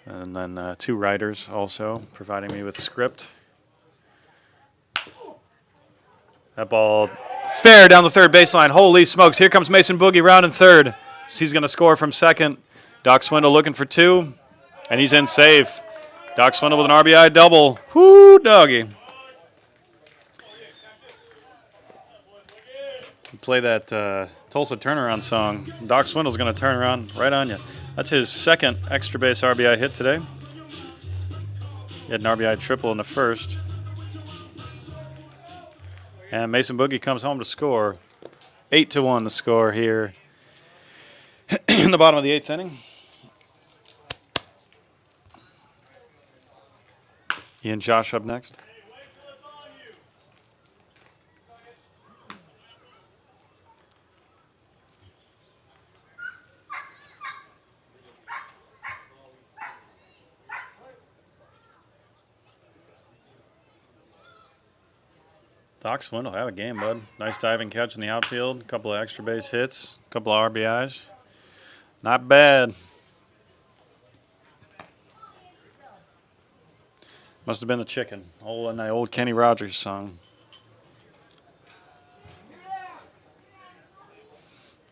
and then 2 writers also providing me with script. That ball fair down the third baseline. Holy smokes, here comes Mason Boogie rounding third. He's going to score from second. Doc Swindle looking for 2, and he's in safe. Doc Swindle with an RBI double. Whoo, doggy. Play that Tulsa turnaround song. Doc Swindle's going to turn around right on you. That's his second extra base RBI hit today. He had an RBI triple in the first. And Mason Boogie comes home to score. 8-1 the score here in the bottom of the 8th inning. Ian Josh up next. Doc Swindle, have a game, bud. Nice diving catch in the outfield. A couple of extra base hits. A couple of RBIs. Not bad. Must have been the chicken. In that old Kenny Rogers song.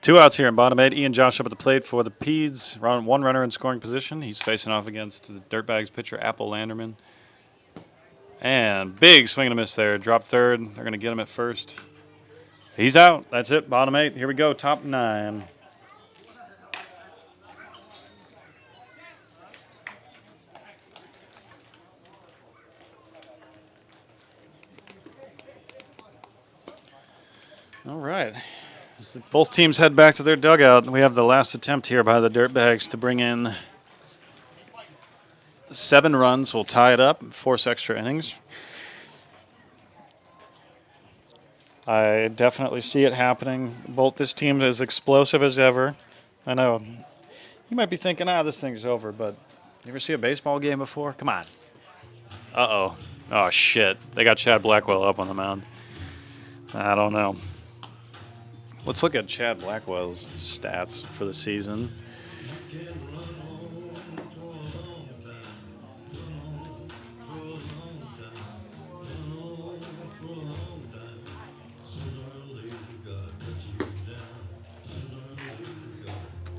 2 outs here in bottom 8. Ian Josh up at the plate for the Peds. One runner in scoring position. He's facing off against the Dirtbags pitcher, Apple Landerman. And big swing and a miss there. Drop third. They're going to get him at first. He's out. That's it. Bottom 8. Here we go. Top 9. All right. As both teams head back to their dugout, we have the last attempt here by the Dirtbags to bring in 7 runs. We'll tie it up, force extra innings. I definitely see it happening. Both this team is explosive as ever. I know you might be thinking, this thing's over, but you ever see a baseball game before? Come on. Uh-oh. Oh, shit. They got Chad Blackwell up on the mound. I don't know. Let's look at Chad Blackwell's stats for the season.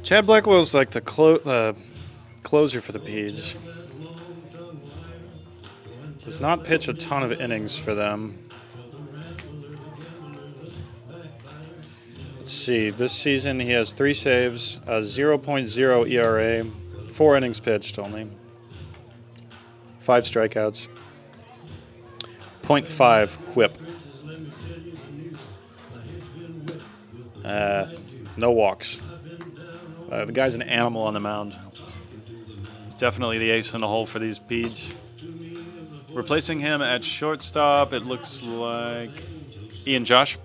Chad Blackwell's like the closer for the Peds. Does not pitch a ton of innings for them. Let's see. This season he has 3 saves, a 0.0 ERA, 4 innings pitched only, 5 strikeouts, 0.5 WHIP. No walks. The guy's an animal on the mound. He's definitely the ace in the hole for these Peds. Replacing him at shortstop, it looks like Ian Josh.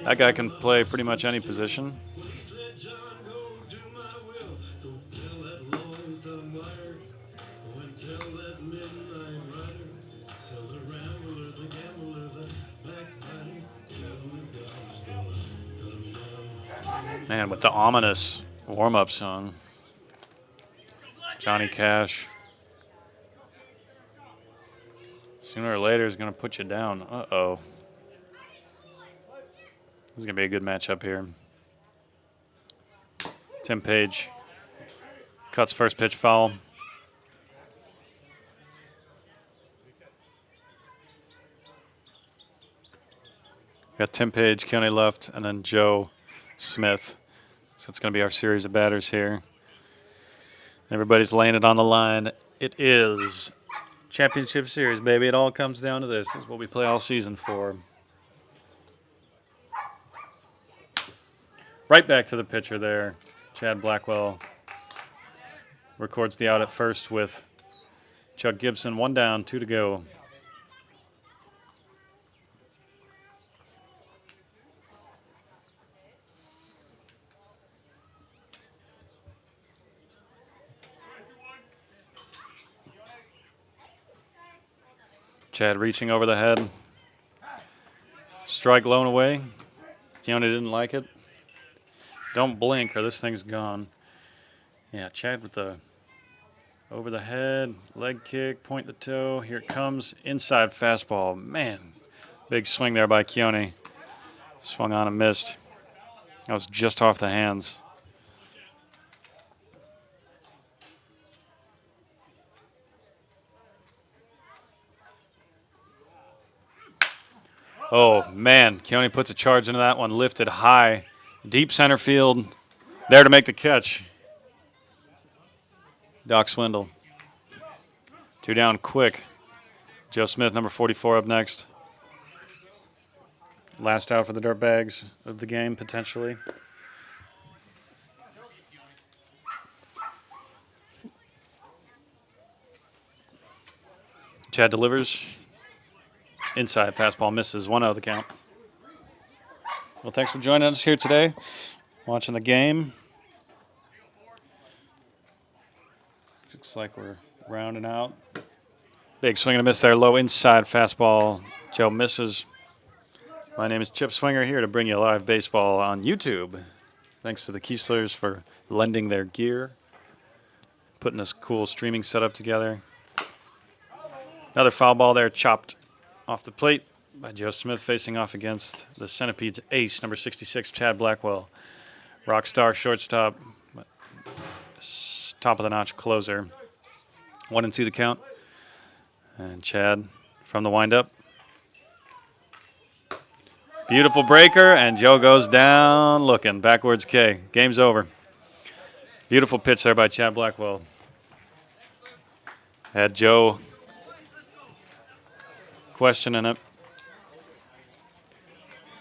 That guy can play pretty much any position. Man, with the ominous warm-up song. Johnny Cash. Sooner or later is going to put you down. Uh-oh. This is going to be a good matchup here. Tim Page cuts first pitch foul. Got Tim Page, Keone left, and then Joe Smith. So it's going to be our series of batters here. Everybody's laying it on the line. It is championship series, baby. It all comes down to this. This is what we play all season for. Right back to the pitcher there. Chad Blackwell records the out at first with Chuck Gibson. 1 down, 2 to go. Chad reaching over the head. Strike blown away. Keone didn't like it. Don't blink or this thing's gone. Yeah, Chad with the over the head, leg kick, point the toe. Here it comes. Inside fastball. Man, big swing there by Keone. Swung on and missed. That was just off the hands. Oh, man. Keone puts a charge into that one. Lifted high. Deep center field. There to make the catch. Doc Swindle. 2 down quick. Joe Smith, number 44, up next. Last out for the Dirtbags of the game, potentially. Chad delivers. Inside fastball misses. 1-0 the count. Well, thanks for joining us here today, watching the game. Looks like we're rounding out. Big swing and a miss there. Low inside fastball. Joe misses. My name is Chip Swinger, here to bring you live baseball on YouTube. Thanks to the Kieslers for lending their gear, putting this cool streaming setup together. Another foul ball there, chopped off the plate by Joe Smith, facing off against the Centipedes ace, number 66, Chad Blackwell. Rock star shortstop, top of the notch closer. 1-2 the count. And Chad from the windup. Beautiful breaker, and Joe goes down looking. Backwards K. Game's over. Beautiful pitch there by Chad Blackwell. Had Joe questioning it.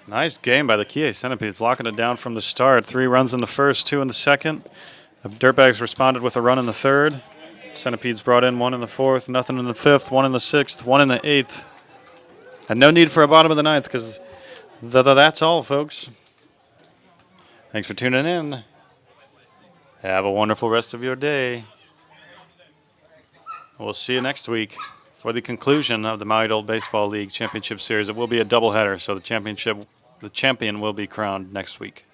Nice game by the Kie Centipedes, locking it down from the start. 3 runs in the first, 2 in the second. The Dirtbags responded with a run in the third. Centipedes brought in 1 in the fourth, nothing in the fifth, 1 in the sixth, 1 in the eighth. And no need for a bottom of the ninth because that's all, folks. Thanks for tuning in. Have a wonderful rest of your day. We'll see you next week for the conclusion of the Maui Adult Baseball League Championship Series. It will be a doubleheader, so the champion will be crowned next week.